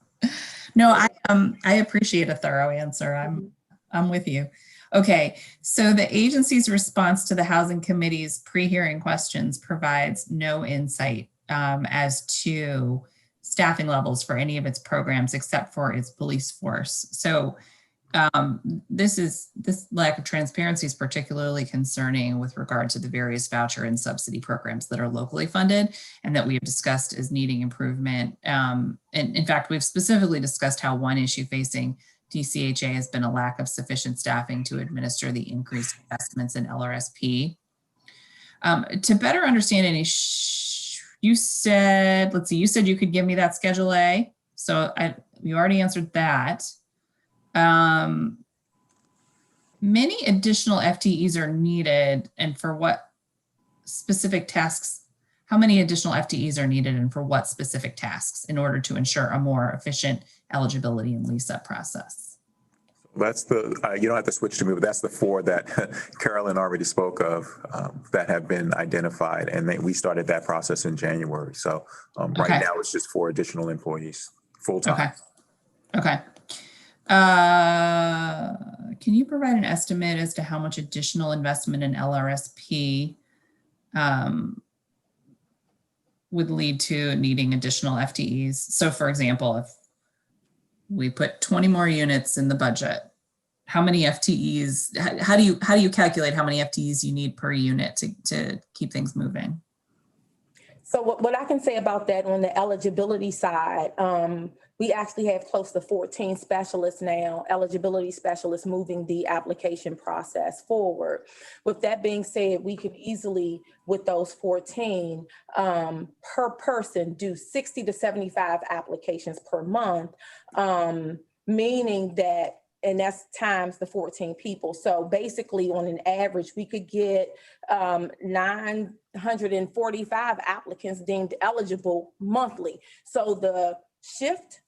No, I appreciate a thorough answer. I'm with you. Okay, so the agency's response to the Housing Committee's pre-hearing questions provides no insight as to staffing levels for any of its programs except for its police force. So this lack of transparency is particularly concerning with regard to the various voucher and subsidy programs that are locally funded and that we have discussed as needing improvement. And in fact, we've specifically discussed how one issue facing DCHA has been a lack of sufficient staffing to administer the increased investments in LRSP. To better understand any, you said you could give me that Schedule A. So you already answered that. Many additional FTEs are needed, and for what specific tasks? How many additional FTEs are needed and for what specific tasks in order to ensure a more efficient eligibility and lease-up process? That's the, you don't have to switch to me, but that's the 4 that Carolyn already spoke of that have been identified. And we started that process in January. So right now it's just 4 additional employees, full-time. Okay. Can you provide an estimate as to how much additional investment in LRSP would lead to needing additional FTEs? So for example, if we put 20 more units in the budget, how many FTEs, how do you calculate how many FTEs you need per unit to keep things moving? So what I can say about that on the eligibility side, we actually have close to 14 specialists now, eligibility specialists moving the application process forward. With that being said, we could easily, with those 14 per person, do 60 to 75 applications per month, meaning that, and that's times the 14 people. So basically on an average, we could get 945 applicants deemed eligible monthly. So the shift,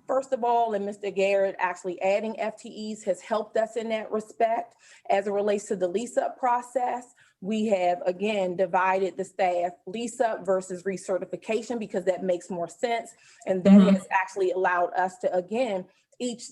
first of all, and Mr. Garrett actually adding FTEs has helped us in that respect. As it relates to the lease-up process, we have, again, divided the staff lease-up versus recertification because that makes more sense. And that has actually allowed us to, again, each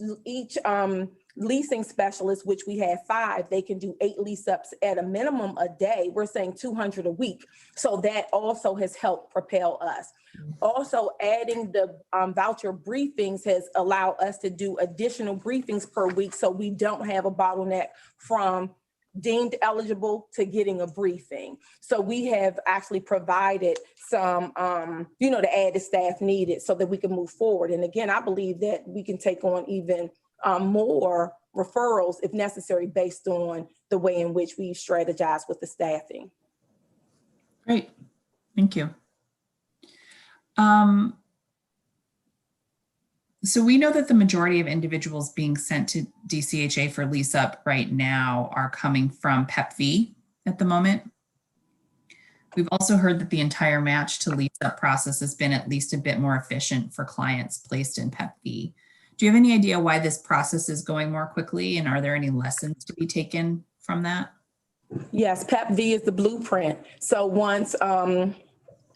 leasing specialist, which we have 5, they can do 8 lease-ups at a minimum a day. We're saying 200 a week. So that also has helped propel us. Also, adding the voucher briefings has allowed us to do additional briefings per week so we don't have a bottleneck from deemed eligible to getting a briefing. So we have actually provided some, the added staff needed so that we can move forward. And again, I believe that we can take on even more referrals if necessary based on the way in which we strategize with the staffing. Great, thank you. So we know that the majority of individuals being sent to DCHA for lease up right now are coming from PEP-V at the moment. We've also heard that the entire match to lease up process has been at least a bit more efficient for clients placed in PEP-V. Do you have any idea why this process is going more quickly, and are there any lessons to be taken from that? Yes, PEP-V is the blueprint. So once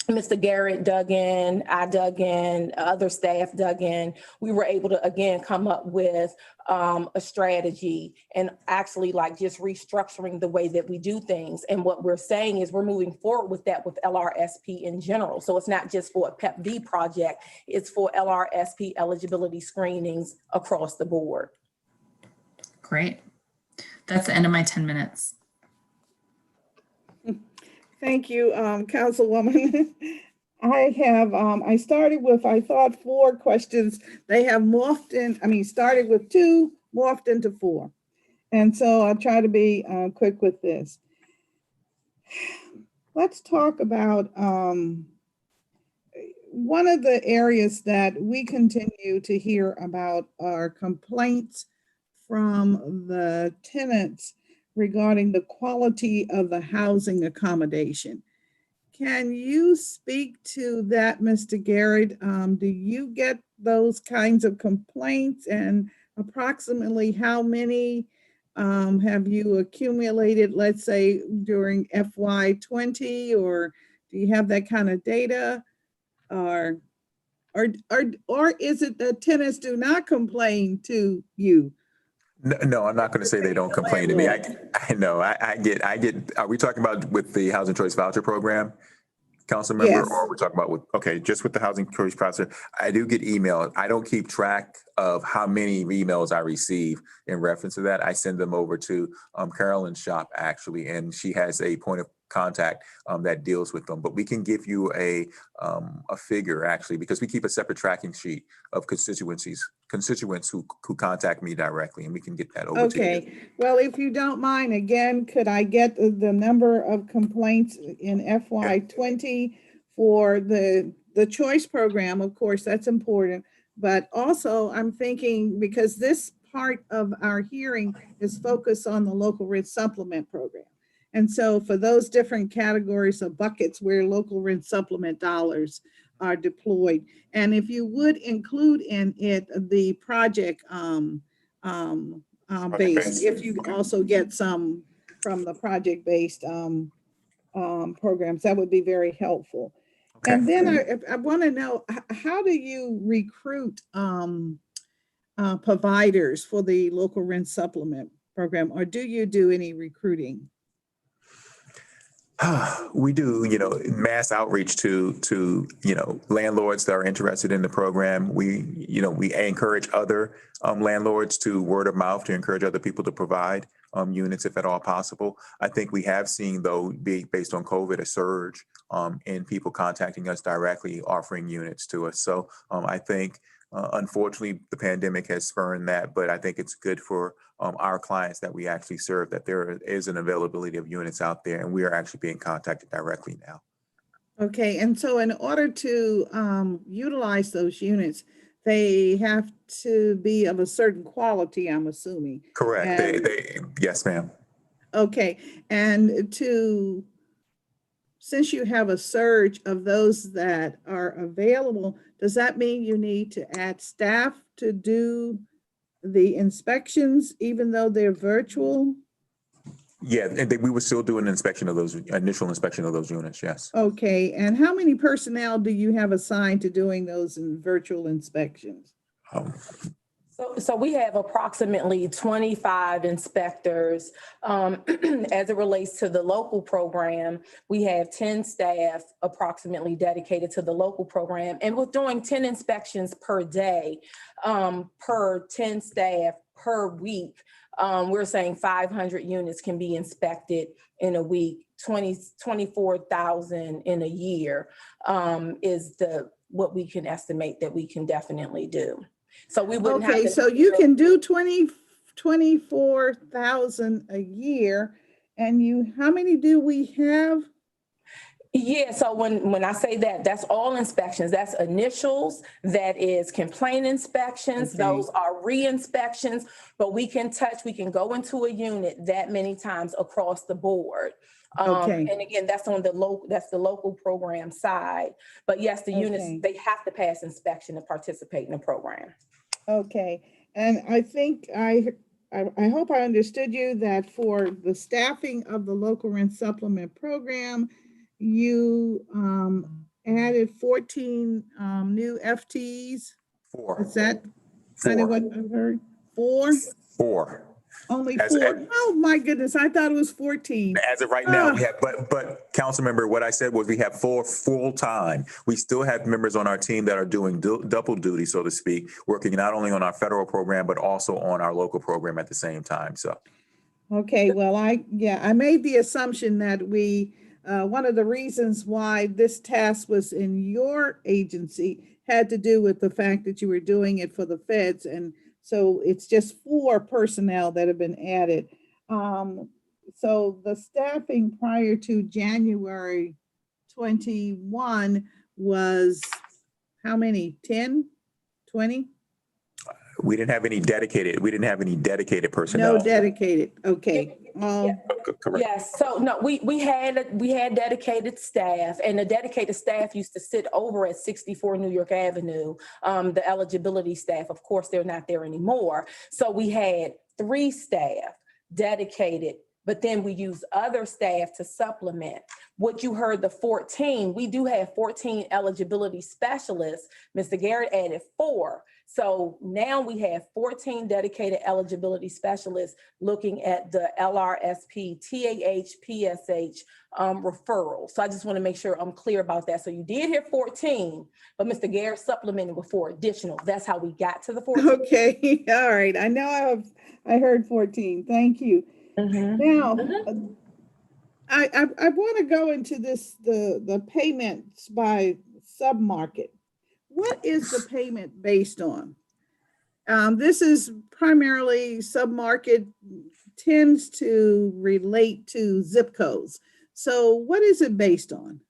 Mr. Garrett dug in, I dug in, other staff dug in. We were able to, again, come up with a strategy and actually like just restructuring the way that we do things. And what we're saying is we're moving forward with that with LRSP in general. So it's not just for a PEP-V project, it's for LRSP eligibility screenings across the board. Great. That's the end of my 10 minutes. Thank you, Councilwoman. I started with, I thought 4 questions. They have morphed in, started with 2, morphed into 4. And so I'll try to be quick with this. Let's talk about one of the areas that we continue to hear about are complaints from the tenants regarding the quality of the housing accommodation. Can you speak to that, Mr. Garrett? Do you get those kinds of complaints, and approximately how many have you accumulated, let's say during FY20, or do you have that kind of data? Or is it that tenants do not complain to you? No, I'm not going to say they don't complain to me. I know, I get, are we talking about with the Housing Choice Voucher Program, council member? Yes. Or are we talking about with, okay, just with the Housing Choice Voucher? I do get email. I don't keep track of how many emails I receive in reference to that. I send them over to Carolyn's shop actually, and she has a point of contact that deals with them. But we can give you a figure actually, because we keep a separate tracking sheet of constituents who contact me directly, and we can get that over to you. Okay, well, if you don't mind, again, could I get the number of complaints in FY20 for the choice program? Of course, that's important, but also I'm thinking, because this part of our hearing is focused on the local rent supplement program. And so for those different categories of buckets where local rent supplement dollars are deployed, and if you would include in it the project based, if you also get some from the project-based programs, that would be very helpful. Okay. And then I want to know, how do you recruit providers for the local rent supplement program, or do you do any recruiting? We do, mass outreach to landlords that are interested in the program. We encourage other landlords to word of mouth, to encourage other people to provide units if at all possible. I think we have seen, though, based on COVID, a surge in people contacting us directly, offering units to us. So I think, unfortunately, the pandemic has spurned that, but I think it's good for our clients that we actually serve, that there is an availability of units out there, and we are actually being contacted directly now. Okay, and so in order to utilize those units, they have to be of a certain quality, I'm assuming. Correct. And yes, ma'am. Okay, and since you have a surge of those that are available, does that mean you need to add staff to do the inspections, even though they're virtual? Yeah, and we would still do an inspection of those, initial inspection of those units, yes. Okay, and how many personnel do you have assigned to doing those virtual inspections? So we have approximately 25 inspectors. As it relates to the local program, we have 10 staff approximately dedicated to the local program. And we're doing 10 inspections per day, per 10 staff per week. We're saying 500 units can be inspected in a week. 24,000 in a year is what we can estimate that we can definitely do. So we wouldn't have to. So you can do 24,000 a year, and how many do we have? Yeah, so when I say that, that's all inspections. That's initials, that is complaint inspections, okay. Those are re-inspections, but we can go into a unit that many times across the board. Okay. And again, that's the local program side. But yes, the units, they have to pass inspection to participate in the program. Okay, and I think I hope I understood you that for the staffing of the local rent supplement program, you added 14 new FTEs. Four. Is that kind of what I heard? Four? Only As- four? Oh, my goodness, I thought it was 14. As of right now, we have, but council member, what I said was we have 4 full-time. We still have members on our team that are doing double duty, so to speak, working not only on our federal program, but also on our local program at the same time, so. Okay, well, I made the assumption that one of the reasons why this task was in your agency had to do with the fact that you were doing it for the feds. And so it's just 4 personnel that have been added. So the staffing prior to January 21 was how many? 10, 20? We didn't have any dedicated personnel. No dedicated, okay. Correct. Yes, so no, we had dedicated staff, and the dedicated staff used to sit over at 64 New York Avenue. The eligibility staff, of course, they're not there anymore. So we had 3 staff dedicated, but then we use other staff to supplement. What you heard, the 14, we do have 14 eligibility specialists. Mr. Garrett added 4. So now we have 14 dedicated eligibility specialists looking at the LRSP, TAH, PSH referrals. So I just want to make sure I'm clear about that. So you did hear 14, but Mr. Garrett supplemented with 4 additional. That's how we got to the 14. Okay, all right. I know I heard 14. Thank you. Now, I want to go into the payments by submarket. What is the payment based on? This is primarily submarket, tends to relate to zip codes. So what is it based on?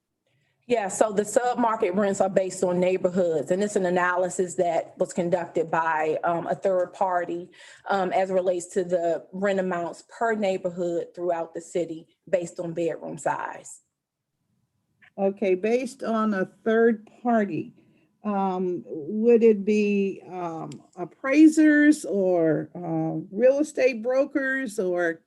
Yeah, so the submarket rents are based on neighborhoods, and it's an analysis that was conducted by a third party as it relates to the rent amounts per neighborhood throughout the city based on bedroom size. Okay, based on a third party. Would it be appraisers or real estate brokers, or?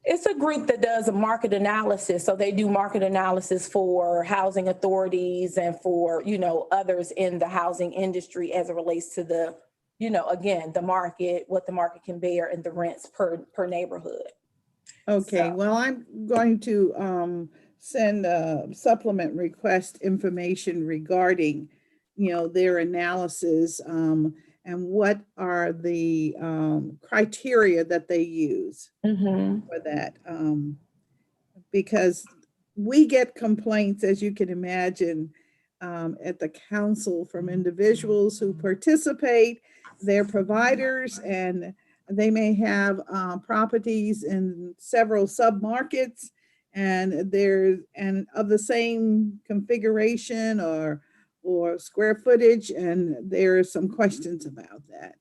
It's a group that does a market analysis. So they do market analysis for housing authorities and for, others in the housing industry as it relates to the, again, the market, what the market can bear and the rents per neighborhood. Okay, So. well, I'm going to send a supplement request information regarding their analysis and what are the criteria that they use for that. Because we get complaints, as you can imagine, at the council from individuals who participate, they're providers, and they may have properties in several submarkets and of the same configuration or square footage, and there are some questions about that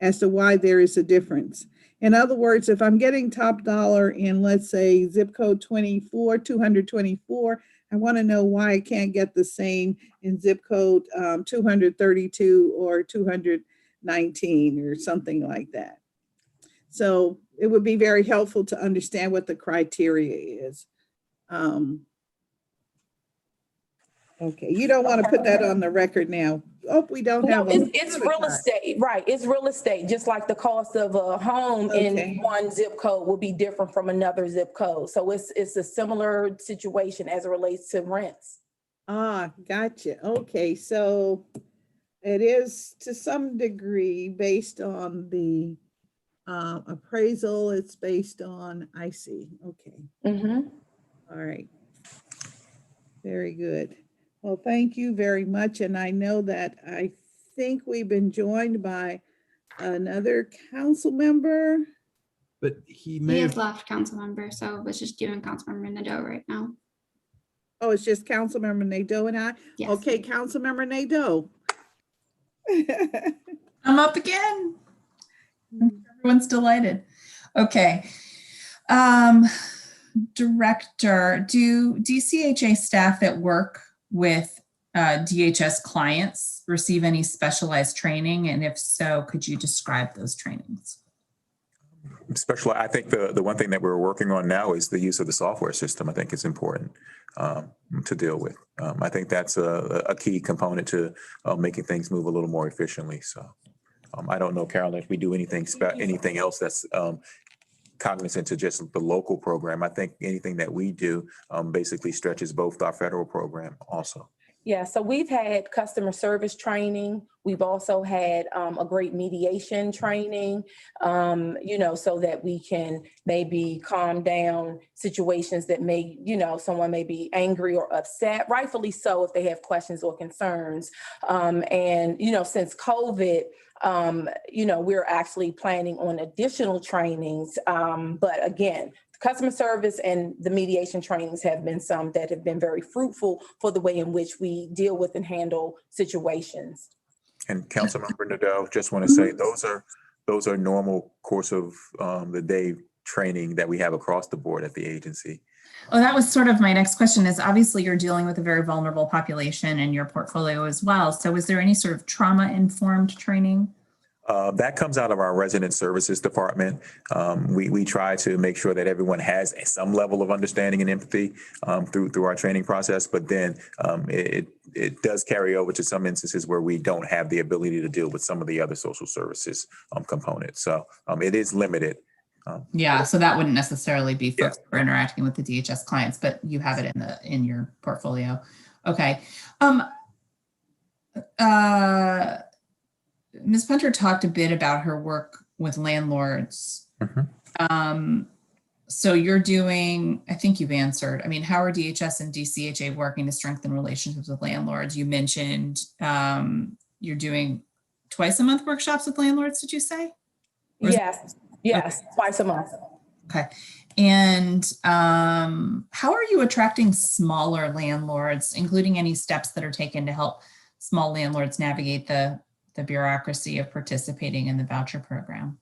as to why there is a difference. In other words, if I'm getting top dollar in, let's say, zip code 224, I want to know why I can't get the same in zip code 232 or 219 or something like that. So it would be very helpful to understand what the criteria is. Okay, you don't want to put that on the record now. Oh, we don't have. No, it's real estate, right? It's real estate, just like the cost of a home in one zip code will be different from another zip code. So it's a similar situation as it relates to rents. Ah, gotcha. Okay, so it is to some degree based on the appraisal. It's based on, I see. Okay. All right. Very good. Well, thank you very much. And I know that I think we've been joined by another council member. But he He may has have, left, council member, so it's just doing council member Nadeau right now. Oh, it's just Councilmember Nadeau and I? Yes. Okay, Councilmember Nadeau. I'm up again. Everyone's delighted. Okay. Director, do DCHA staff that work with DHS clients receive any specialized training? And if so, could you describe those trainings? Special, I think the one thing that we're working on now is the use of the software system. I think it's important to deal with. I think that's a key component to making things move a little more efficiently. So I don't know, Carolyn, if we do anything else that's cognizant to just the local program. I think anything that we do basically stretches both our federal program also. Yeah, so we've had customer service training. We've also had a great mediation training, so that we can maybe calm down situations that may, someone may be angry or upset, rightfully so if they have questions or concerns. Since COVID, we're actually planning on additional trainings. But again, customer service and the mediation trainings have been some that have been very fruitful for the way in which we deal with and handle situations. And Councilmember Nadeau, just want to say those are normal course of the day training that we have across the board at the agency. Oh, that was sort of my next question is obviously you're dealing with a very vulnerable population in your portfolio as well. So is there any sort of trauma-informed training? That comes out of our resident services department. We try to make sure that everyone has some level of understanding and empathy through our training process, but then it does carry over to some instances where we don't have the ability to deal with some of the other social services components. So it is limited. Yeah, so that wouldn't necessarily be folks who are interacting with the DHS clients, but you have it in your portfolio. Okay. Ms. Punter talked a bit about her work with landlords. Mm-hmm. So you're doing, I think you've answered, how are DHS and DCHA working to strengthen relationships with landlords? You mentioned you're doing twice a month workshops with landlords, did you say? Yes, okay. Twice a month. Okay. And how are you attracting smaller landlords, including any steps that are taken to help small landlords navigate the bureaucracy of participating in the voucher program?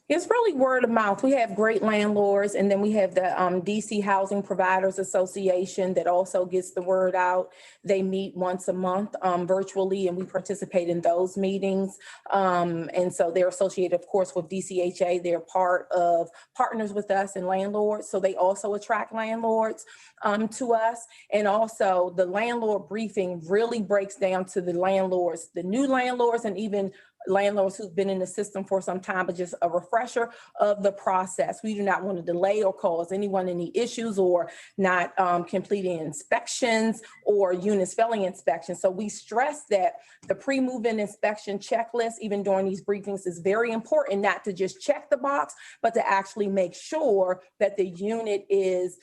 It's really word of mouth. We have great landlords, and then we have the DC Housing Providers Association that also gets the word out. They meet once a month virtually, and we participate in those meetings. And so they're associated, of course, with DCHA. They're part of partners with us and landlords, so they also attract landlords to us. And also the landlord briefing really breaks down to the landlords, the new landlords, and even landlords who've been in the system for some time, but just a refresher of the process. We do not want to delay or cause anyone any issues or not completing inspections or units failing inspections. So we stress that the pre-move-in inspection checklist, even during these briefings, is very important, not to just check the box, but to actually make sure that the unit is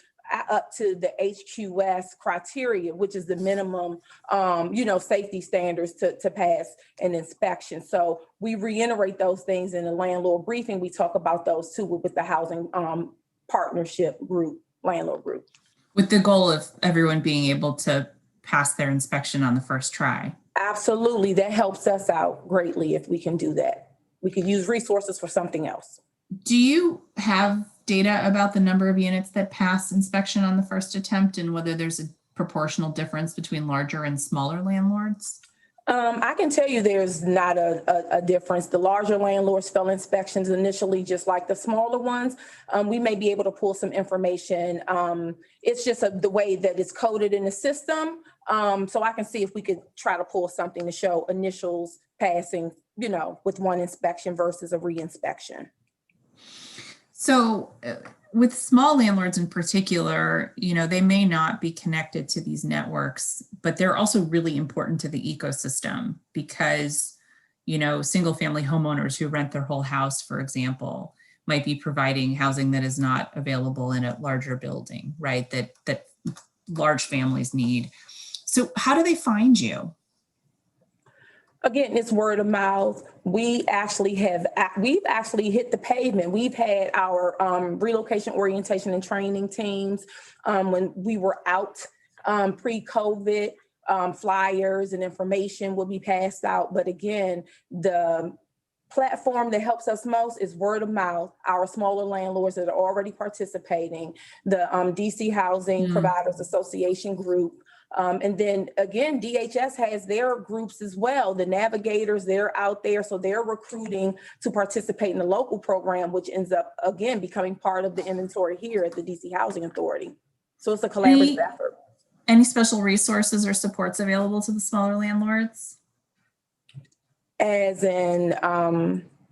up to the HQS criteria, which is the minimum, safety standards to pass an inspection. So we reiterate those things in the landlord briefing. We talk about those too with the housing partnership group, landlord group. With the goal of everyone being able to pass their inspection on the first try. Absolutely. That helps us out greatly if we can do that. We could use resources for something else. Do you have data about the number of units that pass inspection on the first attempt and whether there's a proportional difference between larger and smaller landlords? I can tell you there's not a difference. The larger landlords fail inspections initially, just like the smaller ones. We may be able to pull some information. It's just the way that it's coded in the system. So I can see if we could try to pull something to show initials passing, with one inspection versus a re-inspection. So with small landlords in particular, they may not be connected to these networks, but they're also really important to the ecosystem because, single family homeowners who rent their whole house, for example, might be providing housing that is not available in a larger building, right? That large families need. So how do they find you? Again, it's word of mouth. We've actually hit the pavement. We've had our relocation orientation and training teams when we were out pre-COVID. Flyers and information will be passed out. But again, the platform that helps us most is word of mouth. Our smaller landlords that are already participating, the DC Housing Providers Association group, And then again, DHS has their groups as well. The navigators, they're out there. So they're recruiting to participate in the local program, which ends up, again, becoming part of the inventory here at the DC Housing Authority. So it's a collaborative effort. Any special resources or supports available to the smaller landlords? As in,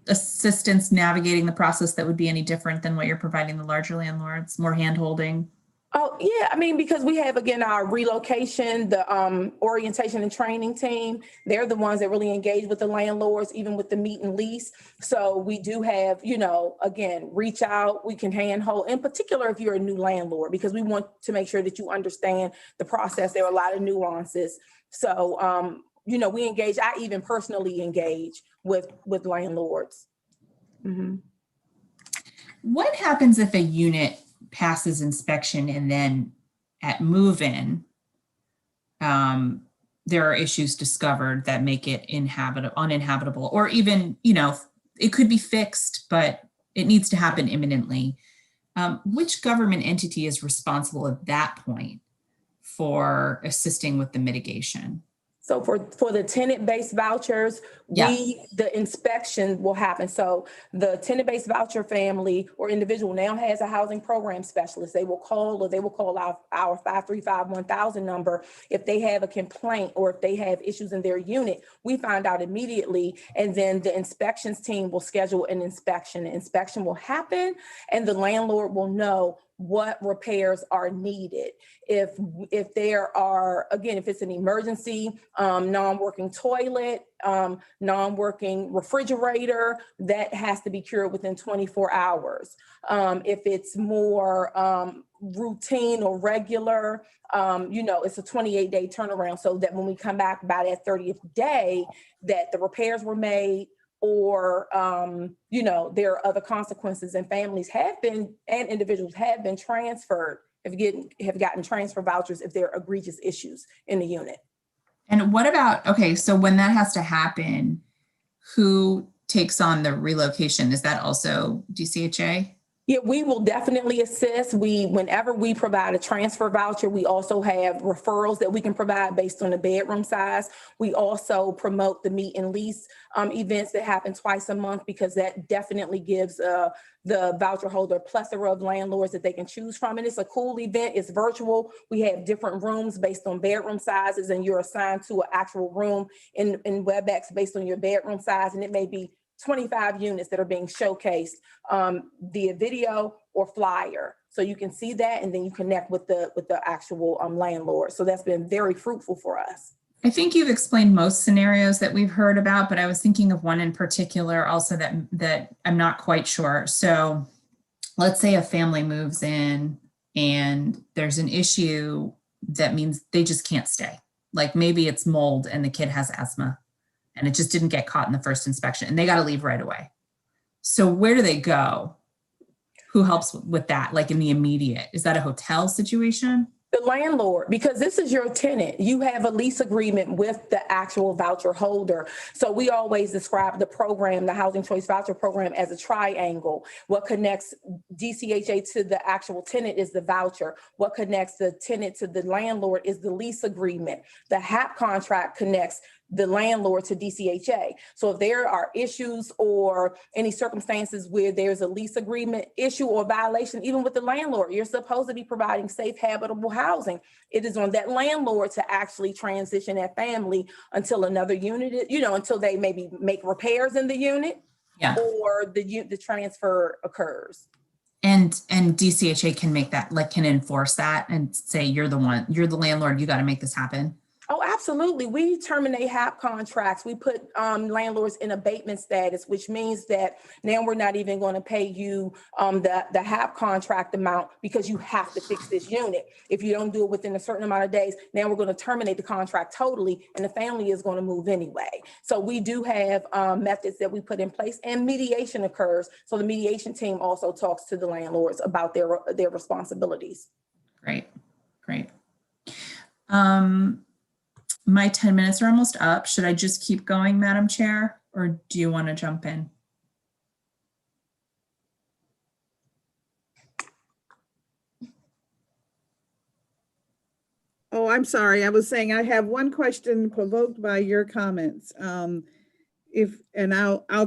assistance navigating the process that would be any different than what you're providing the larger landlords, more hand-holding? oh, yeah, I mean, because we have, again, our relocation, the orientation and training team, they're the ones that really engage with the landlords, even with the meet and lease. So we do have, you know, again, reach out, we can handhold, in particular if you're a new landlord, because we want to make sure that you understand the process. There are a lot of nuances. So, you know, we engage, I even personally engage with landlords. Mm-hmm. What happens if a unit passes inspection and then at move-in, there are issues discovered that make it uninhabitable, or even, you know, it could be fixed, but it needs to happen imminently. Which government entity is responsible at that point for assisting with the mitigation? So for the tenant-based vouchers, the inspection will happen. So the tenant-based voucher family or individual now has a housing program specialist. They will call our 535-1000 number if they have a complaint or if they have issues in their unit. We find out immediately, and then the inspections team will schedule an inspection. The inspection will happen, and the landlord will know what repairs are needed. If there are, again, if it's an emergency, non-working toilet, non-working refrigerator, that has to be cured within 24 hours. If it's more routine or regular, you know, it's a 28-day turnaround, so that when we come back by that 30th day, that the repairs were made, or, you know, there are other consequences, and families have been, and individuals have been transferred, have gotten transfer vouchers if there are egregious issues in the unit. And what about, okay, so when that has to happen, who takes on the relocation? Is that also DCHA? Yeah, we will definitely assist. Whenever we provide a transfer voucher, we also have referrals that we can provide based on the bedroom size. We also promote the meet and lease events that happen twice a month, because that definitely gives the voucher holder a plethora of landlords that they can choose from. And it's a cool event. It's virtual. We have different rooms based on bedroom sizes, and you're assigned to an actual room in WebEx based on your bedroom size. And it may be 25 units that are being showcased via video or flyer. So you can see that, and then you connect with the actual landlord. So that's been very fruitful for us. I think you've explained most scenarios that we've heard about, but I was thinking of one in particular also that I'm not quite sure. So let's say a family moves in and there's an issue that means they just can't stay. Like maybe it's mold and the kid has asthma, and it just didn't get caught in the first inspection, and they got to leave right away. So where do they go? Who helps with that? Like in the immediate, is that a hotel situation? The landlord, because this is your tenant. You have a lease agreement with the actual voucher holder. So we always describe the program, the Housing Choice Voucher Program, as a triangle. What connects DCHA to the actual tenant is the voucher. What connects the tenant to the landlord is the lease agreement. The HAP contract connects the landlord to DCHA. So if there are issues or any circumstances where there's a lease agreement issue or violation, even with the landlord, you're supposed to be providing safe, habitable housing. It is on that landlord to actually transition that family until another unit, you know, until they maybe make repairs in the unit, or the transfer occurs. And DCHA can make that, like, can enforce that and say, you're the landlord, you got to make this happen. Oh, absolutely. We terminate HAP contracts. We put landlords in abatement status, which means that now we're not even going to pay you the HAP contract amount, because you have to fix this unit. If you don't do it within a certain amount of days, now we're going to terminate the contract totally, and the family is going to move anyway. So we do have methods that we put in place, and mediation occurs. So the mediation team also talks to the landlords about their responsibilities. Great. My 10 minutes are almost up. Should I just keep going, Madam Chair, or do you want to jump in? Oh, I'm sorry. I was saying I have one question provoked by your comments. I'll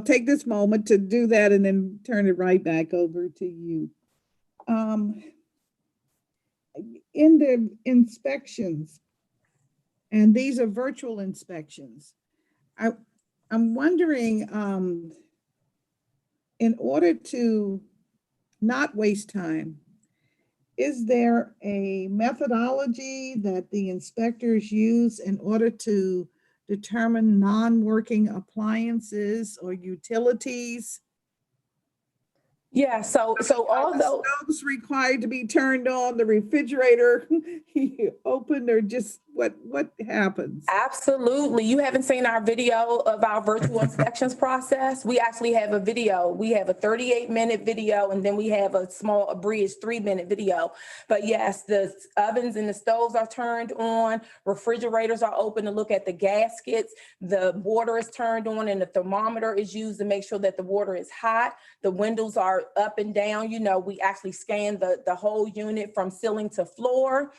take this moment to do that and then turn it right back over to you. In the inspections, and these are virtual inspections, I'm wondering, in order to not waste time, is there a methodology that the inspectors use in order to determine non-working appliances or utilities? Yeah, so although Stoves required to be turned on, the refrigerator opened, or just what happens? absolutely. You haven't seen our video of our virtual inspections process. We actually have a video. We have a 38-minute video, and then we have a small abridged 3-minute video. But yes, the ovens and the stoves are turned on. Refrigerators are open to look at the gaskets. The water is turned on, and the thermometer is used to make sure that the water is hot. The windows are up and down. You know, we actually scan the whole unit from ceiling to floor.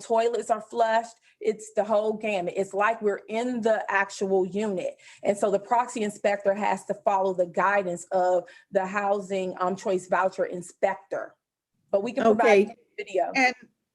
Toilets are flushed. It's the whole gamut. It's like we're in the actual unit. And so the proxy inspector has to follow the guidance of the housing choice voucher inspector. But we can provide video.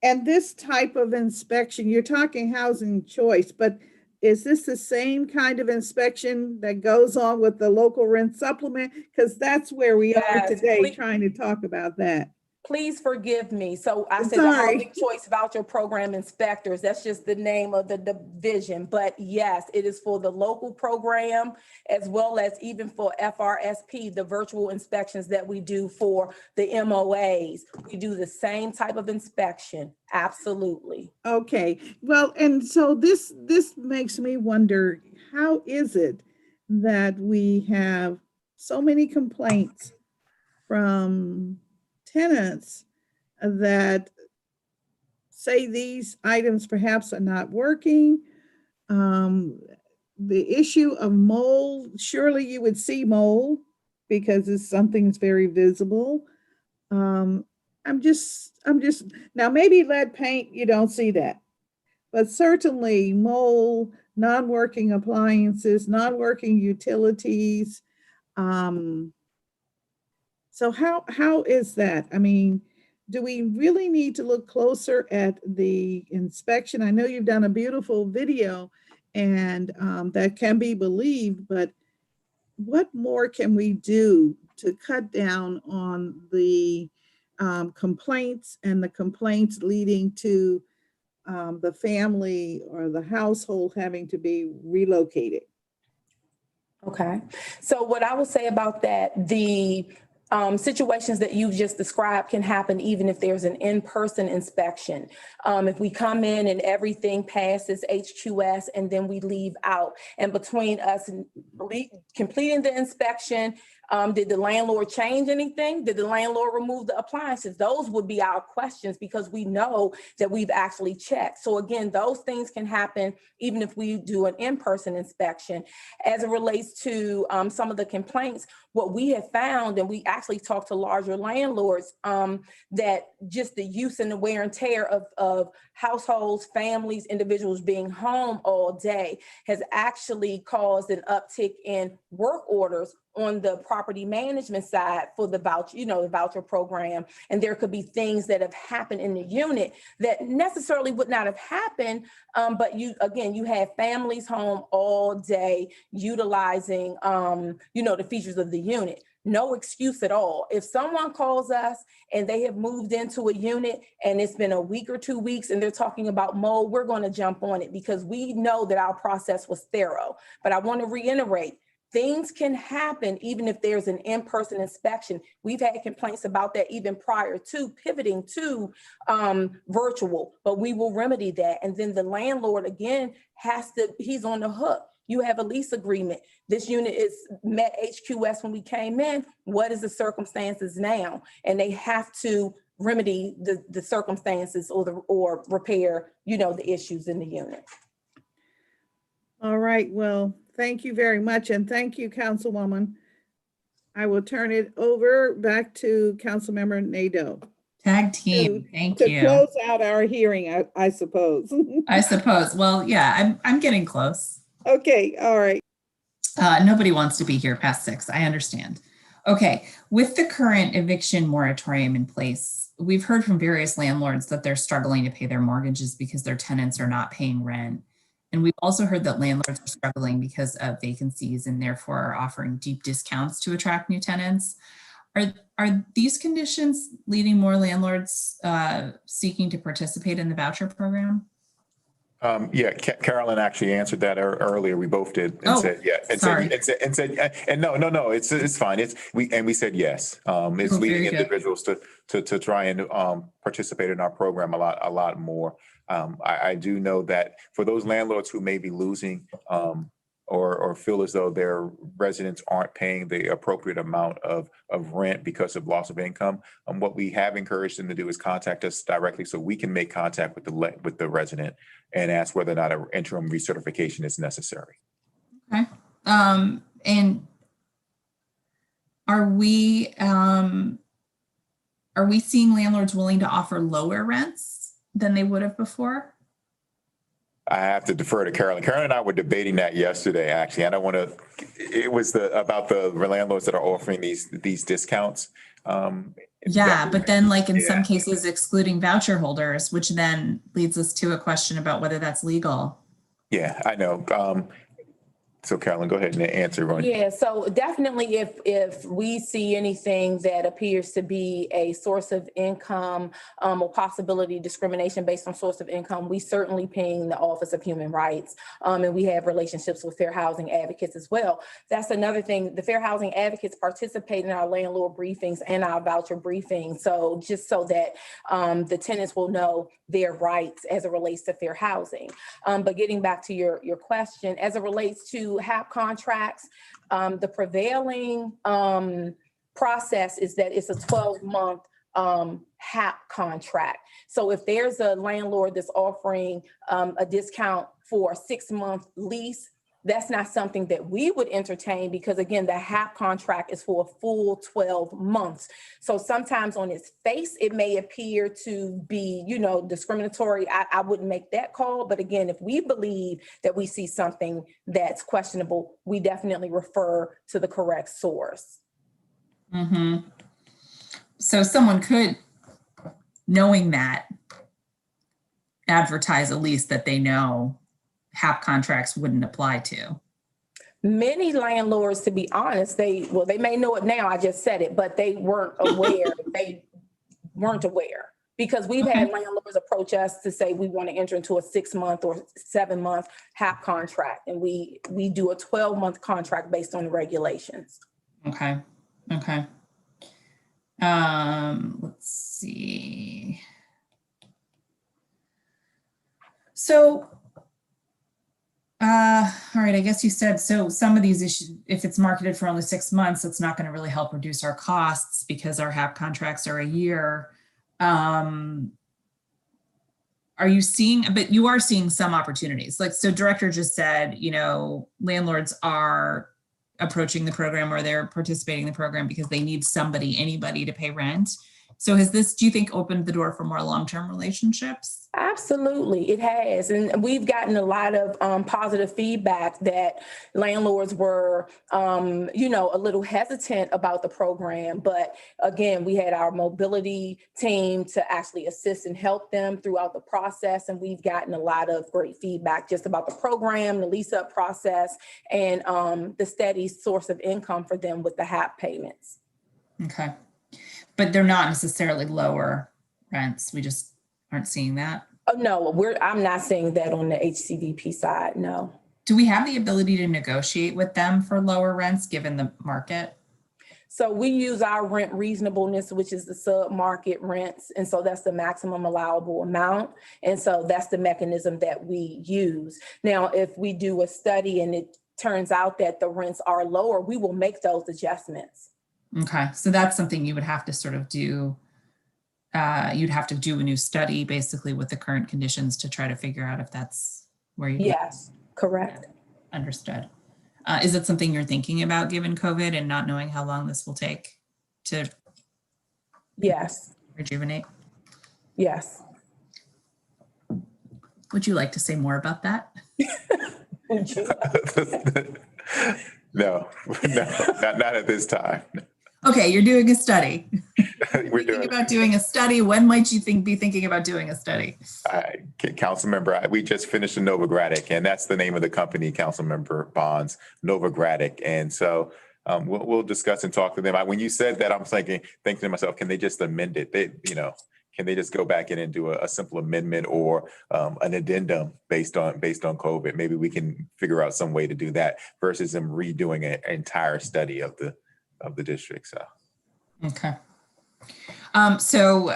And this type of inspection, you're talking housing choice, but is this the same kind of inspection that goes on with the local rent supplement? Because that's where we are today, trying to talk about that. Please forgive me. So I said Sorry. the Housing Choice Voucher Program Inspectors, that's just the name of the division. But yes, it is for the local program, as well as even for FRSP, the virtual inspections that we do for the MOAs. We do the same type of inspection. Absolutely. Okay, well, and so this makes me wonder, how is it that we have so many complaints from tenants that say these items perhaps are not working? The issue of mold, surely you would see mold because it's something that's very visible. I'm just, now maybe lead paint, you don't see that, but certainly mold, non-working appliances, non-working utilities. So how is that? I mean, do we really need to look closer at the inspection? I know you've done a beautiful video and that can be believed, but what more can we do to cut down on the complaints and the complaints leading to the family or the household having to be relocated? Okay. So what I will say about that, the situations that you've just described can happen even if there's an in-person inspection. If we come in and everything passes HQS and then we leave out, and between us completing the inspection, did the landlord change anything? Did the landlord remove the appliances? Those would be our questions because we know that we've actually checked. So again, those things can happen even if we do an in-person inspection. As it relates to some of the complaints, what we have found, and we actually talked to larger landlords, that just the use and the wear and tear of households, families, individuals being home all day has actually caused an uptick in work orders on the property management side for the voucher, the voucher program. And there could be things that have happened in the unit that necessarily would not have happened. But you have families home all day utilizing, the features of the unit. No excuse at all. If someone calls us and they have moved into a unit and it's been a week or 2 weeks and they're talking about mold, we're going to jump on it because we know that our process was thorough. But I want to reiterate, things can happen even if there's an in-person inspection. We've had complaints about that even prior to pivoting to virtual, but we will remedy that. And then the landlord, again, he's on the hook. You have a lease agreement. This unit is met HQS when we came in. What is the circumstances now? And they have to remedy the circumstances or repair, the issues in the unit. All right, well, thank you very much. And thank you, Councilwoman. I will turn it over back to Councilmember Nadeau Tag team. Thank to you. close out our hearing, I suppose. I suppose. Well, yeah, I'm getting close. Okay, all right. Nobody wants to be here past 6. I understand. Okay, with the current eviction moratorium in place, we've heard from various landlords that they're struggling to pay their mortgages because their tenants are not paying rent. And we've also heard that landlords are struggling because of vacancies and therefore are offering deep discounts to attract new tenants. Are these conditions leading more landlords seeking to participate in the voucher program? Yeah, Carolyn actually answered that earlier. We both did and said yeah, and no, it's fine. We said yes. It's leading individuals to try and participate in our program a lot more. I do know that for those landlords who may be losing or feel as though their residents aren't paying the appropriate amount of rent because of loss of income, what we have encouraged them to do is contact us directly so we can make contact with the resident and ask whether or not an interim recertification is necessary. Okay. And are we seeing landlords willing to offer lower rents than they would have before? I have to defer to Carolyn. Carolyn and I were debating that yesterday, actually. I don't want to, it was about the landlords that are offering these discounts. Yeah, but then like in some cases excluding voucher holders, which then leads us to a question about whether that's legal. Yeah, I know. So Carolyn, go ahead and answer. Yeah, so definitely if we see anything that appears to be a source of income or possibility discrimination based on source of income, we certainly ping the Office of Human Rights, and we have relationships with fair housing advocates as well. That's another thing. The fair housing advocates participate in our landlord briefings and our voucher briefings. So just so that the tenants will know their rights as it relates to fair housing. But getting back to your question, as it relates to HAP contracts, the prevailing process is that it's a 12-month HAP contract. So if there's a landlord that's offering a discount for a 6-month lease, that's not something that we would entertain because again, the HAP contract is for a full 12 months. So sometimes on its face, it may appear to be, discriminatory. I wouldn't make that call. But again, if we believe that we see something that's questionable, we definitely refer to the correct source. Mm-hmm. So someone could, knowing that, advertise a lease that they know HAP contracts wouldn't apply to. Many landlords, to be honest, they may know it now, I just said it, but they weren't aware. They weren't aware because we've had landlords approach us to say we want to enter into a 6-month or 7-month HAP contract, and we do a 12-month contract based on the regulations. Okay. Let's see. So all right, I guess you said, so some of these issues, if it's marketed for only 6 months, it's not going to really help reduce our costs because our HAP contracts are a year. Are you seeing, but you are seeing some opportunities. Like, so director just said, landlords are approaching the program or they're participating in the program because they need anybody to pay rent. So has this, do you think, opened the door for more long-term relationships? Absolutely, it has. And we've gotten a lot of positive feedback that landlords were, a little hesitant about the program. But again, we had our mobility team to actually assist and help them throughout the process. And we've gotten a lot of great feedback just about the program, the lease up process, and the steady source of income for them with the HAP payments. Okay. But they're not necessarily lower rents. We just aren't seeing that. Oh, no, I'm not seeing that on the HCDP side, no. Do we have the ability to negotiate with them for lower rents given the market? So we use our rent reasonableness, which is the sub-market rents. And so that's the maximum allowable amount. And so that's the mechanism that we use. Now, if we do a study and it turns out that the rents are lower, we will make those adjustments. Okay, so that's something you would have to sort of do. You'd have to do a new study basically with the current conditions to try to figure out if that's where you. Yes, correct. Understood. Is it something you're thinking about given COVID and not knowing how long this will take to? Yes, Rejuvenate. Yes. Would you like to say more about that? No, not at this time. Okay, you're doing a study. We're Thinking doing, about doing a study. When might you be thinking about doing a study? council member, we just finished a Novogradic, and that's the name of the company, council member Bonds, Novogradic. And so we'll discuss and talk to them. When you said that, I'm thinking to myself, can they just amend it? Can they just go back in and do a simple amendment or an addendum based on COVID? Maybe we can figure out some way to do that versus them redoing an entire study of the district. So. Okay. So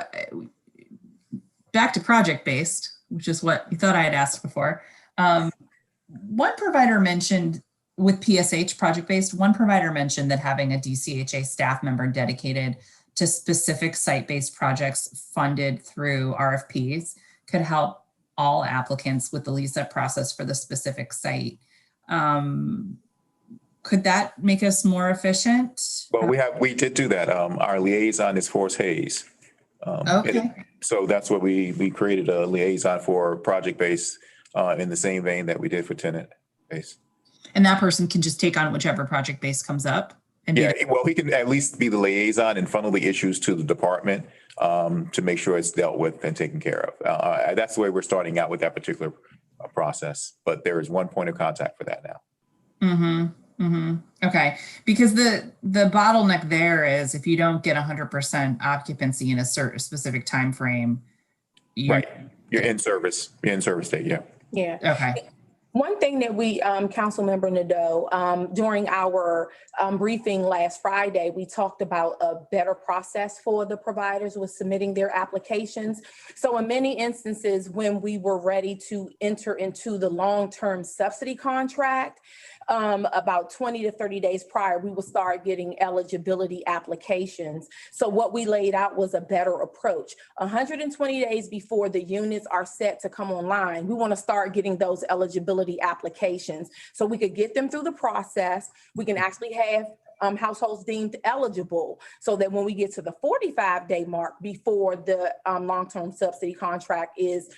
back to project-based, which is what you thought I had asked before. One provider mentioned with PSH project-based, one provider mentioned that having a DCHA staff member dedicated to specific site-based projects funded through RFPs could help all applicants with the lease-up process for the specific site. Could that make us more efficient? Well, we did do that. Our liaison is Forrest Hayes. Okay. So that's what we created a liaison for project-based in the same vein that we did for tenant-based. And that person can just take on whichever project-based comes up? And Yeah, well, he can at least be the liaison and funnel the issues to the department to make sure it's dealt with and taken care of. That's the way we're starting out with that particular process. But there is one point of contact for that now. Mm-hmm. Mm-hmm. Okay, because the bottleneck there is if you don't get 100% occupancy in a certain specific time frame, You're in service. You're in service state. Yeah. Yeah. Okay. One thing that we, Councilmember Nadeau, during our briefing last Friday, we talked about a better process for the providers with submitting their applications. So in many instances, when we were ready to enter into the long-term subsidy contract, about 20 to 30 days prior, we will start getting eligibility applications. So what we laid out was a better approach. 120 days before the units are set to come online, we want to start getting those eligibility applications so we could get them through the process. We can actually have households deemed eligible so that when we get to the 45-day mark before the long-term subsidy contract is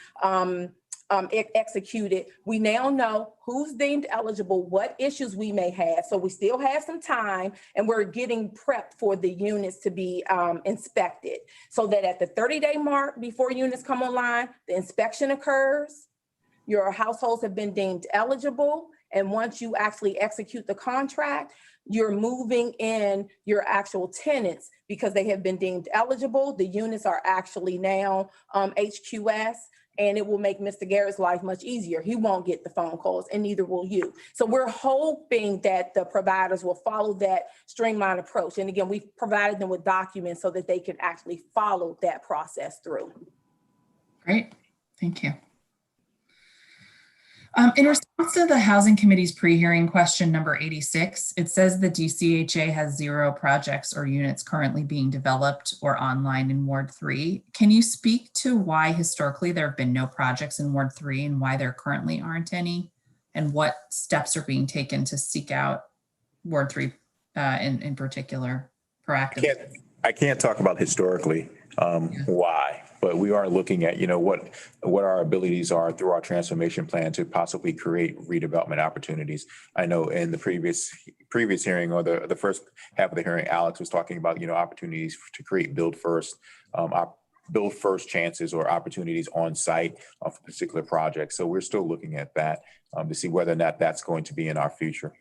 executed, we now know who's deemed eligible, what issues we may have. So we still have some time and we're getting prepped for the units to be inspected so that at the 30-day mark before units come online, the inspection occurs, your households have been deemed eligible. And once you actually execute the contract, you're moving in your actual tenants because they have been deemed eligible. The units are actually now HQS. And it will make Mr. Garrett's life much easier. He won't get the phone calls and neither will you. So we're hoping that the providers will follow that streamlined approach. And again, we've provided them with documents so that they can actually follow that process through. Great, thank you. In response to the Housing Committee's pre-hearing question number 86, it says the DCHA has 0 projects or units currently being developed or online in Ward 3. Can you speak to why historically there have been no projects in Ward 3 and why there currently aren't any? And what steps are being taken to seek out Ward 3 in particular proactively? I can't talk about historically why, but we are looking at, what our abilities are through our transformation plan to possibly create redevelopment opportunities. I know in the previous hearing or the first half of the hearing, Alex was talking about, opportunities to create build first chances or opportunities on site of particular projects. So we're still looking at that to see whether or not that's going to be in our future.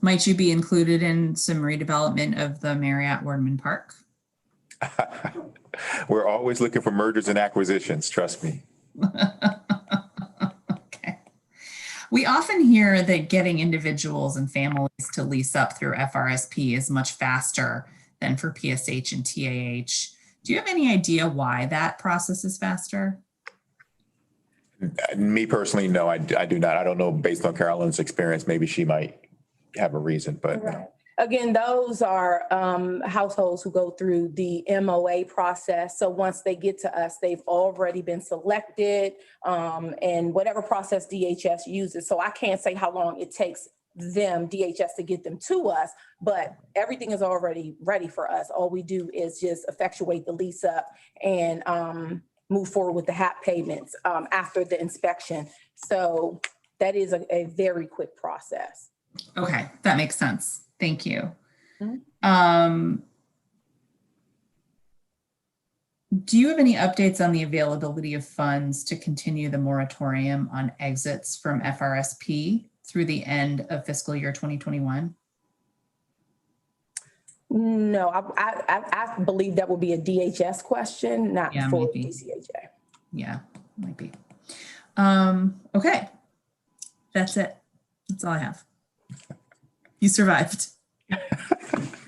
Might you be included in some redevelopment of the Marriott Wardman Park? We're always looking for mergers and acquisitions, trust me. Okay. We often hear that getting individuals and families to lease up through FRSP is much faster than for PSH and TAH. Do you have any idea why that process is faster? Me personally, no, I do not. I don't know, based on Carolyn's experience, maybe she might have a reason, but no. Again, those are households who go through the MOA process. So once they get to us, they've already been selected and whatever process DHS uses. So I can't say how long it takes them, DHS, to get them to us, but everything is already ready for us. All we do is just effectuate the lease up and move forward with the HAP payments after the inspection. So that is a very quick process. Okay, that makes sense. Thank you. Mhm. Do you have any updates on the availability of funds to continue the moratorium on exits from FRSP through the end of fiscal year 2021? No, I believe that would be a DHS question, not Yeah, for maybe. DCHA. Yeah, might be. Okay, that's it. That's all I have. You survived.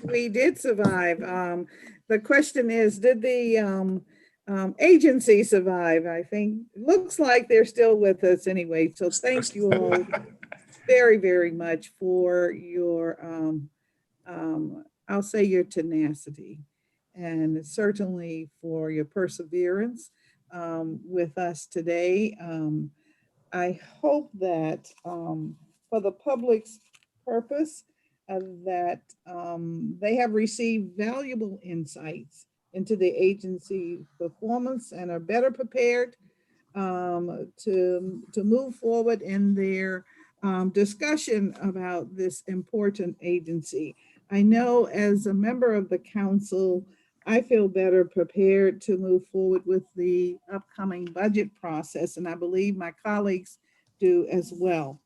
We did survive. The question is, did the agency survive? I think, looks like they're still with us anyway. So thank you all very, very much for your, I'll say your tenacity, and certainly for your perseverance with us today. I hope that for the public's purpose, that they have received valuable insights into the agency performance and are better prepared to move forward in their discussion about this important agency. I know as a member of the council, I feel better prepared to move forward with the upcoming budget process, and I believe my colleagues do as well.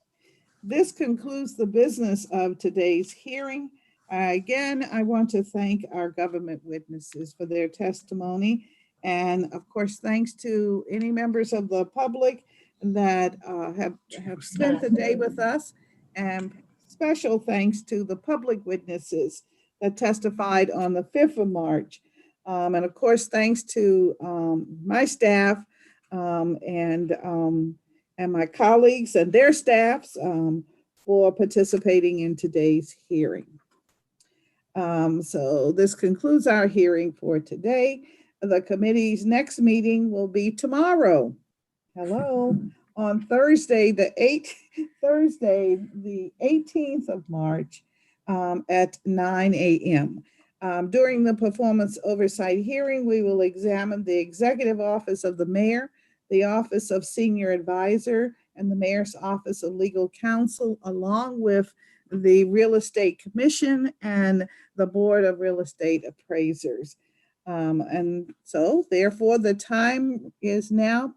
This concludes the business of today's hearing. Again, I want to thank our government witnesses for their testimony. And of course, thanks to any members of the public that have spent the day with us. And special thanks to the public witnesses that testified on the 5th of March. And of course, thanks to my staff and my colleagues and their staffs for participating in today's hearing. So this concludes our hearing for today. The committee's next meeting will be tomorrow. Hello, on Thursday, the 18th of March at 9 a.m. During the performance oversight hearing, we will examine the Executive Office of the Mayor, the Office of Senior Advisor, and the Mayor's Office of Legal Counsel, along with the Real Estate Commission and the Board of Real Estate Appraisers. And so therefore the time is now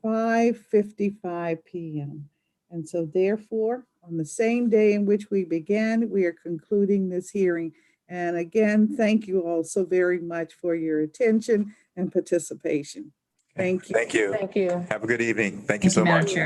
5:55 p.m. And so therefore, on the same day in which we began, we are concluding this hearing. And again, thank you all so very much for your attention and participation. Thank you. Thank you. Thank you. Have a good evening. Thank you so Madam much. Chair.